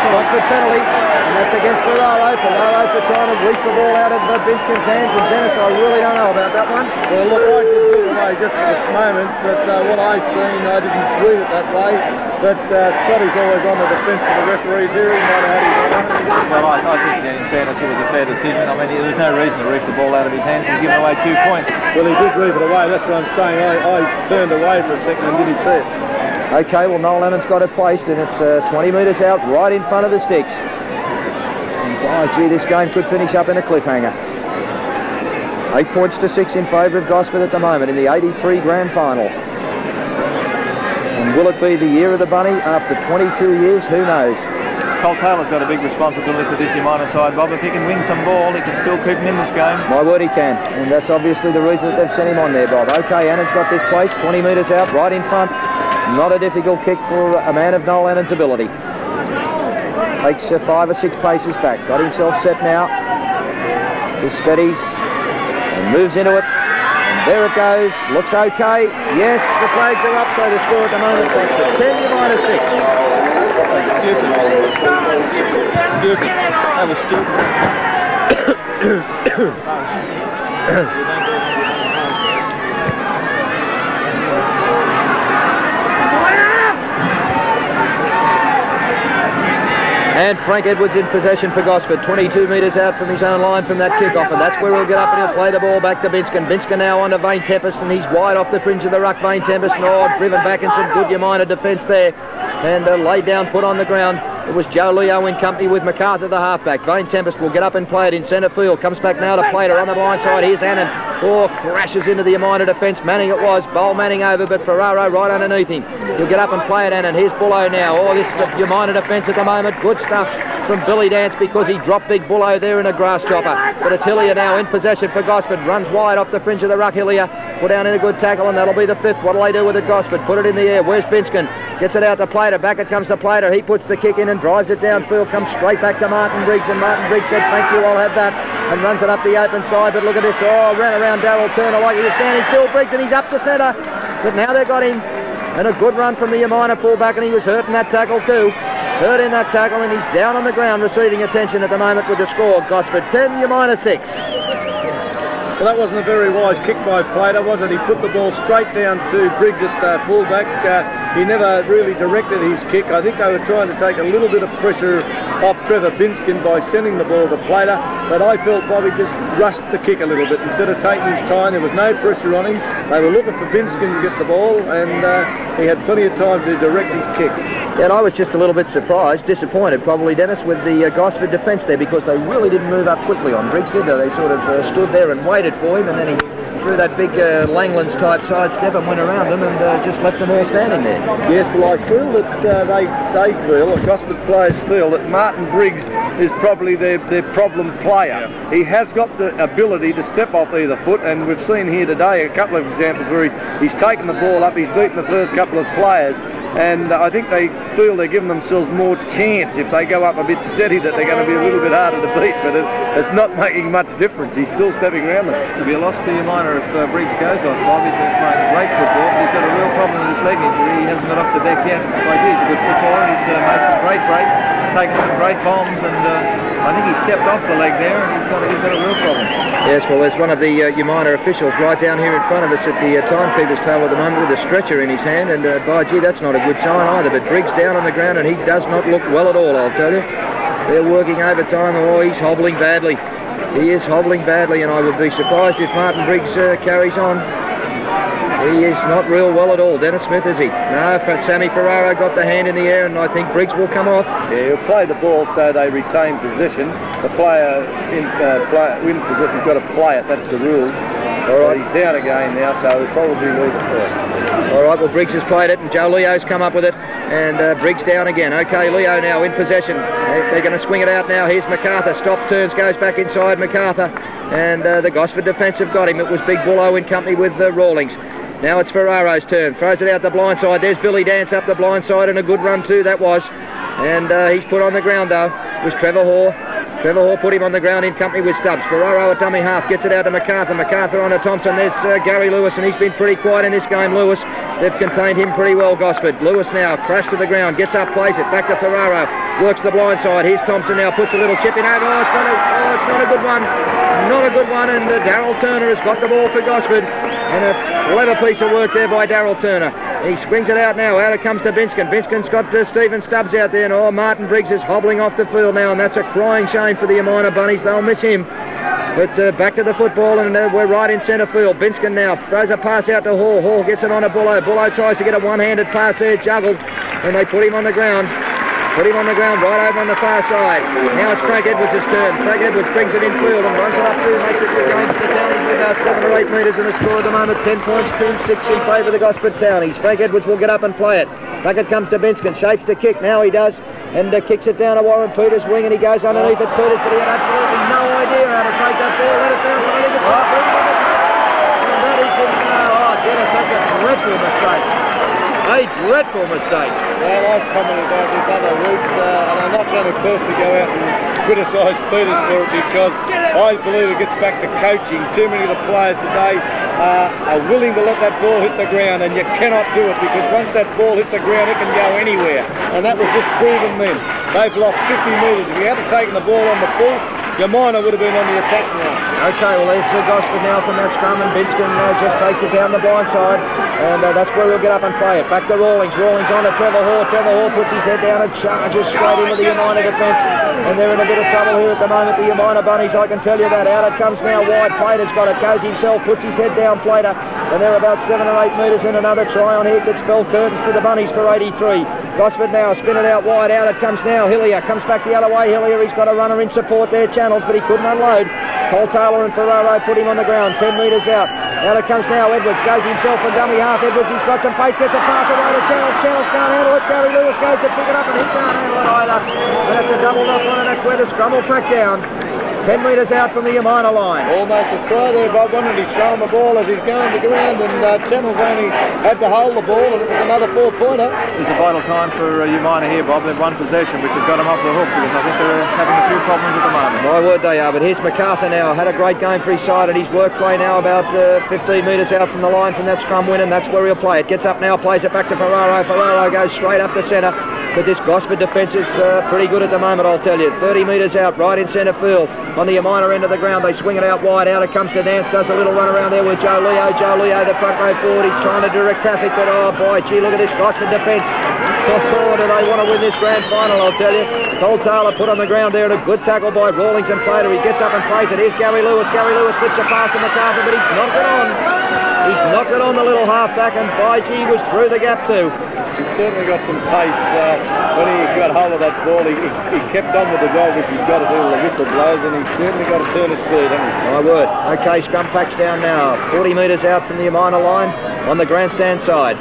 Gosford penalty. And that's against Ferraro. Ferraro for trying to reach the ball out of Binskin's hands. And Dennis, I really don't know about that one. Well, look, I did give it away just at this moment, but what I seen, I didn't read it that way. But Scotty's always on the defence for the referees here. He might have had his own. Well, I think in fairness it was a fair decision. I mean, there was no reason to reef the ball out of his hands. He's given away 2 points. Well, he did reef it away. That's what I'm saying. I turned away for a second and didn't see it. Okay, well, Noel Lennon's got it placed, and it's 20 metres out right in front of the sticks. And by gee, this game could finish up in a cliffhanger. 8 points to 6 in favour of Gosford at the moment in the 83 grand final. And will it be the year of the bunny after 22 years? Who knows? Cole Taylor's got a big responsibility for this Umina side, Bob. If he can win some ball, he can still keep him in this game. My word, he can. And that's obviously the reason that they've sent him on there, Bob. Okay, Annan's got this place, 20 metres out, right in front. Not a difficult kick for a man of Noel Annan's ability. Takes 5 or 6 paces back. Got himself set now. Just steadies and moves into it. And there it goes. Looks okay. Yes, the flags are up, so the score at the moment was 10 Umina 6. That's stupid. Stupid. That was stupid. And Frank Edwards in possession for Gosford, 22 metres out from his own line from that kickoff, and that's where he'll get up and he'll play the ball back to Binskin. Binskin now on to Vane Tempest, and he's wide off the fringe of the ruck. Vane Tempest, driven back in some good Umina defence there, and laid down, put on the ground. It was Joe Leo in company with MacArthur, the halfback. Vane Tempest will get up and play it in centre field. Comes back now to Plater on the blind side. Here's Annan. Crashes into the Umina defence. Manning it was. Bowl Manning over, but Ferraro right underneath him. He'll get up and play it, Annan. Here's Bullo now. This is the Umina defence at the moment. Good stuff from Billy Dance because he dropped big Bullo there in a grass chopper. But it's Hillier now in possession for Gosford. Runs wide off the fringe of the ruck, Hillier. Put down in a good tackle, and that'll be the 5th. What'll they do with it, Gosford? Put it in the air. Where's Binskin? Gets it out to Plater. Back it comes to Plater. He puts the kick in and drives it downfield. Comes straight back to Martin Briggs, and Martin Briggs said, thank you, I'll have that. And runs it up the open side. But look at this. Ran around Darryl Turner like he was standing still. Briggs, and he's up to centre. But now they've got him. And a good run from the Umina fullback, and he was hurt in that tackle too. Hurt in that tackle, and he's down on the ground receiving attention at the moment with the score. Gosford 10, Umina 6. Well, that wasn't a very wise kick by Plater, was it? He put the ball straight down to Briggs at fullback. He never really directed his kick. I think they were trying to take a little bit of pressure off Trevor Binskin by sending the ball to Plater, but I felt Bobby just rushed the kick a little bit instead of taking his time. There was no pressure on him. They were looking for Binskin to get the ball, and he had plenty of time to direct his kick. Yeah, and I was just a little bit surprised, disappointed probably, Dennis, with the Gosford defence there, because they really didn't move up quickly on Briggs, did they? They sort of stood there and waited for him, and then he threw that big Langlands type sidestep and went around them and just left them all standing there. Yes, well, I feel that they feel, or Gosford players feel, that Martin Briggs is probably their problem player. Yeah. He has got the ability to step off either foot, and we've seen here today a couple of examples where he's taken the ball up, he's beaten the first couple of players, and I think they feel they're giving themselves more chance if they go up a bit steady, that they're going to be a little bit harder to beat, but it's not making much difference. He's still stepping around them. It'll be a loss to Umina if Briggs goes off. Bob, he's been playing great football, but he's got a real problem with his leg injury. He hasn't got off the deck yet. Like, he's a good footballer. He's made some great breaks, taken some great bombs, and I think he stepped off the leg there, and he's got a real problem. Yes, well, there's one of the Umina officials right down here in front of us at the timekeeper's table at the moment with a stretcher in his hand, and by gee, that's not a good sign either. But Briggs down on the ground, and he does not look well at all, I'll tell you. They're working overtime. He's hobbling badly. He is hobbling badly, and I would be surprised if Martin Briggs carries on. He is not real well at all. Dennis Smith, is he? No, Sammy Ferraro got the hand in the air, and I think Briggs will come off. Yeah, he'll play the ball so they retain possession. The player in possession's got to play it. That's the rules. All right, he's down again now, so he'll probably leave it for it. All right, well, Briggs has played it, and Joe Leo's come up with it, and Briggs down again. Okay, Leo now in possession. They're going to swing it out now. Here's MacArthur. Stops, turns, goes back inside MacArthur, and the Gosford defence have got him. It was Big Bullo in company with Rawlings. Now it's Ferraro's turn. Throws it out the blind side. There's Billy Dance up the blind side, and a good run too, that was. And he's put on the ground, though. It was Trevor Hoare. Trevor Hoare put him on the ground in company with Stubbs. Ferraro at dummy half, gets it out to MacArthur. MacArthur on to Thompson. There's Gary Lewis, and he's been pretty quiet in this game, Lewis. They've contained him pretty well, Gosford. Lewis now, crashed to the ground, gets up, plays it, back to Ferraro. works the blind side. Here's Thompson now, puts a little chip in over. It's not a good one. Not a good one, and Darryl Turner has got the ball for Gosford. And a clever piece of work there by Darryl Turner. He swings it out now. Out it comes to Binskin. Binskin's got Stephen Stubbs out there. And Martin Briggs is hobbling off the field now, and that's a crying shame for the Umina Bunnies. They'll miss him. But back to the football, and we're right in centre field. Binskin now throws a pass out to Hall. Hall gets it on to Bullo. Bullo tries to get a one-handed pass there, juggled, and they put him on the ground. Put him on the ground right over on the far side. Now it's Frank Edwards' turn. Frank Edwards brings it in field and runs it up through, makes it good going for the Townies with about 7 or 8 metres in the score at the moment. 10 points, 2-6 in favour of the Gosford Townies. Frank Edwards will get up and play it. Back it comes to Binskin. Shapes the kick. Now he does. And kicks it down to Warren Peters' wing, and he goes underneath it. Peters, but he had absolutely no idea how to take that ball. Let it bounce. I think it's got to be on the touch. And that is Dennis, that's a dreadful mistake. A dreadful mistake. Well, I've commented about this other weeks, and I'm not going to personally go out and criticise Peters for it, because I believe it gets back to coaching. Too many of the players today are willing to let that ball hit the ground, and you cannot do it, because once that ball hits the ground, it can go anywhere. And that was just proven then. They've lost 50 metres. If you hadn't taken the ball on the full, Umina would have been on the attack now. Okay, well there's Gosford now from that scrum, and Binskin just takes it down the blind side, and that's where we'll get up and play it. Back to Rawlings. Rawlings on to Trevor Hall. Trevor Hall puts his head down and charges straight into the Umina defence, and they're in a bit of trouble here at the moment, the Umina Bunnies, I can tell you that. Out it comes now wide. Plater's got it, goes himself, puts his head down, Plater, and they're about 7 or 8 metres in. Another try on here could spell curtains for the Bunnies for 83. Gosford now spin it out wide. Out it comes now. Hillier comes back the other way. Hillier, he's got a runner in support there, Channels, but he couldn't unload. Cole Taylor and Ferraro put him on the ground, 10 metres out. Out it comes now. Edwards goes himself for dummy half. Edwards, he's got some pace, gets a pass away to Channels. Channels can't handle it. Gary Lewis goes to pick it up, and he can't handle it either. And that's a double knock on, and that's where the scrum will pack down. 10 metres out from the Umina line. Almost a try there, Bob, and he's throwing the ball as he's going to ground, and Channels only had to hold the ball, and it was another 4-pointer. It's a vital time for Umina here, Bob. They've won possession, which has got them off the hook, because I think they're having a few problems at the moment. My word they are, but here's MacArthur now. Had a great game for his side, and his work play now about 15 metres out from the line from that scrum win, and that's where he'll play it. Gets up now, plays it back to Ferraro. Ferraro goes straight up the centre, but this Gosford defence is pretty good at the moment, I'll tell you. 30 metres out, right in centre field. On the Umina end of the ground, they swing it out wide. Out it comes to Nance, does a little run around there with Joe Leo. Joe Leo, the front row forward, he's trying to direct traffic, but oh boy, gee, look at this Gosford defence. Oh, do they want to win this grand final, I'll tell you. Cole Taylor put on the ground there, and a good tackle by Rawlings and Plater. He gets up and plays it. Here's Gary Lewis. Gary Lewis slips it past to MacArthur, but he's knocked it on. He's knocked it on, the little halfback, and by gee, was through the gap too. He's certainly got some pace. When he got hold of that ball, he kept on with the goal, which he's got to do till the whistle blows, and he's certainly got to turn his speed, hasn't he? My word. Okay, scrum packs down now. 40 metres out from the Umina line on the grandstand side.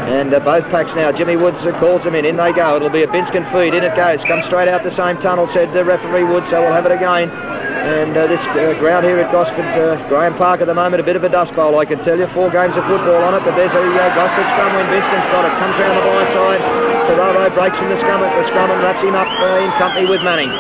And both packs now. Jimmy Woods calls them in. In they go. It'll be a Binskin feed. In it goes. Comes straight out the same tunnel, said the referee Wood, so we'll have it again. And this ground here at Gosford, Graham Park at the moment, a bit of a dust bowl, I can tell you. 4 games of football on it, but there's a Gosford scrum win. Binskin's got it. Comes round the blind side. Ferraro breaks from the scrum and wraps him up in company with Manning.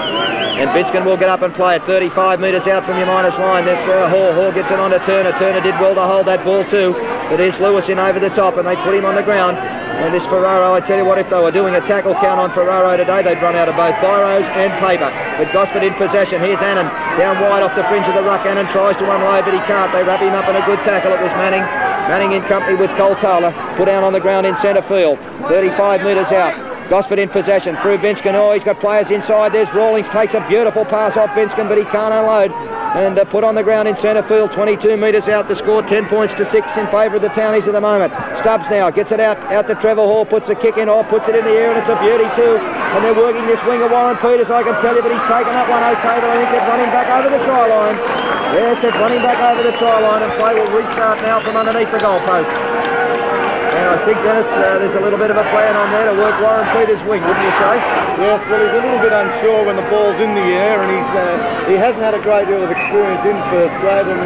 And Binskin will get up and play it. 35 metres out from Umina's line. This Hall gets it on to Turner. Turner did well to hold that ball too. But here's Lewis in over the top, and they put him on the ground. And this Ferraro, I tell you what, if they were doing a tackle count on Ferraro today, they'd run out of both biros and paper. But Gosford in possession. Here's Annan down wide off the fringe of the ruck. Annan tries to unload, but he can't. They wrap him up in a good tackle. It was Manning. Manning in company with Cole Taylor. Put down on the ground in centre field. 35 metres out. Gosford in possession through Binskin. Oh, he's got players inside. There's Rawlings, takes a beautiful pass off Binskin, but he can't unload. And put on the ground in centre field, 22 metres out to score, 10 points to 6 in favour of the Townies at the moment. Stubbs now gets it out to Trevor Hall, puts a kick in, puts it in the air, and it's a beauty too. And they're working this winger, Warren Peters, I can tell you, but he's taken that one okay, but I think they've run him back over the try line. Yes, they've run him back over the try line, and play will restart now from underneath the goalpost. And I think, Dennis, there's a little bit of a plan on there to work Warren Peters' wing, wouldn't you say? Yes, well, he's a little bit unsure when the ball's in the air, and he hasn't had a great deal of experience in first grade, and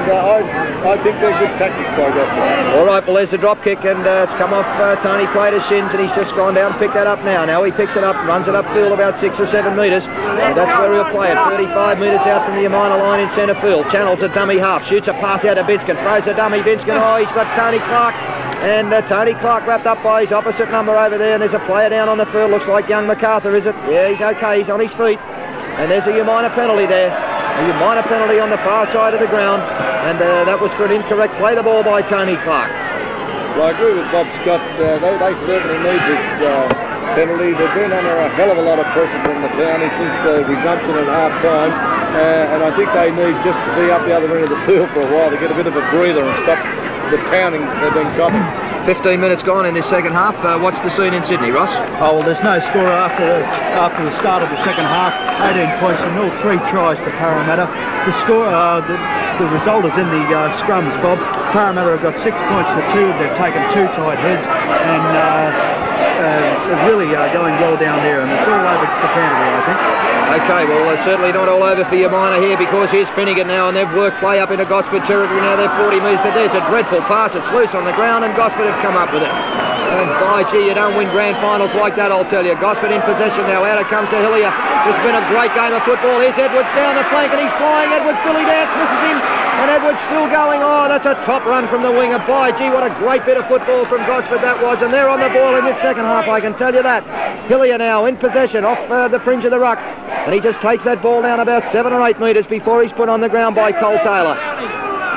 I think they're good tactics by Gosford. All right, well, there's the drop kick, and it's come off Tony Plater's shins, and he's just gone down and picked that up now. Now he picks it up, runs it upfield about 6 or 7 metres, and that's where he'll play it. 35 metres out from the Umina line in centre field. Channels a dummy half, shoots a pass out to Binskin, throws a dummy. Binskin, he's got Tony Clark. And Tony Clark wrapped up by his opposite number over there, and there's a player down on the field. Looks like young MacArthur, is it? Yeah, he's okay. He's on his feet. And there's a Umina penalty there. A Umina penalty on the far side of the ground, and that was for an incorrect play the ball by Tony Clark. Well, I agree with Bob Scott. They certainly need this penalty. They've been under a hell of a lot of pressure from the Townies since the resumption at half-time, and I think they need just to be up the other end of the field for a while to get a bit of a breather and stop the pounding they've been copping. 15 minutes gone in this second half. What's the scene in Sydney, Ross? Oh, well, there's no score after the start of the second half. 18 points to 0, 3 tries to Parramatta. The score, the result is in the scrums, Bob. Parramatta have got 6 points to 2. They've taken 2 tight heads, and they're really going well down there, and it's all over the Canterbury, I think. Okay, well, certainly not all over for Umina here, because here's Finnegan now, and they've worked play up into Gosford territory now. They're 40 metres, but there's a dreadful pass. It's loose on the ground, and Gosford have come up with it. And by gee, you don't win grand finals like that, I'll tell you. Gosford in possession now. Out it comes to Hillier. This has been a great game of football. Here's Edwards down the flank, and he's flying. Edwards, Billy Dance misses him, and Edwards still going. Oh, that's a top run from the winger. By gee, what a great bit of football from Gosford that was, and they're on the ball in this second half, I can tell you that. Hillier now in possession off the fringe of the ruck, and he just takes that ball down about 7 or 8 metres before he's put on the ground by Cole Taylor.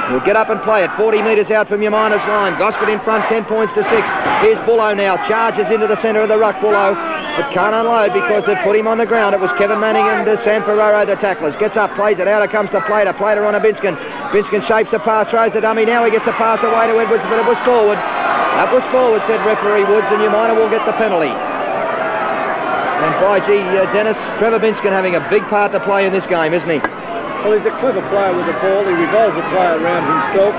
He'll get up and play it 40 metres out from Umina's line. Gosford in front, 10 points to 6. Here's Bullo now, charges into the centre of the ruck. Bullo, but can't unload because they've put him on the ground. It was Kevin Manning and Sam Ferraro, the tacklers. Gets up, plays it out. It comes to Plater. Plater on a Binskin. Binskin shapes the pass, throws the dummy. Now he gets a pass away to Edwards, but it was forward. That was forward, said referee Woods, and Umina will get the penalty. And by gee, Dennis, Trevor Binskin having a big part to play in this game, isn't he? Well, he's a clever player with the ball. He revolves the play around himself.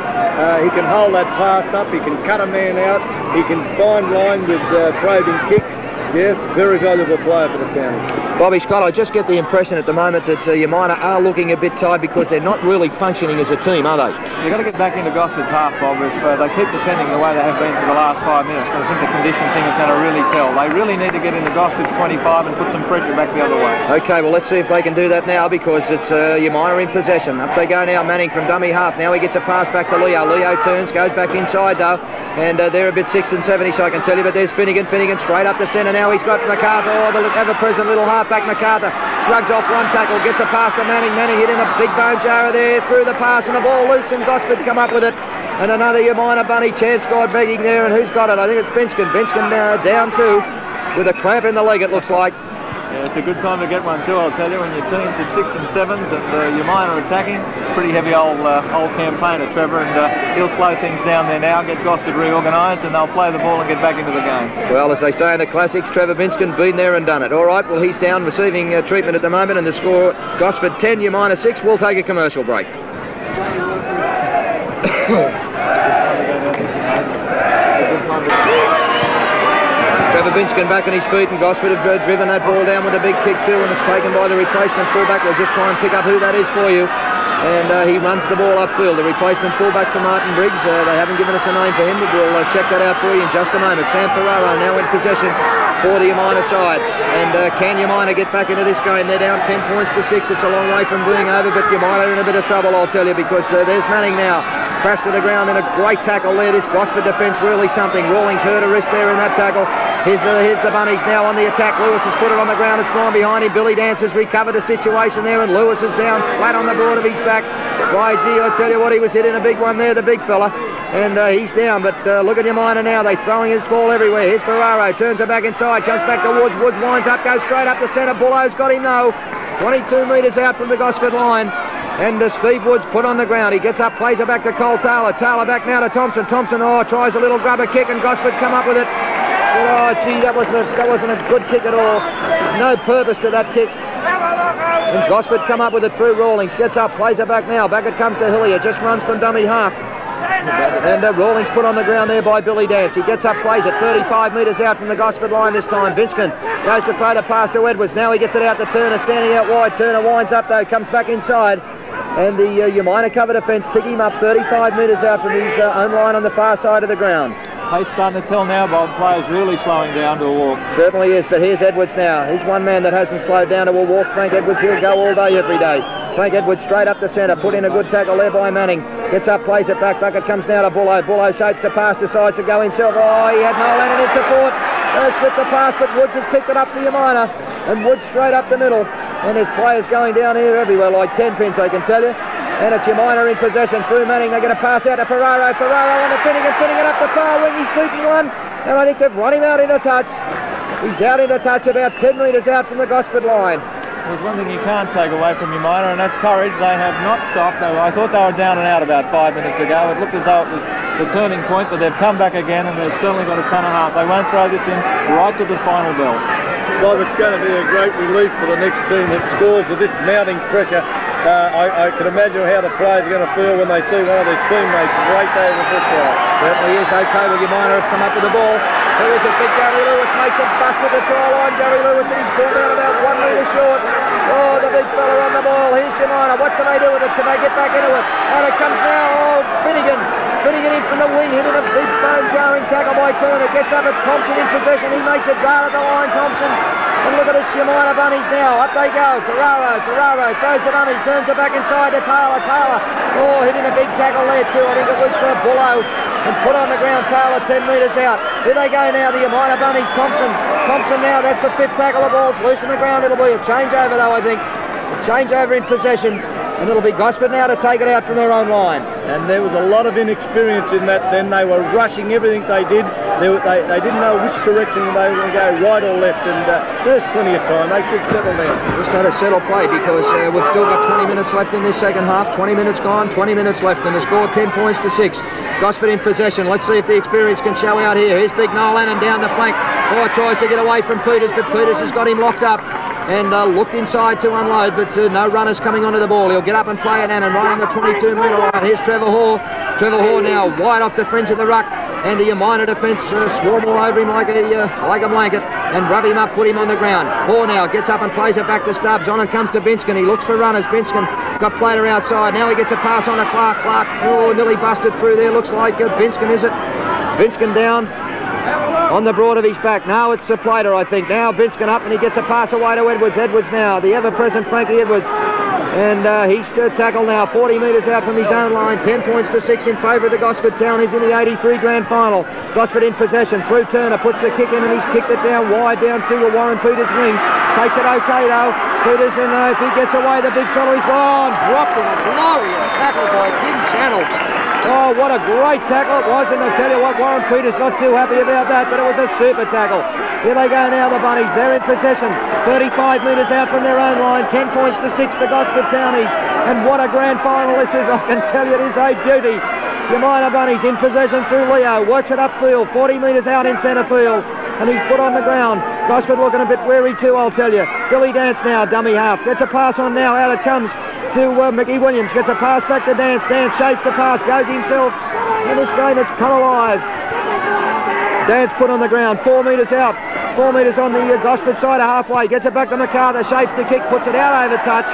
He can hold that pass up. He can cut a man out. He can find line with probing kicks. Yes, very valuable player for the Townies. Bobby Scott, I just get the impression at the moment that Umina are looking a bit tired because they're not really functioning as a team, are they? You've got to get back into Gosford's half, Bob. If they keep defending the way they have been for the last 5 minutes, I think the condition thing is going to really tell. They really need to get into Gosford's 25 and put some pressure back the other way. Okay, well, let's see if they can do that now, because it's Umina in possession. Up they go now, Manning from dummy half. Now he gets a pass back to Leo. Leo turns, goes back inside though, and they're a bit 6 and 70, so I can tell you, but there's Finnegan. Finnegan straight up the centre now. He's got MacArthur, the ever-present little half-back MacArthur. Shrugs off one tackle, gets a pass to Manning. Manning hit in a big bone jar there, through the pass, and the ball loose, and Gosford come up with it. And another Umina bunny, Chance guy begging there, and who's got it? I think it's Binskin. Binskin down too, with a cramp in the leg, it looks like. Yeah, it's a good time to get one too, I'll tell you, when your team's at 6 and 7s and Umina are attacking. Pretty heavy old campaigner, Trevor, and he'll slow things down there now, get Gosford reorganised, and they'll play the ball and get back into the game. Well, as they say in the classics, Trevor Binskin been there and done it. All right, well, he's down receiving treatment at the moment, and the score, Gosford 10, Umina 6. We'll take a commercial break. Trevor Binskin back on his feet, and Gosford have driven that ball down with a big kick too, and it's taken by the replacement fullback. We'll just try and pick up who that is for you. And he runs the ball upfield. The replacement fullback for Martin Briggs. They haven't given us a name for him, but we'll check that out for you in just a moment. Sam Ferraro now in possession for the Umina side. And can Umina get back into this game? They're down 10 points to 6. It's a long way from being over, but Umina are in a bit of trouble, I'll tell you, because there's Manning now. Crashed to the ground in a great tackle there. This Gosford defence really something. Rawlings hurt a wrist there in that tackle. Here's the Bunnies now on the attack. Lewis has put it on the ground. It's gone behind him. Billy Dance has recovered the situation there, and Lewis is down flat on the broad of his back. Why, gee, I tell you what, he was hitting a big one there, the big fella. And he's down, but look at Umina now. They're throwing his ball everywhere. Here's Ferraro. Turns it back inside. Comes back to Woods. Woods winds up, goes straight up the centre. Bullo's got him though. 22 metres out from the Gosford line. And Steve Woods put on the ground. He gets up, plays it back to Cole Taylor. Taylor back now to Thompson. Thompson, tries a little grubber kick, and Gosford come up with it. But, gee, that wasn't a good kick at all. There's no purpose to that kick. And Gosford come up with it through Rawlings. Gets up, plays it back now. Back it comes to Hillier. Just runs from dummy half. And Rawlings put on the ground there by Billy Dance. He gets up, plays it 35 metres out from the Gosford line this time. Binskin goes to throw the pass to Edwards. Now he gets it out to Turner, standing out wide. Turner winds up though, comes back inside. And the Umina cover defence pick him up 35 metres out from his own line on the far side of the ground. Pace starting to tell now, Bob. Players really slowing down to a walk. Certainly is, but here's Edwards now. He's one man that hasn't slowed down to a walk. Frank Edwards, he'll go all day, every day. Frank Edwards straight up the centre, put in a good tackle there by Manning. Gets up, plays it back. Back it comes now to Bullo. Bullo shapes the pass, decides to go himself. Oh, he had Noel Lennon in support. Slipped the pass, but Woods has picked it up for Umina. And Woods straight up the middle. And there's players going down here everywhere, like 10 pins, I can tell you. And it's Umina in possession through Manning. They're going to pass out to Ferraro. Ferraro on to Finnegan. Finnegan up the far wing. He's beaten one. And I think they've run him out into touch. He's out into touch, about 10 metres out from the Gosford line. There's one thing you can't take away from Umina, and that's courage. They have not stopped. I thought they were down and out about 5 minutes ago. It looked as though it was the turning point, but they've come back again, and they've certainly got a ton of heart. They won't throw this in right to the final bell. Bob, it's going to be a great relief for the next team that scores with this mounting pressure. I can imagine how the players are going to feel when they see one of their teammates race over the football. Certainly is. Okay, well, Umina have come up with the ball. Who is it? Big Gary Lewis makes a bust at the try line. Gary Lewis, and he's pulled out about 1 metre short. Oh, the big fella on the ball. Here's Umina. What can they do with it? Can they get back into it? Out it comes now. Oh, Finnegan. Finnegan in from the wing, hitting a big bone-jarring tackle by Turner. Gets up, it's Thompson in possession. He makes a dart at the line, Thompson. And look at the Umina bunnies now. Up they go. Ferraro throws it on. He turns it back inside to Taylor. Oh, hitting a big tackle there too. I think it was Bullo. And put on the ground. Taylor 10 metres out. Here they go now, the Umina bunnies. Thompson now. That's the 5th tackle. The ball's loose on the ground. It'll be a changeover though, I think. A changeover in possession. And it'll be Gosford now to take it out from their own line. And there was a lot of inexperience in that then. They were rushing everything they did. They didn't know which direction they were going to go, right or left, and there's plenty of time. They should settle down. Just had a settle play because we've still got 20 minutes left in this second half. 20 minutes gone, 20 minutes left, and the score 10 points to 6. Gosford in possession. Let's see if the experience can show out here. Here's big Noel Lennon down the flank. Oh, tries to get away from Peters, but Peters has got him locked up. And looked inside to unload, but no runners coming onto the ball. He'll get up and play it, and right on the 22 metre line. Here's Trevor Hoare. Trevor Hoare now wide off the fringe of the ruck, and the Umina defence swarm all over him like a blanket and rub him up, put him on the ground. Hoare now gets up and plays it back to Stubbs. On it comes to Binskin. He looks for runners. Binskin got Plater outside. Now he gets a pass on to Clark. Clark, oh, nearly busted through there. Looks like Binskin, is it? Binskin down. On the broad of his back. Now it's Plater, I think. Now Binskin up, and he gets a pass away to Edwards. Edwards now, the ever-present Frankie Edwards. And he's tackled now, 40 metres out from his own line. 10 points to 6 in favour of the Gosford Town. He's in the 83 grand final. Gosford in possession. Through Turner, puts the kick in, and he's kicked it down wide down to Warren Peters' wing. Takes it okay though. Peters, and if he gets away, the big fellow is gone. Dropped in a glorious tackle by Kim Channels. Oh, what a great tackle it was, and I tell you what, Warren Peters not too happy about that, but it was a super tackle. Here they go now, the Bunnies. They're in possession. 35 metres out from their own line. 10 points to 6, the Gosford Townies. And what a grand final this is, I can tell you, it is a beauty. Umina Bunnies in possession through Leo. Works it upfield, 40 metres out in centre field. And he's put on the ground. Gosford looking a bit wary too, I'll tell you. Billy Dance now, dummy half. Gets a pass on now, out it comes to Mickey Williams. Gets a pass back to Dance. Dance shapes the pass, goes himself. And this game has come alive. Dance put on the ground, 4 metres out. 4 metres on the Gosford side of halfway. Gets it back to MacArthur, shapes the kick, puts it out over touch.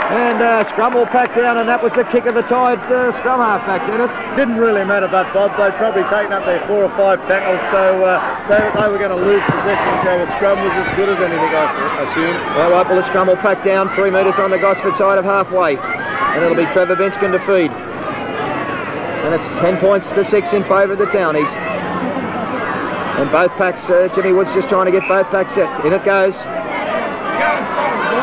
And scrum will pack down, and that was the kick of the tied scrum half back, Dennis. Didn't really matter, but Bob, they'd probably taken up their 4 or 5 tackles, so they were going to lose possession, so the scrum was as good as anything, I assume. All right, well, the scrum will pack down, 3 metres on the Gosford side of halfway. And it'll be Trevor Binskin to feed. And it's 10 points to 6 in favour of the Townies. And both packs, Jimmy Wood's just trying to get both packs set. In it goes.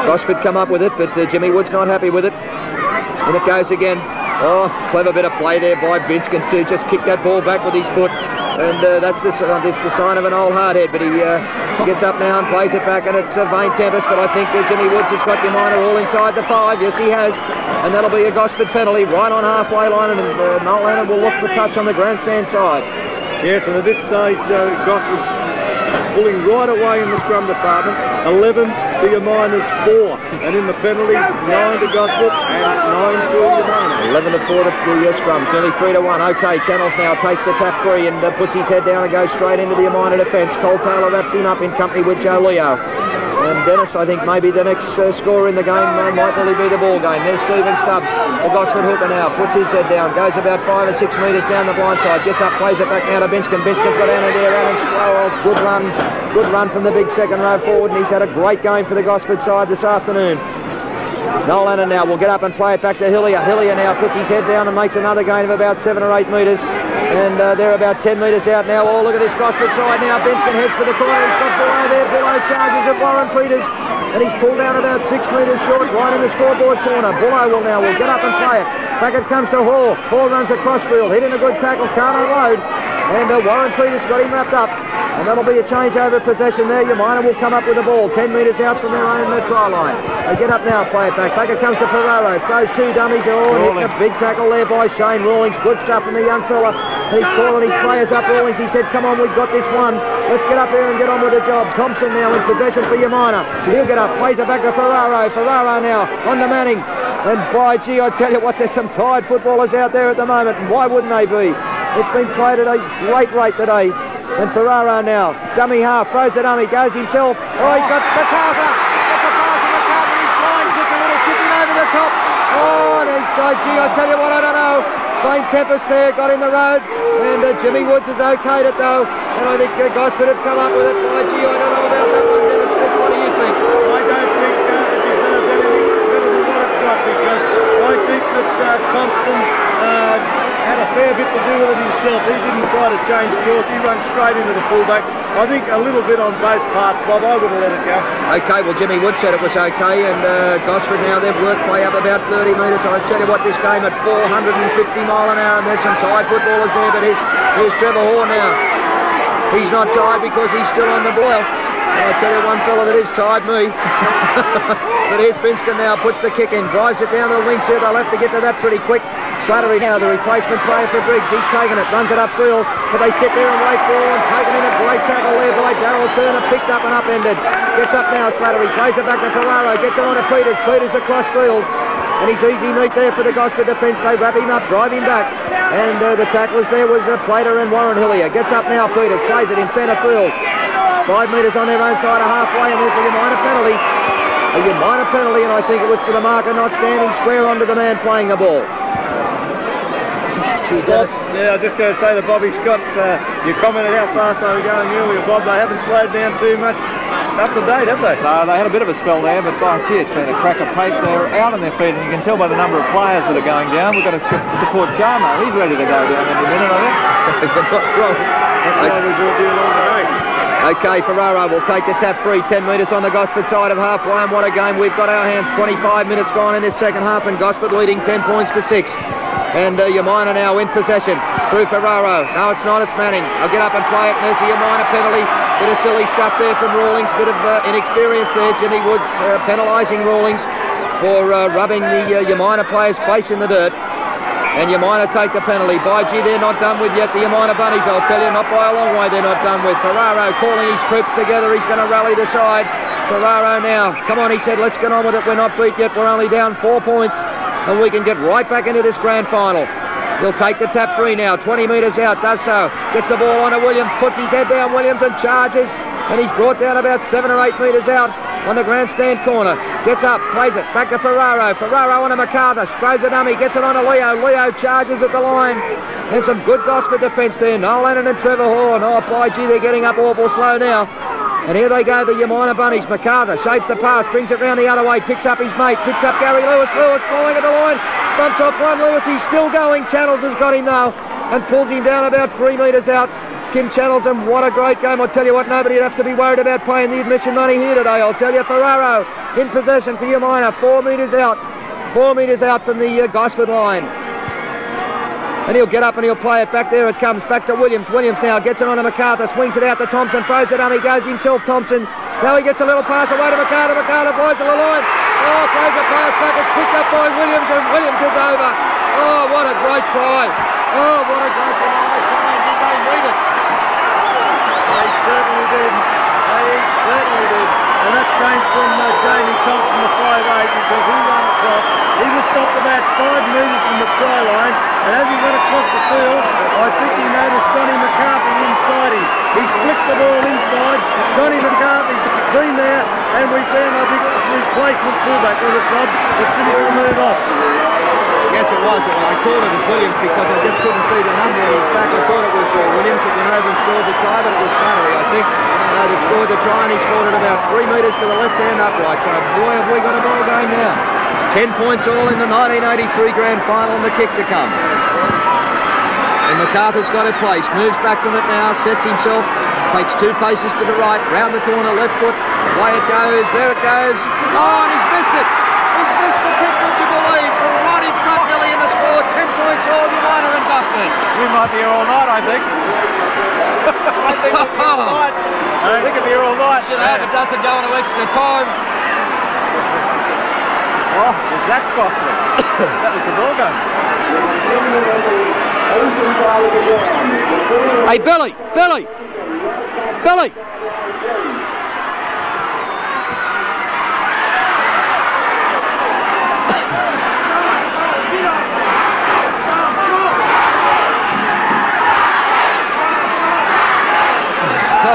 Gosford come up with it, but Jimmy Wood's not happy with it. In it goes again. Oh, clever bit of play there by Binskin too. Just kicked that ball back with his foot. And that's the sign of an old hardhead. But he gets up now and plays it back, and it's Vane Tempest. But I think Jimmy Woods has got Umina all inside the 5. Yes, he has. And that'll be a Gosford penalty right on halfway line. And Noel Lennon will look for touch on the grandstand side. Yes, and at this stage, Gosford pulling right away in the scrum department. 11 to Umina's 4, and in the penalties, 9 to Gosford and 9 to Umina. 11 to 4 to the scrums, nearly 3 to 1. Okay, Channels now takes the tap free and puts his head down and goes straight into the Umina defence. Cole Taylor wraps him up in company with Joe Leo. And Dennis, I think maybe the next scorer in the game might really be the ball game. There's Stephen Stubbs, the Gosford hooker now, puts his head down, goes about 5 or 6 metres down the blind side, gets up, plays it back now to Binskin. Binskin's got down in there, Adam Swallow, good run from the big second row forward, and he's had a great game for the Gosford side this afternoon. Noel Lennon now will get up and play it back to Hillier. Hillier now puts his head down and makes another gain of about 7 or 8 metres. And they're about 10 metres out now. Oh, look at this Gosford side now. Benskin heads for the corner. He's got Bullo there. Bullo charges at Warren Peters. And he's pulled down about 6 metres short, right in the scoreboard corner. Bullo will get up and play it. Back it comes to Hall. Hall runs across field, hitting a good tackle, can't unload. And Warren Peters got him wrapped up. And that'll be a changeover of possession there. Umina will come up with the ball 10 metres out from their own try line. They get up now, play it back. Back it comes to Ferraro. Throws 2 dummies. Oh, hitting a big tackle there by Shane Rawlings. Good stuff from the young fella. And he's calling his players up. Rawlings, he said, come on, we've got this one. Let's get up here and get on with the job. Thompson now in possession for Umina. He'll get up, plays it back to Ferraro. Ferraro now on to Manning. And by gee, I tell you what, there's some tired footballers out there at the moment. And why wouldn't they be? It's been played at a great rate today. And Ferraro now, dummy half, throws the dummy, goes himself. Oh, he's got MacArthur. Gets a pass from MacArthur. He's blind, puts a little chip in over the top. Oh, and he's so, gee, I tell you what, I don't know. Blaine Tempest there, got in the road. And Jimmy Woods has okayed it though. And I think Gosford have come up with it. By gee, I don't know about that one, Dennis Smith. What do you think? I don't think it deserves anything better than what it got, because I think that Thompson had a fair bit to do with it himself. He didn't try to change course. He runs straight into the fullback. I think a little bit on both parts, Bob. I would have let it go. Okay, well, Jimmy Wood said it was okay, and Gosford now, they've worked play up about 30 metres. I tell you what, this game at 450 mile an hour, and there's some tied footballers there, but here's Trevor Hoare now. He's not tied because he's still on the boil. And I tell you one fella that is tied, me. But here's Binskin now, puts the kick in, drives it down to the wing too. They'll have to get to that pretty quick. Slattery now, the replacement player for Briggs. He's taken it, runs it upfield, but they sit there and wait for him. Taken in a great tackle there by Darryl Turner, picked up and upended. Gets up now, Slattery, plays it back to Ferraro, gets it on to Peters. Peters across field. And he's easy meat there for the Gosford defence. They wrap him up, drive him back. And the tacklers there was Plater and Warren Hillier. Gets up now, Peters, plays it in centre field. 5 metres on their own side of halfway, and there's a minor penalty. A minor penalty, and I think it was for the marker not standing square onto the man playing the ball. Bob, yeah, I was just going to say to Bobby Scott, you commented how fast they were going earlier, Bob. They haven't slowed down too much up to date, have they? No, they had a bit of a spell there, but by gee, it's been a cracker pace. They're out on their feet, and you can tell by the number of players that are going down. We've got to support Sharma. He's ready to go down in a minute, I think. Not wrong. That's why we brought you along today. Okay, Ferraro will take the tap free, 10 metres on the Gosford side of halfway, and what a game we've got our hands. 25 minutes gone in this second half, and Gosford leading 10 points to 6. And Umina now in possession through Ferraro. No, it's not, it's Manning. I'll get up and play it, and there's the Umina penalty. Bit of silly stuff there from Rawlings, bit of inexperience there. Jimmy Woods penalising Rawlings for rubbing the Umina player's face in the dirt. And Umina take the penalty. By gee, they're not done with yet. The Umina Bunnies, I'll tell you, not by a long way they're not done with. Ferraro calling his troops together. He's going to rally the side. Ferraro now. Come on, he said, let's get on with it. We're not beat yet. We're only down 4 points. And we can get right back into this grand final. He'll take the tap free now. 20 metres out, does so. Gets the ball on to Williams. Puts his head down, Williams, and charges. And he's brought down about 7 or 8 metres out on the grandstand corner. Gets up, plays it, back to Ferraro. Ferraro on to MacArthur, throws a dummy, gets it on to Leo. Leo charges at the line. And some good Gosford defence there. Noel Lennon and Trevor Horn. Oh, by gee, they're getting up awful slow now. And here they go, the Umina Bunnies. MacArthur shapes the pass, brings it round the other way, picks up his mate, picks up Gary Lewis. Lewis flying at the line, bumps off one. Lewis, he's still going. Channels has got him though, and pulls him down about 3 metres out. Kim Channels, and what a great game. I'll tell you what, nobody'd have to be worried about paying the admission money here today. I'll tell you, Ferraro in possession for Umina, 4 metres out. 4 metres out from the Gosford line. And he'll get up and he'll play it back. There it comes, back to Williams. Williams now gets it on to MacArthur, swings it out to Thompson, throws it he goes himself, Thompson. Now he gets a little pass away to MacArthur. MacArthur flies to the line. Oh, throws a pass back. It's picked up by Williams, and Williams is over. Oh, what a great try. Oh, what a great try. Did they need it? They certainly did. They certainly did. And that came from Jamie Thompson, the 5'8", because he ran across. He was stopped about 5 metres from the try line, and as he went across the field, I think he noticed Johnny McCarthy inside him. He flicked the ball inside. Johnny McCarthy's been there, and we found, I think it was replacement fullback, was it, Bob, that finished the move off. Yes, it was. I called it as Williams because I just couldn't see the number on his back. I thought it was Williams that went over and scored the try, but it was Slattery, I think, that scored the try, and he scored it about 3 metres to the left-hand upright. So, boy, have we got a ball game now. 10 points all in the 1983 grand final and the kick to come. And MacArthur's got it placed, moves back from it now, sets himself, takes 2 paces to the right, round the corner, left foot, away it goes, there it goes. Oh, and he's missed it. He's missed the kick, would you believe, from right in front, nearly in the score. 10 points all, Umina and Gosford. We might be here all night, I think. I think we'll be here all night. I think it'll be here all night. Should hope it doesn't go into extra time. Oh, was that costly? That was the ball game. Hey, Billy!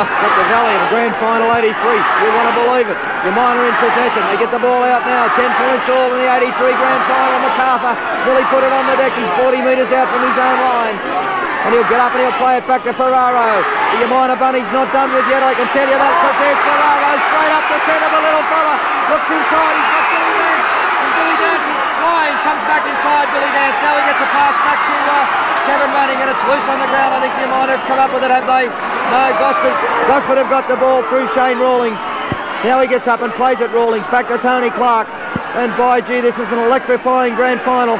Got the Valley in the grand final 83. We want to believe it. Umina in possession. They get the ball out now. 10 points all in the 83 grand final. MacArthur really put it on the deck. He's 40 metres out from his own line. And he'll get up and he'll play it back to Ferraro. The Umina bunny's not done with yet, I can tell you that, because there's Ferraro straight up the centre. The little fella looks inside. He's got Billy Dance. And Billy Dance is flying. Comes back inside Billy Dance. Now he gets a pass back to Kevin Manning, and it's loose on the ground. I think the Umina have come up with it, have they? No, Gosford have got the ball through Shane Rawlings. Now he gets up and plays it Rawlings. Back to Tony Clark. And by gee, this is an electrifying grand final.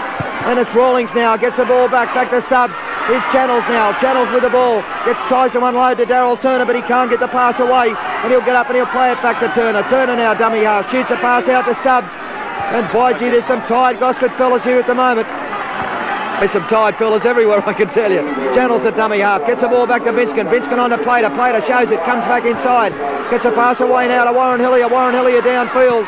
And it's Rawlings now. Gets the ball back to Stubbs. Here's Channels now. Channels with the ball. Tries to unload to Darryl Turner, but he can't get the pass away. And he'll get up and he'll play it back to Turner. Turner now, dummy half. Shoots a pass out to Stubbs. And by gee, there's some tired Gosford fellas here at the moment. There's some tired fellas everywhere, I can tell you. Channels a dummy half. Gets the ball back to Binskin. Binskin on the Plater. Plater shows it. Comes back inside. Gets a pass away now to Warren Hillier. Warren Hillier downfield.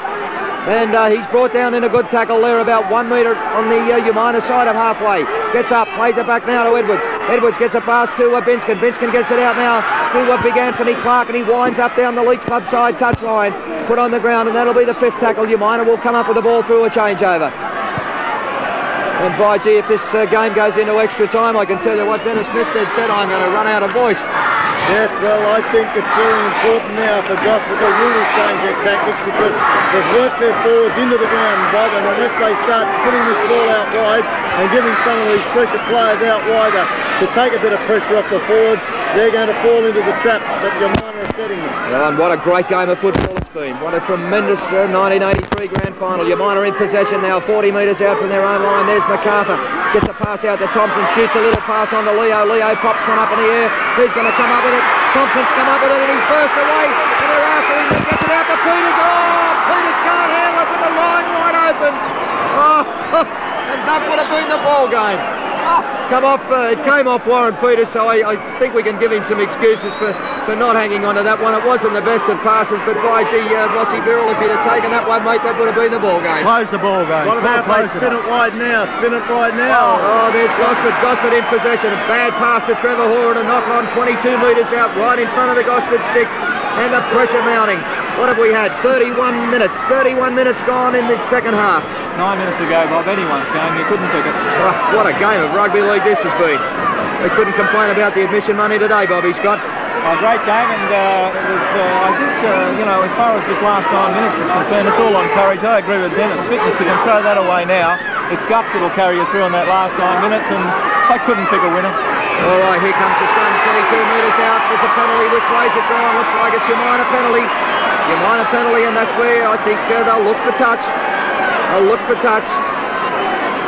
And he's brought down in a good tackle there, about 1 metre on the Umina side of halfway. Gets up, plays it back now to Edwards. Edwards gets a pass to Binskin. Binskin gets it out now to Big Anthony Clark, and he winds up down the Leeds Club side touchline. Put on the ground, and that'll be the 5th tackle. Umina will come up with the ball through a changeover. And by gee, if this game goes into extra time, I can tell you what Dennis Smith had said, I'm going to run out of voice. Yes, well, I think it's very important now for Gosford to really change their tactics, because they've worked their forwards into the ground, and unless they start spinning this ball out wide and giving some of these pressure players out wider to take a bit of pressure off the forwards, they're going to fall into the trap that Umina are setting them. Well, and what a great game of football it's been. What a tremendous 1983 grand final. Umina in possession now, 40 metres out from their own line. There's MacArthur. Gets a pass out to Thompson, shoots a little pass on to Leo. Leo pops one up in the air. Who's going to come up with it? Thompson's come up with it, and he's burst away. And they're after him. He gets it out to Peters. Oh, Peters can't handle it with the line wide open. Oh, and that would have been the ball game. It came off Warren Peters, so I think we can give him some excuses for not hanging on to that one. It wasn't the best of passes, but by gee, Rossi Birrell, if he'd have taken that one, mate, that would have been the ball game. Close the ball game. What about they spin it wide now? Spin it wide now. Oh, there's Gosford. Gosford in possession. A bad pass to Trevor Hoare, and a knock on 22 metres out, right in front of the Gosford sticks, and the pressure mounting. What have we had? 31 minutes. 31 minutes gone in the second half. 9 minutes to go, Bob. Anyone's game. You couldn't pick it. Oh, what a game of rugby league this has been. They couldn't complain about the admission money today, Bobby Scott. A great game, and I think, as far as this last 9 minutes is concerned, it's all on courage. I agree with Dennis. Fitness, you can throw that away now. It's guts that'll carry you through on that last 9 minutes, and they couldn't pick a winner. All right, here comes the scrum, 22 metres out. There's a penalty. Which way's it gone? Looks like it's Umina penalty. Umina penalty, and that's where I think they'll look for touch. They'll look for touch.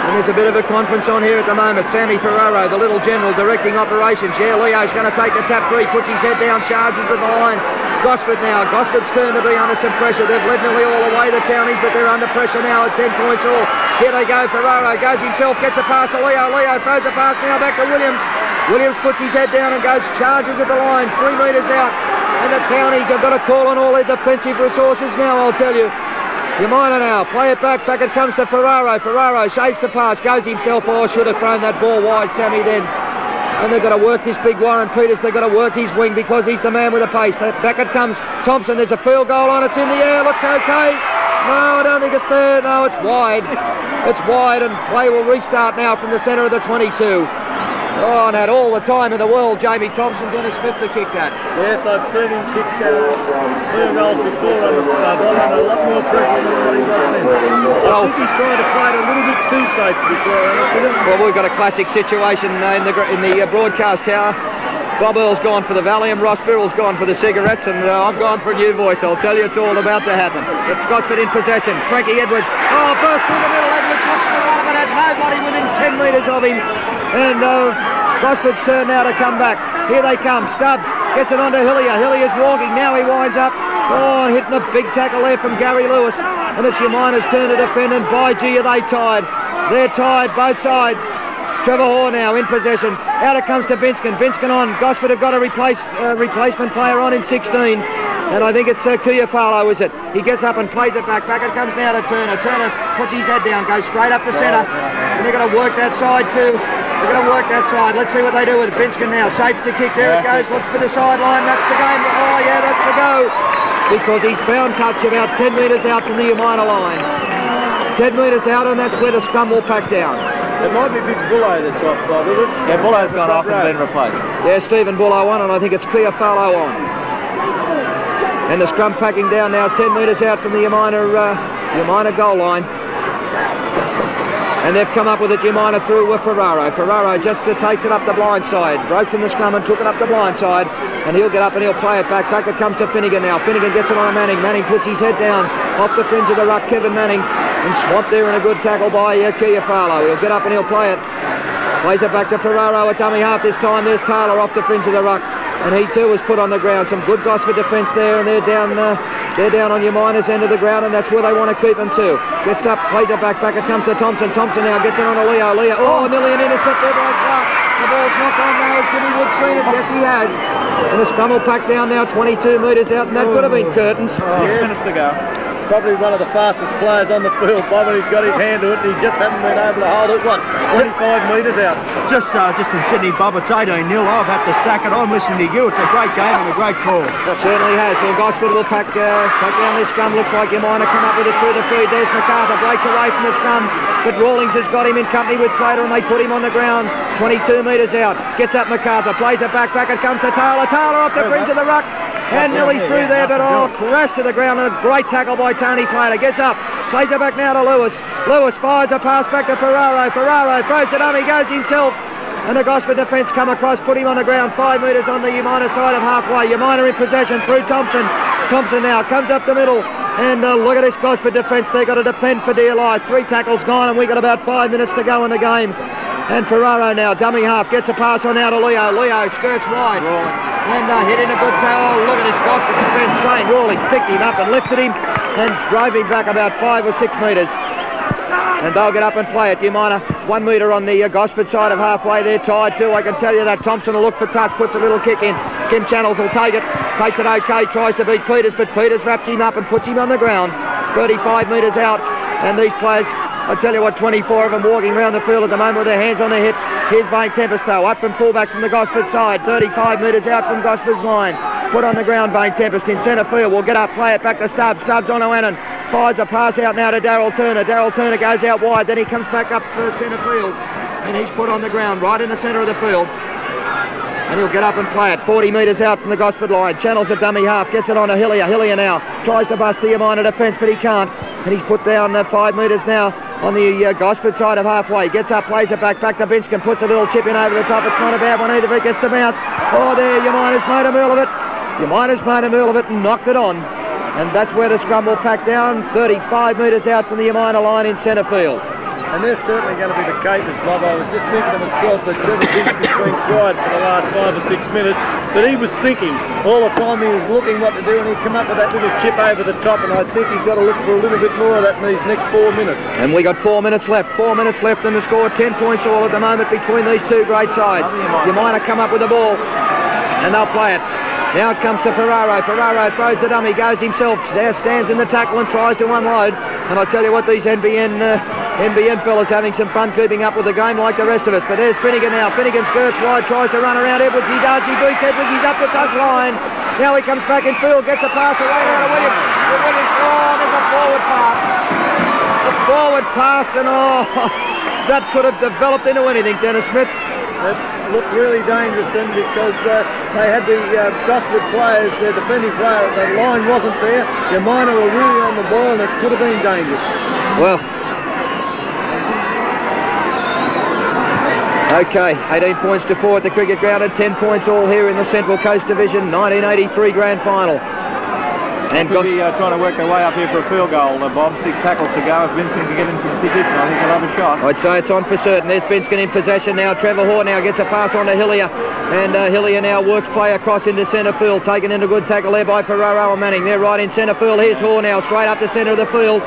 And there's a bit of a conference on here at the moment. Sammy Ferraro, the little general, directing operations. Yeah, Leo's going to take the tap free, puts his head down, charges to the line. Gosford now. Gosford's turn to be under some pressure. They've led nearly all the way, the Townies, but they're under pressure now at 10 points all. Here they go. Ferraro goes himself, gets a pass to Leo. Leo throws a pass now back to Williams. Williams puts his head down and goes, charges at the line, 3 metres out. And the Townies have got to call on all their defensive resources now, I'll tell you. Umina now, play it back it comes to Ferraro. Ferraro shapes the pass, goes himself, should have thrown that ball wide, Sammy, then. And they've got to work this big Warren Peters, they've got to work his wing because he's the man with the pace. Back it comes, Thompson, there's a field goal on, it's in the air, looks okay. No, I don't think it's there, no, it's wide. It's wide, and play will restart now from the centre of the 22. Oh, and had all the time in the world, Jamie Thompson, Dennis Smith to kick that. Yes, I've seen him kick 2 goals before under a lot more pressure than what he was then. I think he tried to play it a little bit too safe before. Well, we've got a classic situation in the broadcast tower. Bob Earl's gone for the Valium, Ross Birrell's gone for the cigarettes, and I've gone for a new voice. I'll tell you, it's all about to happen. It's Gosford in possession. Frankie Edwards, burst through the middle. Edwards looks for one, but had nobody within 10 metres of him. And it's Gosford's turn now to come back. Here they come. Stubbs gets it onto Hillier. Hillier's walking. Now he winds up. Oh, hitting a big tackle there from Gary Lewis. And it's Umina's turn to defend, and by gee, are they tied. They're tied, both sides. Trevor Hoare now in possession. Out it comes to Binskin. Binskin on. Gosford have got a replacement player on in 16. And I think it's Kuyafalo, is it? He gets up and plays it back. Back it comes now to Turner. Turner puts his head down, goes straight up the centre. And they're going to work that side too. They're going to work that side. Let's see what they do with it. Binskin now shapes the kick. There it goes. Looks for the sideline. That's the game. Oh, yeah, that's the go. Because he's found touch about 10 metres out from the Umina line. 10 metres out, and that's where the scrum will pack down. It might be Big Bullo that dropped, Bob, is it? Yeah, Bullo's gone off and been replaced. Yeah, Stephen Bullo on, and I think it's Kuyafalo on. And the scrum packing down now 10 metres out from the Umina goal line. And they've come up with it, Umina through with Ferraro. Ferraro just takes it up the blind side. Broke from the scrum and took it up the blind side. And he'll get up and he'll play it back. Back it comes to Finnegan now. Finnegan gets it on Manning. Manning puts his head down off the fringe of the ruck. Kevin Manning. And swamped there in a good tackle by Kuyafalo. He'll get up and he'll play it. Plays it back to Ferraro at dummy half this time. There's Taylor off the fringe of the ruck. And he too was put on the ground. Some good Gosford defence there, and they're down on Umina's end of the ground, and that's where they want to keep them too. Gets up, plays it back. Back it comes to Thompson. Thompson now gets it on to Leo. Leo, nearly an intercept there by Clark. The ball's knocked on now. Has Jimmy Wood seen it? Yes, he has. And the scrum will pack down now 22 metres out, and that could have been curtains. 6 minutes to go. Probably one of the fastest players on the field, Bob, and he's got his hand to it, and he just hasn't been able to hold it. 25 metres out. Just in Sydney, Bob, it's 18-0. I've had to sack it. I'm listening to you. It's a great game and a great call. It certainly has. Well, Gosford will pack down this scrum. Looks like Umina come up with it through the feed. There's MacArthur, breaks away from the scrum, but Rawlings has got him in company with Prater, and they put him on the ground 22 metres out. Gets up MacArthur, plays it back. Back it comes to Taylor. Taylor off the fringe of the ruck. And nearly through there, but crashed to the ground. And a great tackle by Tony Prater. Gets up, plays it back now to Lewis. Lewis fires a pass back to Ferraro. Ferraro throws it up, he goes himself. And the Gosford defence come across, put him on the ground 5 metres on the Umina side of halfway. Umina in possession through Thompson. Thompson now comes up the middle. And look at this Gosford defence. They've got to defend for dear life. 3 tackles gone, and we've got about 5 minutes to go in the game. And Ferraro now, dummy half, gets a pass on now to Leo. Leo skirts wide. And hit in a good tail. Look at this Gosford defence. Shane Rawlings picked him up and lifted him and drove him back about 5 or 6 metres. And they'll get up and play it. Umina 1 metre on the Gosford side of halfway. They're tied too, I can tell you that. Thompson will look for touch, puts a little kick in. Kim Channels will take it, takes it okay, tries to beat Peters, but Peters wraps him up and puts him on the ground. 35 metres out, and these players, I tell you what, 24 of them walking around the field at the moment with their hands on their hips. Here's Vane Tempest though, up from fullback from the Gosford side, 35 metres out from Gosford's line. Put on the ground, Vane Tempest in centre field. Will get up, play it back to Stubbs. Stubbs on to Annan. Fires a pass out now to Daryl Turner. Daryl Turner goes out wide, then he comes back up to centre field. And he's put on the ground, right in the centre of the field. And he'll get up and play it, 40 metres out from the Gosford line. Channels a dummy half, gets it on to Hillier. Hillier now tries to bust the Umina defence, but he can't. And he's put down 5 metres now on the Gosford side of halfway. Gets up, plays it back to Binskin, puts a little chip in over the top. It's not a bad one either, but it gets the bounce. Oh, there, Umina's made a meal of it. Umina's made a meal of it and knocked it on. And that's where the scrum will pack down, 35 metres out from the Umina line in centre field. And they're certainly going to be the capers, Bob. I was just thinking to myself that Trevor Binskin's been quiet for the last 5 or 6 minutes, but he was thinking all the time. He was looking what to do, and he'd come up with that little chip over the top, and I think he's got to look for a little bit more of that in these next 4 minutes. And we got 4 minutes left. 4 minutes left, and the score 10 points all at the moment between these two great sides. Umina come up with the ball, and they'll play it. Now it comes to Ferraro. Ferraro throws the dummy, goes himself, there stands in the tackle and tries to unload. And I tell you what, these NBN fellas having some fun keeping up with the game like the rest of us. But there's Finnegan now. Finnegan skirts wide, tries to run around Edwards. He does, he beats Edwards, he's up the touch line. Now he comes back in field, gets a pass away now to Williams. There's a forward pass. A forward pass, and that could have developed into anything, Dennis Smith. It looked really dangerous then because they had the Gosford players, their defending player, the line wasn't there. Umina were really on the ball and it could have been dangerous. Well, okay, 18 points to 4 at the cricket ground and 10 points all here in the Central Coast Division 1983 Grand Final. And could be trying to work their way up here for a field goal, Bob. 6 tackles to go. If Binskin can get into position, I think he'll have a shot. I'd say it's on for certain. There's Binskin in possession now. Trevor Hoare now gets a pass on to Hillier. And Hillier now works play across into centre field. Taken into good tackle there by Ferraro and Manning. They're right in centre field. Here's Hoare now straight up to centre of the field.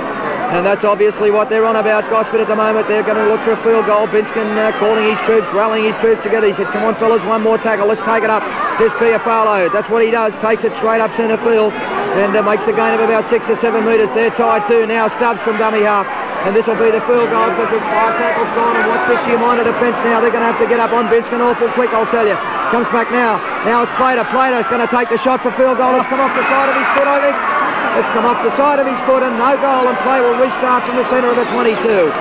And that's obviously what they're on about. Gosford at the moment, they're going to look for a field goal. Binskin calling his troops, rallying his troops together. He said, come on fellas, one more tackle, let's take it up. There's Piafalo. That's what he does, takes it straight up centre field and makes a gain of about 6 or 7 metres. They're tied too. Now Stubbs from dummy half. And this will be the field goal because there's 5 tackles gone. And watch this Umina defence now. They're going to have to get up on Binskin awful quick, I'll tell you. Comes back now. Now it's Plater. Plater's going to take the shot for field goal. It's come off the side of his foot, I think. It's come off the side of his foot and no goal, and play will restart from the centre of the 22.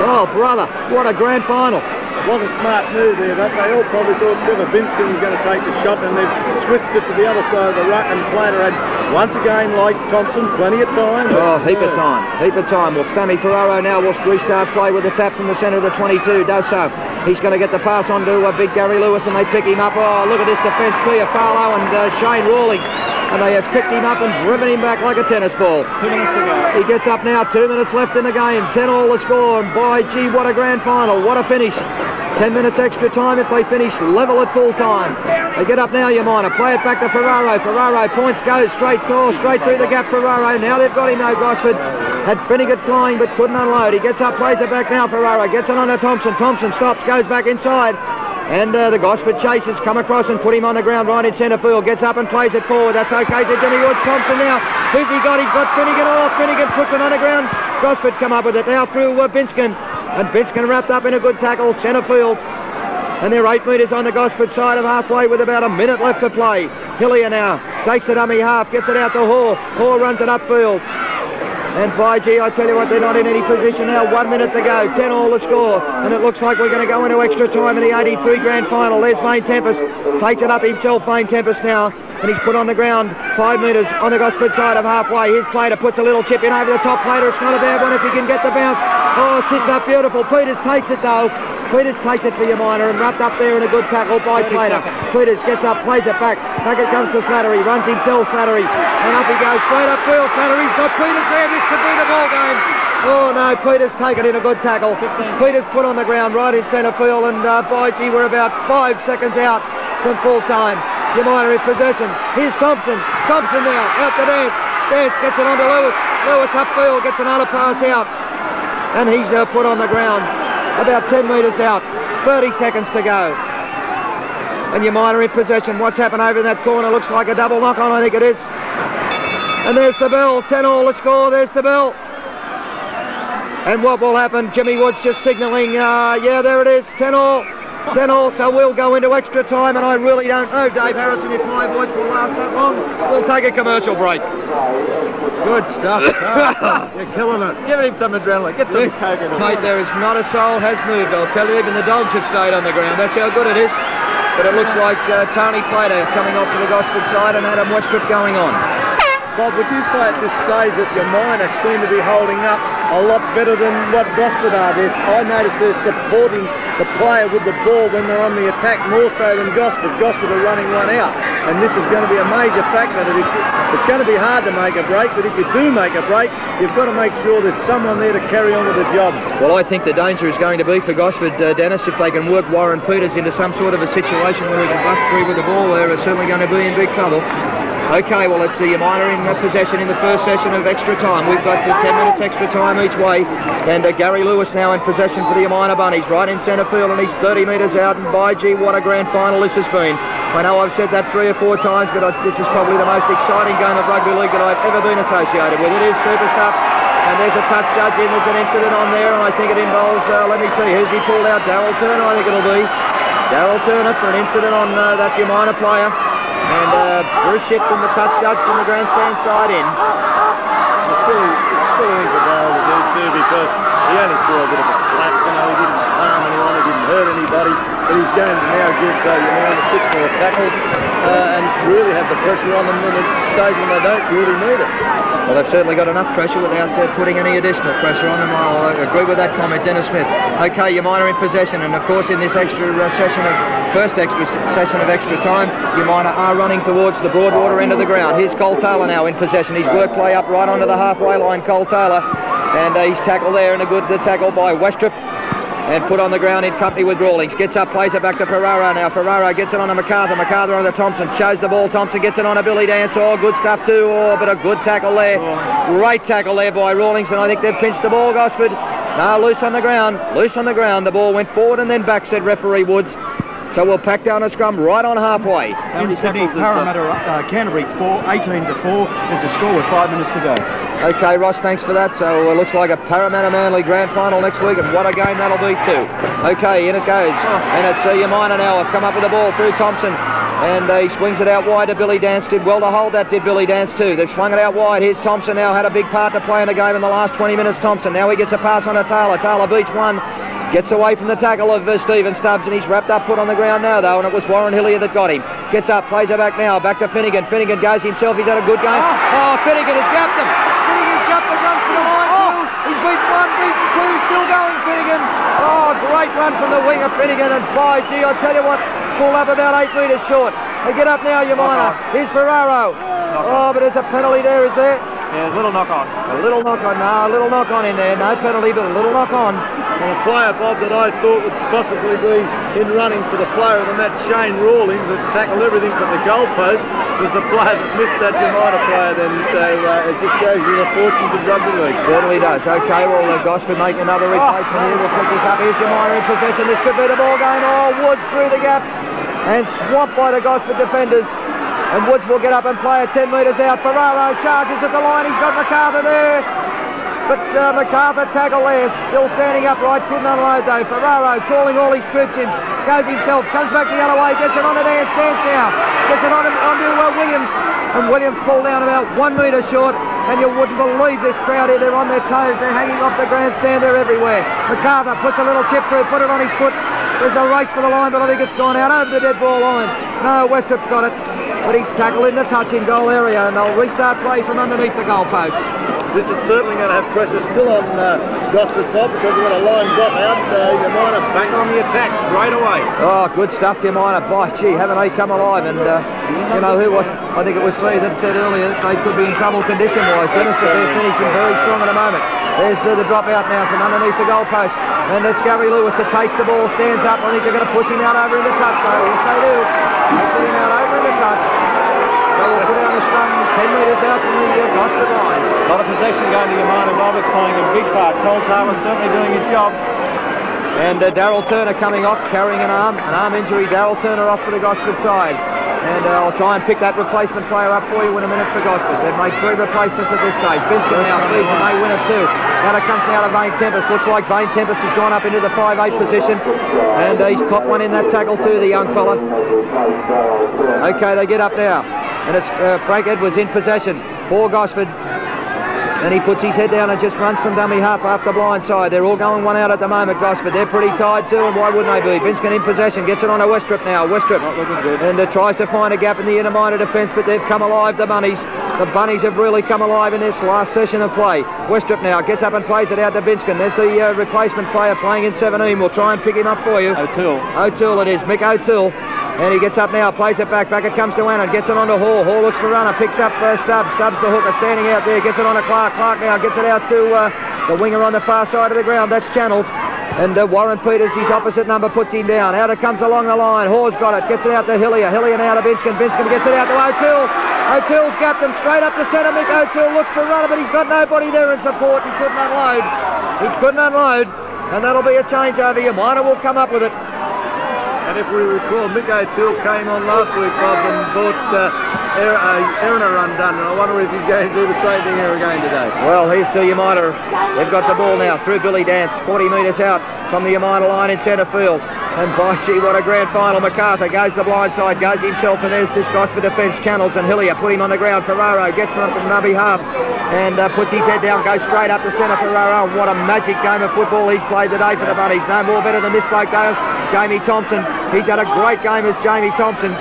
Oh, brother, what a grand final. It was a smart move there, but they all probably thought Trevor Binskin was going to take the shot and they've switched it to the other side of the ruck, and Plater had, once again, like Thompson, plenty of time. Oh, heap of time. Well, Sammy Ferraro now will restart play with a tap from the centre of the 22, does so. He's going to get the pass on to big Gary Lewis and they pick him up. Oh, look at this defence, Piafalo and Shane Rawlings. And they have picked him up and driven him back like a tennis ball. 2 minutes to go. He gets up now, 2 minutes left in the game. 10 all the score, and by gee, what a grand final. What a finish. 10 minutes extra time if they finish level at full time. They get up now, Umina. Play it back to Ferraro. Ferraro points, goes straight through the gap, Ferraro. Now they've got him, no, Gosford. Had Finnegan flying but couldn't unload. He gets up, plays it back now, Ferraro. Gets it on to Thompson. Thompson stops, goes back inside. And the Gosford chasers come across and put him on the ground right in centre field. Gets up and plays it forward. That's okay, said Jimmy Woods. Thompson now. Who's he got? He's got Finnegan off. Finnegan puts it on the ground. Gosford come up with it now through Binskin. And Binskin wrapped up in a good tackle, centre field. And they're 8 metres on the Gosford side of halfway with about a minute left to play. Hillier now takes the dummy half, gets it out to Hoare. Hoare runs it upfield. And by gee, I tell you what, they're not in any position now. 1 minute to go, 10 all the score. And it looks like we're going to go into extra time in the 83 grand final. There's Vane Tempest, takes it up himself, Vane Tempest now. And he's put on the ground 5 metres on the Gosford side of halfway. Here's Plater, puts a little chip in over the top. Plater, it's not a bad one if he can get the bounce. Oh, sits up beautiful. Peters takes it though. Peters takes it for Umina and wrapped up there in a good tackle by Plater. Peters gets up, plays it back. Back it comes to Slattery, runs himself, Slattery. And up he goes, straight upfield. Slattery's got Peters there. This could be the ball game. Oh no, Peters taken in a good tackle. Peters put on the ground right in centre field, and by gee, we're about 5 seconds out from full time. Umina in possession. Here's Thompson. Thompson now, out to Dance. Dance gets it on to Lewis. Lewis upfield, gets another pass out. And he's put on the ground. About 10 metres out, 30 seconds to go. And Umina in possession. What's happened over in that corner? Looks like a double knock on, I think it is. And there's the bell, 10 all the score, there's the bell. And what will happen? Jimmy Woods just signalling, yeah, there it is, 10 all. 10 all, so we'll go into extra time, and I really don't know, Dave Harrison, if my voice will last that long. We'll take a commercial break. Good stuff. You're killing it. Give him some adrenaline. Get some coconut. Mate, there is not a soul has moved, I'll tell you. Even the dogs have stayed on the ground. That's how good it is. But it looks like Tony Plater coming off to the Gosford side and Adam Westrip going on. Bob, would you say at this stage that Umina seem to be holding up a lot better than what Gosford are? I notice they're supporting the player with the ball when they're on the attack more so than Gosford. Gosford are running one out, and this is going to be a major factor. It's going to be hard to make a break, but if you do make a break, you've got to make sure there's someone there to carry on with the job. Well, I think the danger is going to be for Gosford, Dennis, if they can work Warren Peters into some sort of a situation where he can bust through with the ball. They're certainly going to be in big trouble. Okay, well, let's see Umina in possession in the first session of extra time. We've got 10 minutes extra time each way. And Gary Lewis now in possession for the Umina Bunnies, right in centre field, and he's 30 metres out. And by gee, what a grand final this has been. I know I've said that 3 or 4 times, but this is probably the most exciting game of rugby league that I've ever been associated with. It is super stuff. And there's a touch judge in, there's an incident on there, and I think it involves, let me see, who's he pulled out? Darryl Turner, I think it'll be. Darryl Turner for an incident on that Umina player. And Bruce Shipton, the touch judge from the grandstand side in. It's silly thing for Darryl to do too, because he only threw a bit of a slap, he didn't harm anyone, he didn't hasn't hurt anybody, but he's going to now give Umina 6 more tackles and really have the pressure on them in a stage when they don't really need it. Well, they've certainly got enough pressure without putting any additional pressure on them. I'll agree with that comment, Dennis Smith. Okay, Umina in possession, and of course in this first extra session of extra time, Umina are running towards the Broadwater end of the ground. Here's Cole Taylor now in possession. His work play up right onto the halfway line, Cole Taylor, and he's tackled there, and a good tackle by Westrup, and put on the ground in company with Rawlings. Gets up, plays it back to Ferraro now. Ferraro gets it on to MacArthur. MacArthur on to Thompson. Shows the ball. Thompson gets it on to Billy Dance. Oh, good stuff too. Oh, but a good tackle there. Great tackle there by Rawlings, and I think they've pinched the ball, Gosford. No, loose on the ground. Loose on the ground. The ball went forward and then back, said referee Woods. So we'll pack down a scrum right on halfway. In Sydney, Parramatta, Canterbury 18-4. There's a score with 5 minutes to go. Okay, Ross, thanks for that. So it looks like a Parramatta Manly grand final next week, and what a game that'll be too. Okay, in it goes. And it's Umina now. Have come up with the ball through Thompson. And he swings it out wide to Billy Dance. Did well to hold that, did Billy Dance too. They've swung it out wide. Here's Thompson now. Had a big part to play in the game in the last 20 minutes, Thompson. Now he gets a pass on to Taylor. Taylor beats one. Gets away from the tackle of Stephen Stubbs, and he's wrapped up, put on the ground now though, and it was Warren Hillier that got him. Gets up, plays it back now, back to Finnegan. Finnegan goes himself, he's had a good game. Oh, Finnegan has gapped him. Finnegan's gapped him, runs for the line too. He's beaten one, beaten two, still going Finnegan. Oh, great run from the wing of Finnegan, and by gee, I tell you what, pulled up about 8 metres short. They get up now, Umina. Here's Ferraro. Oh, but there's a penalty there, is there? Yeah, a little knock on. A little knock on, no, a little knock on in there. No penalty, but a little knock on. And a player, Bob, that I thought would possibly be in running for the player of the match, Shane Rawlings, that's tackled everything but the goalpost, was the player that missed that Umina player then. So it just shows you the fortunes of rugby league. Certainly does. Okay, well, Gosford make another replacement here. We'll pick this up. Here's Umina in possession. This could be the ball game. Oh, Woods through the gap and swamped by the Gosford defenders. And Woods will get up and play it 10 metres out. Ferraro charges at the line. He's got MacArthur there. But MacArthur tackle there, still standing upright, couldn't unload though. Ferraro calling all his troops in, goes himself, comes back the other way, gets it on to Dan, stands now, gets it onto Williams, and Williams pulled down about 1 metre short, and you wouldn't believe this crowd here, they're on their toes, they're hanging off the grandstand, they're everywhere. MacArthur puts a little chip through, put it on his foot, there's a race for the line, but I think it's gone out over the dead ball line. No, Westrup's got it, but he's tackled in the touching goal area, and they'll restart play from underneath the goalpost. This is certainly going to have pressure still on Gosford, Bob, because we've got a line drop out. Umina back on the attack straight away. Oh, good stuff, Umina. By gee, haven't they come alive? And you know who was? I think it was me that said earlier that they could be in trouble condition-wise, Dennis, but they're finishing very strong at the moment. There's the drop out now from underneath the goalpost, and it's Gary Lewis that takes the ball, stands up. I think they're going to push him out over into touch, though. Yes, they do. They put him out over into touch. So we'll put down a scrum 10 metres out from the Gosford line. A lot of possession going to Umina. Roberts playing a big part. Cole Taylor certainly doing his job. And Darryl Turner coming off, carrying an arm injury. Darryl Turner off for the Gosford side. And I'll try and pick that replacement player up for you in a minute for Gosford. They've made 3 replacements at this stage. Binskin now feeds and they win it too. Now it comes now to Vane Tempest. Looks like Vane Tempest has gone up into the 5'8 position. And he's caught one in that tackle too, the young fella. Okay, they get up now. And it's Frank Edwards in possession for Gosford. And he puts his head down and just runs from dummy half up the blind side. They're all going one out at the moment, Gosford. They're pretty tired too, and why wouldn't they be? Binskin in possession, gets it on to Westrup now. Westrup not looking good. And tries to find a gap in the inner minor defence, but they've come alive, the Bunnies. The Bunnies have really come alive in this last session of play. Westrup now gets up and plays it out to Binskin. There's the replacement player playing in 17. We'll try and pick him up for you. O'Toole it is, Mick O'Toole. And he gets up now, plays it back. Back it comes to Annan, gets it on to Hall. Hall looks for runner, picks up Stubbs. Stubbs the hooker, standing out there, gets it on to Clark. Clark now gets it out to the winger on the far side of the ground. That's Channels. And Warren Peters, his opposite number, puts him down. Out it comes along the line. Hall's got it, gets it out to Hillier. Hillier now to Binskin. Binskin gets it out to O'Toole. O'Toole's gapped him straight up the centre. Mick O'Toole looks for a runner, but he's got nobody there in support. He couldn't unload. And that'll be a changeover. Umina will come up with it. And if we recall, Mick O'Toole came on last week, Bob, and bought Erina run done, and I wonder if he's going to do the same thing here again today. Well, here's to Umina. They've got the ball now through Billy Dance, 40 metres out from the Umina line in centre field. And by gee, what a grand final. MacArthur goes the blind side, goes himself, and there's this Gosford defence. Channels and Hillier put him on the ground. Ferraro gets from the nubby half and puts his head down, goes straight up the centre. Ferraro, what a magic game of football he's played today for the Bunnies. No more better than this bloke though. Jamie Thompson. He's had a great game as Jamie Thompson.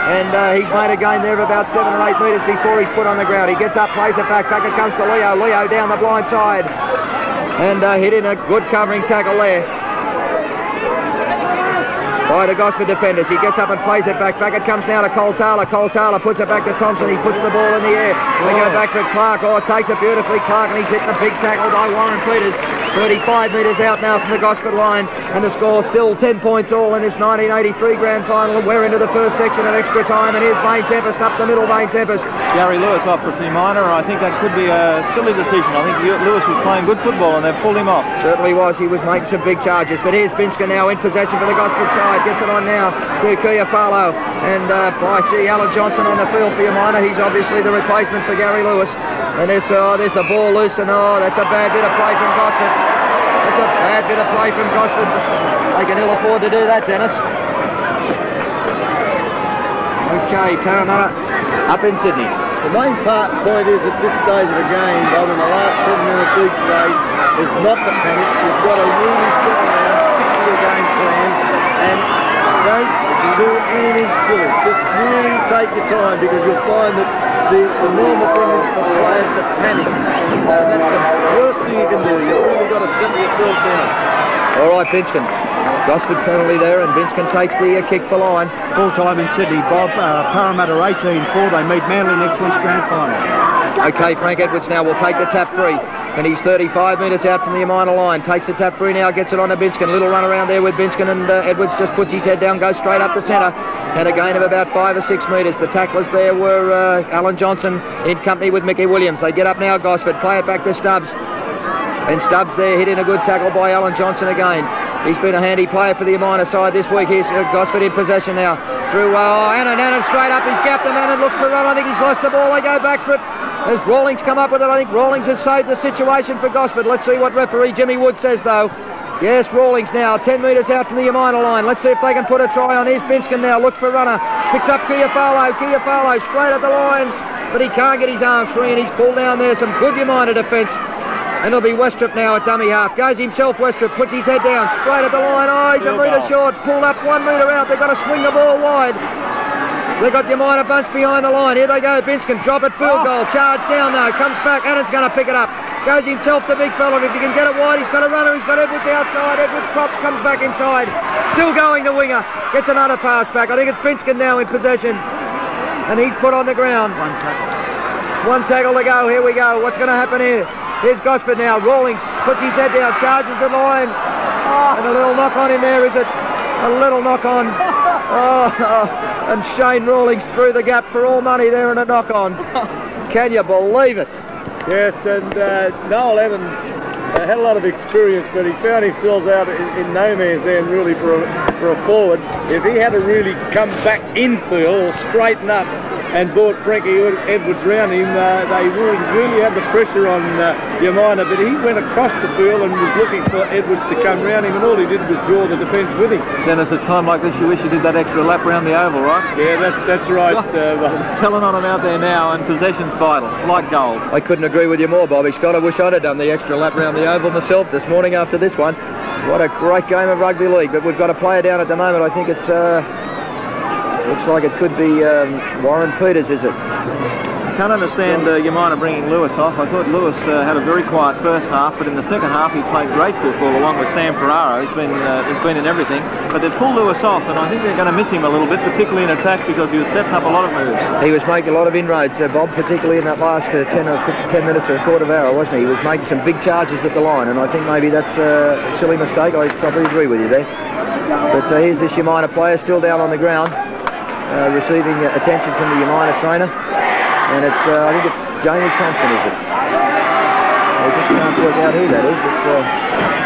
And he's made a gain there of about 7 or 8 metres before he's put on the ground. He gets up, plays it back. Back it comes to Leo. Leo down the blind side. And hit in a good covering tackle there by the Gosford defenders. He gets up and plays it back. Back it comes now to Cole Taylor. Cole Taylor puts it back to Thompson. He puts the ball in the air. They go back for Clark. Oh, takes it beautifully. Clark, and he's hitting a big tackle by Warren Peters. 35 metres out now from the Gosford line, and the score still 10 points all in this 1983 grand final. We're into the first section of extra time, and here's Vane Tempest up the middle. Vane Tempest. Gary Lewis off for Umina. I think that could be a silly decision. I think Lewis was playing good football and they've pulled him off. Certainly was. He was making some big charges. But here's Binska now in possession for the Gosford side. Gets it on now to Kuya-Farlow. And by Alan Johnson on the field for Umina. He's obviously the replacement for Gary Lewis. And there's the ball loose, and that's a bad bit of play from Gosford. That's a bad bit of play from Gosford. They can ill afford to do that, Dennis. Okay, Parramatta up in Sydney. The main point is at this stage of the game, Bob, in the last 10 minutes each way, is not to panic. You've got to really settle down, stick to your game plan, and don't do anything silly. Just really take your time, because you'll find that the normal thing is for players to panic. And that's the worst thing you can do. You've really got to settle yourself down. All right, Binskin. Gosford penalty there, and Binskin takes the kick for line. Full time in Sydney, Bob. Parramatta 18-4. They meet Manly next week's grand final. Okay, Frank Edwards now will take the tap free, and he's 35 metres out from the Umina line. Takes the tap free now, gets it on to Binskin. Little run around there with Binskin, and Edwards just puts his head down, goes straight up the centre, and a gain of about 5 or 6 metres. The tacklers there were Alan Johnson in company with Mickey Williams. They get up now, Gosford, play it back to Stubbs. And Stubbs there hit in a good tackle by Alan Johnson again. He's been a handy player for the Umina side this week. Here's Gosford in possession now. Through Annan straight up. He's gapped him. Annan looks for a run. I think he's lost the ball. They go back for it. As Rawlings come up with it, I think Rawlings has saved the situation for Gosford. Let's see what referee Jimmy Wood says, though. Yes, Rawlings now 10 metres out from the Umina line. Let's see if they can put a try on. Here's Binskin now. Looks for a runner. Picks up Kuya-Farlow. Kuya-Farlow straight at the line. But he can't get his arms free, and he's pulled down there. Some good Umina defence. And it'll be Westrop now at dummy half. Goes himself, Westrop, puts his head down, straight at the line. Oh, he's a metre short, pulled up 1 metre out. They've got to swing the ball wide. They've got Umina bunch behind the line. Here they go, Binskin, drop it, field goal. Charge down now, comes back, Annan's going to pick it up. Goes himself, the big fella. If he can get it wide, he's got a runner. He's got Edwards outside. Edwards props, comes back inside. Still going, the winger. Gets another pass back. I think it's Binskin now in possession. And he's put on the ground. One tackle to go. Here we go. What's going to happen here? Here's Gosford now. Rawlings puts his head down, charges the line. And a little knock on in there, is it? A little knock on. And Shane Rawlings through the gap for all money there and a knock on. Can you believe it? Yes, and Noel Evan had a lot of experience, but he found himself out in no man's land really for a forward. If he had to really come back infield or straighten up and brought Frankie Edwards round him, they really had the pressure on Umina, but he went across the field and was looking for Edwards to come round him, and all he did was draw the defence with him. Dennis, it's time like this you wish you did that extra lap round the oval, right? Yeah, that's right. Telling on him out there now, and possession's vital, like gold. I couldn't agree with you more, Bobby Scott. I wish I'd have done the extra lap round the oval myself this morning after this one. What a great game of rugby league, but we've got a player down at the moment. I think it's looks like it could be Warren Peters, is it? Can't understand Umina bringing Lewis off. I thought Lewis had a very quiet first half, but in the second half he played great football along with Sam Ferraro. He's been in everything. But they've pulled Lewis off, and I think they're going to miss him a little bit, particularly in attack, because he was setting up a lot of moves. He was making a lot of inroads, Bob, particularly in that last 10 minutes or a quarter of hour, wasn't he? He was making some big charges at the line, and I think maybe that's a silly mistake. I probably agree with you there. But here's this Umina player still down on the ground, receiving attention from the Umina trainer. And it's, I think it's Jamie Thompson, is it? I just can't work out who that is.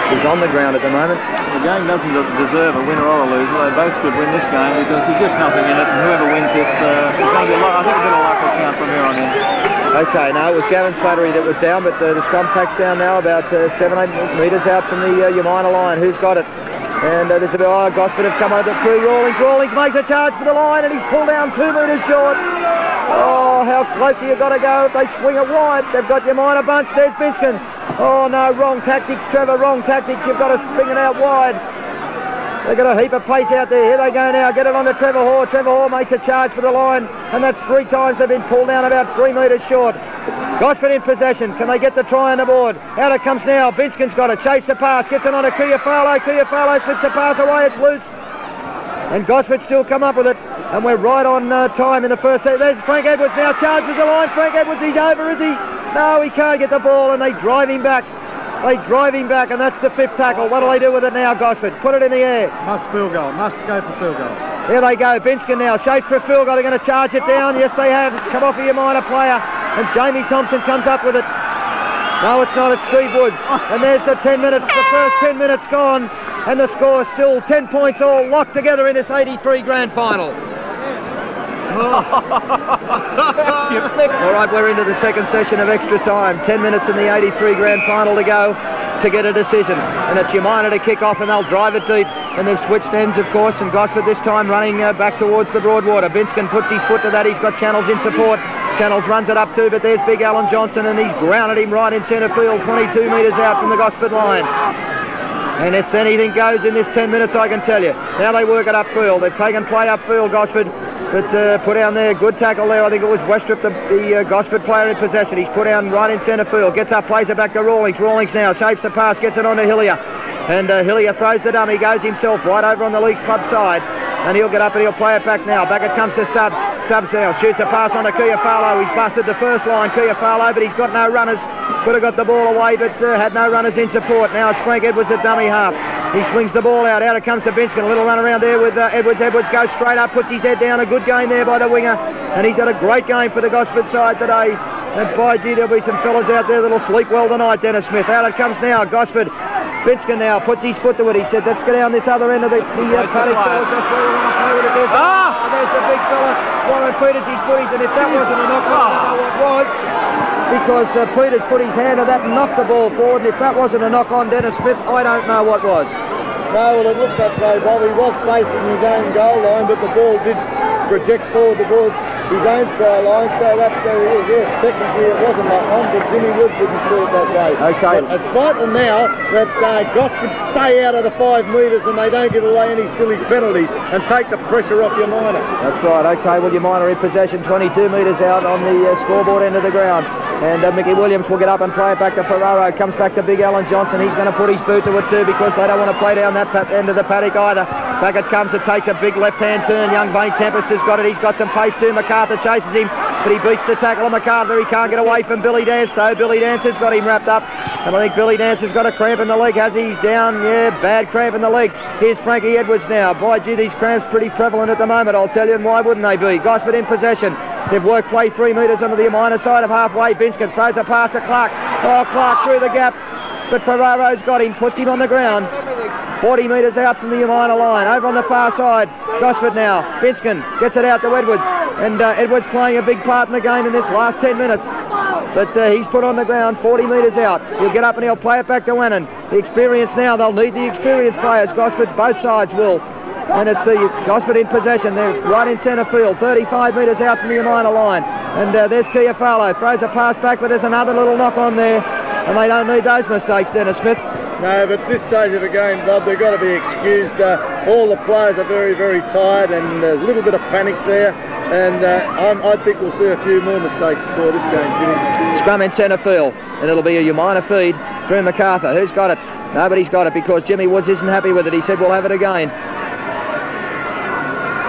He's on the ground at the moment. The game doesn't deserve a winner or a loser. They both should win this game because there's just nothing in it. And whoever wins this, there's going to be I think a bit of luck will count from here on in. Okay, no, it was Gavin Slattery that was down, but the scrum pack's down now about 7-8 metres out from the Umina line. Who's got it? And there's a bit, Gosford have come over through Rawlings. Rawlings makes a charge for the line, and he's pulled down 2 metres short. Oh, how close you got to go if they swing it wide. They've got Umina bunch. There's Binskin. Oh, no, wrong tactics, Trevor, wrong tactics. You've got to swing it out wide. They've got a heap of pace out there. Here they go now. Get it on to Trevor Hoare. Trevor Hoare makes a charge for the line, and that's 3 times they've been pulled down about 3 metres short. Gosford in possession. Can they get the try on the board? Out it comes now. Binskin's got it. Chafes the pass. Gets it on to Kuyafalo. Kuyafalo slips the pass away. It's loose. And Gosford still come up with it. And we're right on time in the first set. There's Frank Edwards now. Charges the line. Frank Edwards, he's over, is he? No, he can't get the ball, and they drive him back. They drive him back, and that's the 5th tackle. What do they do with it now, Gosford? Put it in the air. Must field goal. Must go for field goal. Here they go. Binskin now. Shaped for a field goal. They're going to charge it down. Yes, they have. It's come off a minor player. And Jamie Thompson comes up with it. No, it's not. It's Steve Woods. And there's the 10 minutes. The first 10 minutes gone. And the score is still 10 points all locked together in this 83 grand final. All right, we're into the second session of extra time. 10 minutes in the 83 grand final to go to get a decision. And it's Umina to kick off, and they'll drive it deep. And they've switched ends, of course, and Gosford this time running back towards the Broadwater. Binskin puts his foot to that. He's got Channels in support. Channels runs it up too, but there's big Alan Johnson, and he's grounded him right in centre field, 22 metres out from the Gosford line. And it's anything goes in this 10 minutes, I can tell you. Now they work it upfield. They've taken play upfield, Gosford. But put down there, good tackle there. I think it was Westrup, the Gosford player in possession. He's put down right in centre field. Gets up, plays it back to Rawlings. Rawlings now shapes the pass, gets it on to Hillier. And Hillier throws the dummy, goes himself right over on the Leagues Club side. And he'll get up and he'll play it back now. Back it comes to Stubbs. Stubbs now shoots a pass on to Kuyafalo. He's busted the first line, Kuyafalo, but he's got no runners. Could have got the ball away, but had no runners in support. Now it's Frank Edwards at dummy half. He swings the ball out. Out it comes to Binskin. A little run around there with Edwards. Edwards goes straight up, puts his head down. A good game there by the winger. And he's had a great game for the Gosford side today. And by gee, there'll be some fellas out there that'll sleep well tonight, Dennis Smith. Out it comes now. Gosford. Binskin now puts his foot to it. He said, let's get down this other end of the paddock. That's where we're going to play with it. There's the big fella, Warren Peters, his footies. And if that wasn't a knock, I don't know what was. Because Peters put his hand to that and knocked the ball forward. And if that wasn't a knock on Dennis Smith, I don't know what was. No, well, it looked that way, Bob. He was facing his own goal line, but the ball did project forward towards his own try line, so that, yes, technically it wasn't that one, but Jimmy Wood didn't see it that way. Okay. But it's vital now that Gosford stay out of the 5 metres and they don't give away any silly penalties and take the pressure off Umina. That's right. Okay, well, Umina in possession, 22 metres out on the scoreboard end of the ground. And Mickey Williams will get up and play it back to Ferraro. Comes back to big Alan Johnson. He's going to put his boot to it too because they don't want to play down that end of the paddock either. Back it comes. It takes a big left-hand turn. Young Vane Tempest has got it. He's got some pace too. MacArthur chases him, but he beats the tackle of MacArthur. He can't get away from Billy Dance though. Billy Dance has got him wrapped up. And I think Billy Dance has got a cramp in the leg. Has he? He's down. Yeah, bad cramp in the leg. Here's Frankie Edwards now. By gee, these cramps pretty prevalent at the moment, I'll tell you. And why wouldn't they be? Gosford in possession. They've worked play 3 metres onto the Umina side of halfway. Binskin throws a pass to Clark. Oh, Clark through the gap. But Ferraro's got him, puts him on the ground. 40 metres out from the Umina line. Over on the far side. Gosford now. Binskin gets it out to Edwards. And Edwards playing a big part in the game in this last 10 minutes. But he's put on the ground 40 metres out. He'll get up and he'll play it back to Wennon. The experience now. They'll need the experienced players. Gosford, both sides will. And it's Gosford in possession. They're right in centre field, 35 metres out from the Umina line. And there's Kuyafalo, throws a pass back, but there's another little knock on there. And they don't need those mistakes, Dennis Smith. No, but this stage of the game, Bob, they've got to be excused. All the players are very, very tired, and there's a little bit of panic there. And I think we'll see a few more mistakes before this game, Jimmy. Scrum in centre field, and it'll be a Umina feed through MacArthur. Who's got it? Nobody's got it because Jimmy Woods isn't happy with it. He said, we'll have it again.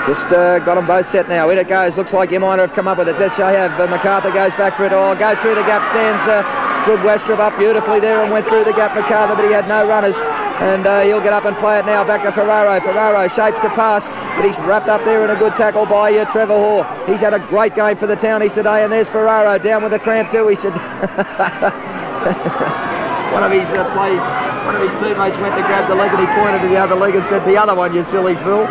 Just got them both set now. In it goes. Looks like Umina have come up with it. That they have. MacArthur goes back for it all. Goes through the gap. Stands. Stood Westrup up beautifully there and went through the gap. MacArthur, but he had no runners. And he'll get up and play it now. Back to Ferraro. Ferraro shapes the pass, but he's wrapped up there in a good tackle by Trevor Hoare. He's had a great game for the Townies today. And there's Ferraro down with a cramp too. He said. One of his teammates went to grab the leg and he pointed to the other leg and said, the other one, you silly fool.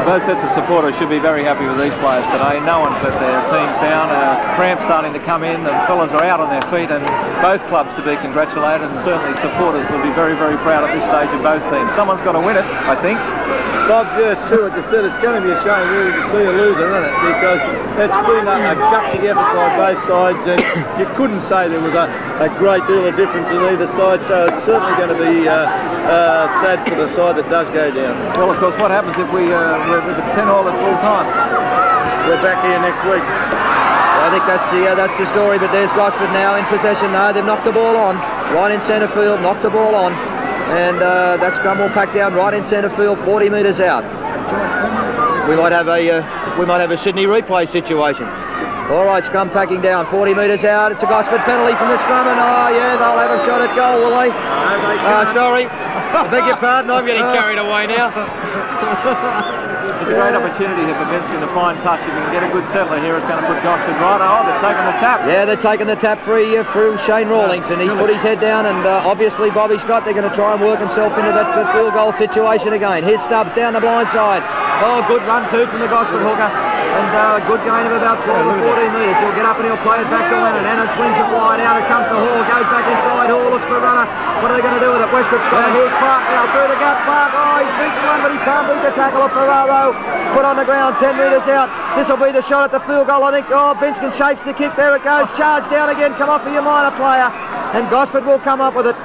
Both sets of supporters should be very happy with these players today. No one's let their teams down. Cramp starting to come in. The fellas are out on their feet, and both clubs to be congratulated, and certainly supporters will be very, very proud at this stage of both teams. Someone's got to win it, I think. Bob, yeah, it's true what you said. It's going to be a shame really to see a loser, isn't it? Because it's been a gutsy effort by both sides, and you couldn't say there was a great deal of difference in either side, so it's certainly going to be sad for the side that does go down. Well, of course, what happens if if it's 10-all at full time? We're back here next week. I think that's the story, but there's Gosford now in possession. No, they've knocked the ball on. Right in centre field, knocked the ball on. And that scrum will pack down right in centre field, 40 metres out. We might have a Sydney replay situation. All right, scrum packing down, 40 metres out. It's a Gosford penalty from the scrum, and oh yeah, they'll have a shot at goal, will they? Sorry, I beg your pardon, I'm getting carried away now. It's a great opportunity here for Vincent to find touch. If you can get a good settler here, it's going to put Gosford right. Oh, they're taking the tap. Yeah, they're taking the tap free through Shane Rawlings, and he's put his head down, and obviously Bobby Scott, they're going to try and work himself into that field goal situation again. Here's Stubbs down the blind side. Oh, good run too from the Gosford hooker, and good gain of about 12 or 14 metres. He'll get up and he'll play it back to Lennon. Lennon swings it wide out. It comes to Hall, goes back inside. Hall looks for a runner. What are they going to do with it? Westbrook's got it. Here's Clark now through the gap. Clark, oh, he's beaten one, but he can't beat the tackle of Ferraro. Put on the ground, 10 metres out. This will be the shot at the field goal, I think. Oh, Binskin shapes the kick. There it goes. Charge down again. Come off for your minor player. And Gosford will come up with it.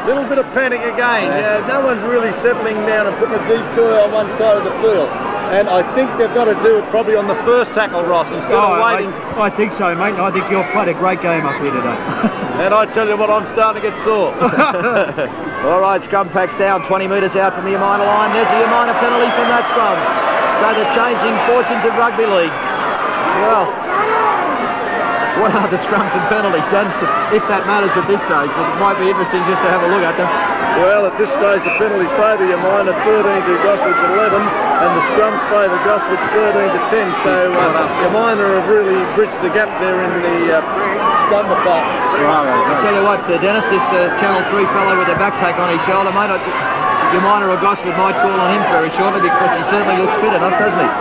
Little bit of panic again. Yeah, no one's really settling down and putting a decoy on one side of the field. And I think they've got to do it probably on the first tackle, Ross, instead of waiting. I think so, mate. I think you've played a great game up here today. And I tell you what, I'm starting to get sore. All right, scrum packs down, 20 metres out from the Umina line. There's a Umina penalty from that scrum. So the changing fortunes of rugby league. Well, what are the scrums and penalties? If that matters at this stage, but it might be interesting just to have a look at them. Well, at this stage, the penalties favour Umina 13 to Gosford's 11, and the scrums favour Gosford 13 to 10. So Umina have really bridged the gap there in the scrum department. I tell you what, Dennis, this Channel 3 fellow with a backpack on his shoulder, mate, Umina or Gosford might call on him very shortly because he certainly looks fit enough, doesn't he?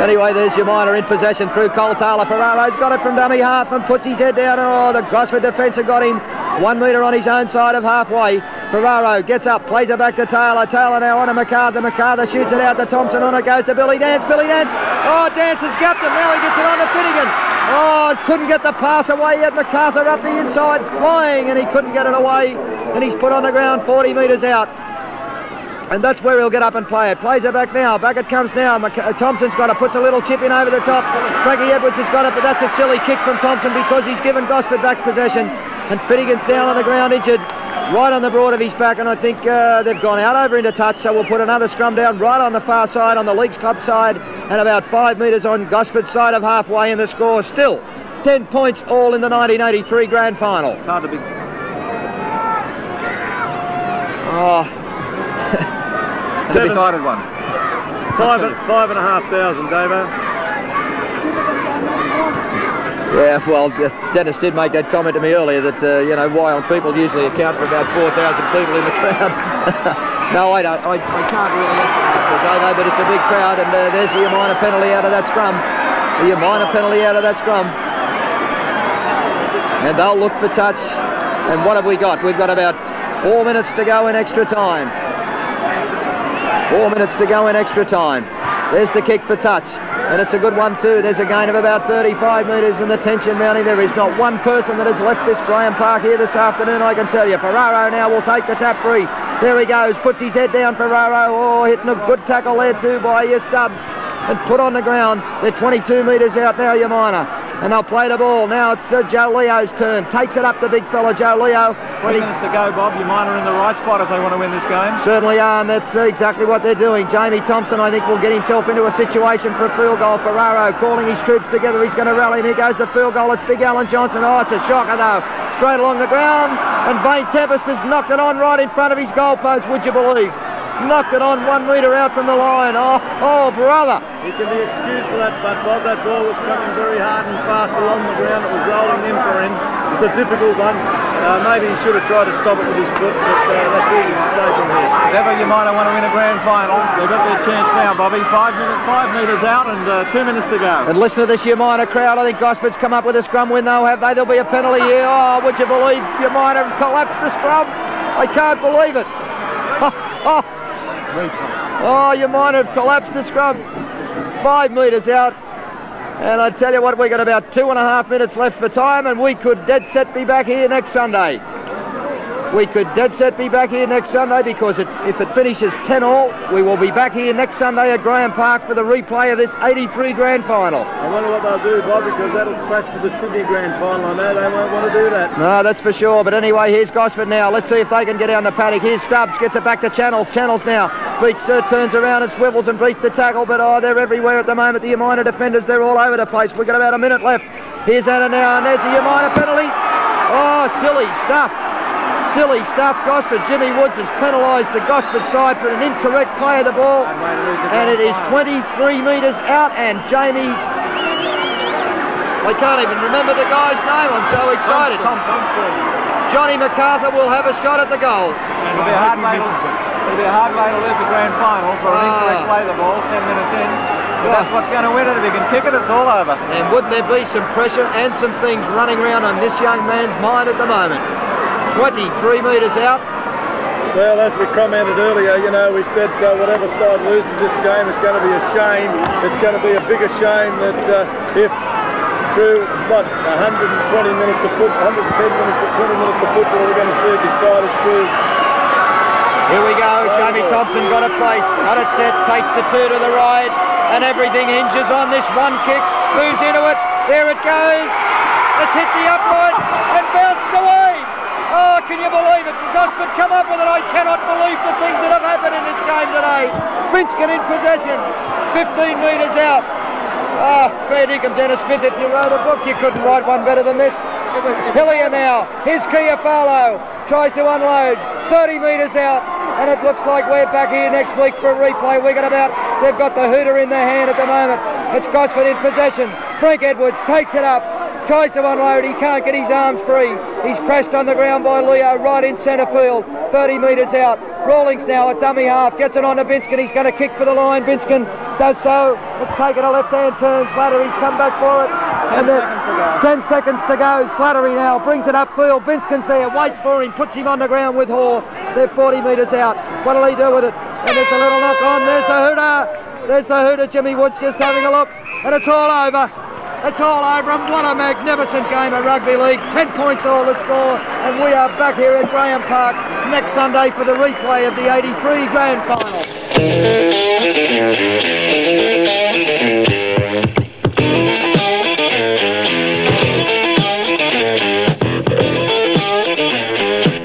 Anyway, there's Umina in possession through Cole Taylor. Ferraro's got it from dummy half and puts his head down. Oh, the Gosford defence have got him 1 metre on his own side of halfway. Ferraro gets up, plays it back to Taylor. Taylor now on to MacArthur. MacArthur shoots it out to Thompson. On it goes to Billy Dance. Billy Dance. Oh, Dance has gapped him. Now he gets it on to Finnegan. Oh, couldn't get the pass away yet. MacArthur up the inside, flying, and he couldn't get it away. And he's put on the ground 40 metres out. And that's where he'll get up and play it. Plays it back now. Back it comes now. Thompson's got it. Puts a little chip in over the top. Frankie Edwards has got it, but that's a silly kick from Thompson because he's given Gosford back possession. And Finnegan's down on the ground injured, right on the broad of his back. And I think they've gone out over into touch. So we'll put another scrum down right on the far side, on the Leagues Club side, and about 5 metres on Gosford's side of halfway. In the score still 10 points all in the 1983 grand final. It's hard to be. Oh. It's a decided one. 5,500, Davo. Yeah, well, Dennis did make that comment to me earlier that, you know, Wyong people usually account for about 4,000 people in the crowd. No, I don't. I can't really estimate for Davo, but it's a big crowd, and there's the Umina penalty out of that scrum. The Umina penalty out of that scrum. And they'll look for touch. And what have we got? We've got about 4 minutes to go in extra time. 4 minutes to go in extra time. There's the kick for touch, and it's a good one too. There's a gain of about 35 metres and the tension mounting. There is not one person that has left this Graham Park here this afternoon, I can tell you. Ferraro now will take the tap free. There he goes, puts his head down, Ferraro. Oh, hitting a good tackle there too by Stubbs, and put on the ground. They're 22 metres out now, Umina. And they'll play the ball. Now it's Joe Leo's turn. Takes it up, the big fella, Joe Leo. 20 minutes to go, Bob. Umina are in the right spot if they want to win this game. Certainly are, and that's exactly what they're doing. Jamie Thompson, I think, will get himself into a situation for a field goal. Ferraro calling his troops together. He's going to rally, and here goes the field goal. It's Big Alan Johnson. Oh, it's a shocker, though. Straight along the ground, and Vane Tempest has knocked it on right in front of his goalpost, would you believe? Knocked it on 1 metre out from the line. Oh, brother. He can be excused for that, but Bob, that ball was coming very hard and fast along the ground. It was rolling in for him. It's a difficult one. Maybe he should have tried to stop it with his foot, but that's easy to say from here. ever Umina want to win a grand final, they've got their chance now, Bobby. 5 metres out and 2 minutes to go. And listen to this Umina crowd. I think Gosford's come up with a scrum win, though, have they? There'll be a penalty here. Oh, would you believe Umina have collapsed the scrum? I can't believe it. Oh, Umina have collapsed the scrum. 5 metres out. And I tell you what, we've got about 2.5 minutes left for time, and we could dead set be back here next Sunday. We could dead set be back here next Sunday, because if it finishes 10-all, we will be back here next Sunday at Graham Park for the replay of this 83 grand final. I wonder what they'll do, Bob, because that'll clash with the Sydney grand final. I know they won't want to do that. No, that's for sure. But anyway, here's Gosford now. Let's see if they can get down the paddock. Here's Stubbs, gets it back to Channels. Channels now beats, turns around and swivels and beats the tackle. But they're everywhere at the moment. The Umina defenders, they're all over the place. We've got about a minute left. Here's Anna now, and there's the Umina penalty. Oh, silly stuff. Silly stuff. Gosford, Jimmy Woods has penalised the Gosford side for an incorrect play of the ball, and it is 23 metres out, and Jamie, I can't even remember the guy's name, I'm so excited. Johnny MacArthur will have a shot at the goals. It'll be a hard way to lose the grand final for an incorrect play of the ball 10 minutes in. But that's what's going to win it. If he can kick it, it's all over. And wouldn't there be some pressure and some things running around on this young man's mind at the moment? 23 metres out. Well, as we commented earlier, you know, we said whatever side loses this game, it's going to be a shame. It's going to be a bigger shame that if through, 120 minutes of football, 110 minutes or 20 minutes of football, we're going to see it decided through. Here we go. Jamie Thompson got it placed, got it set, takes the two to the right, and everything hinges on this one kick. Moves into it. There it goes. It's hit the upright and bounced away. Oh, can you believe it? Gosford come up with it. I cannot believe the things that have happened in this game today. Binskin in possession, 15 metres out. Fair dinkum, Dennis Smith, if you wrote a book, you couldn't write one better than this. Hillier now, here's Kiafalo, tries to unload, 30 metres out, and it looks like we're back here next week for a replay. They've got the hooter in their hand at the moment. It's Gosford in possession. Frank Edwards takes it up, tries to unload, he can't get his arms free. He's crashed on the ground by Leo right in centre field, 30 metres out. Rawlings now at dummy half, gets it on to Binskin, he's going to kick for the line. Binskin does so, it's taken a left-hand turn. Slattery's come back for it. 10 seconds to go. Slattery now brings it upfield. Binskin's there, waits for him, puts him on the ground with Hoare. They're 40 metres out. What'll he do with it? And there's a little knock on, there's the hooter. There's the hooter, Jimmy Woods just having a look. And it's all over. It's all over, and what a magnificent game of rugby league. 10 points all the score, and we are back here at Graham Park next Sunday for the replay of the 83 grand final.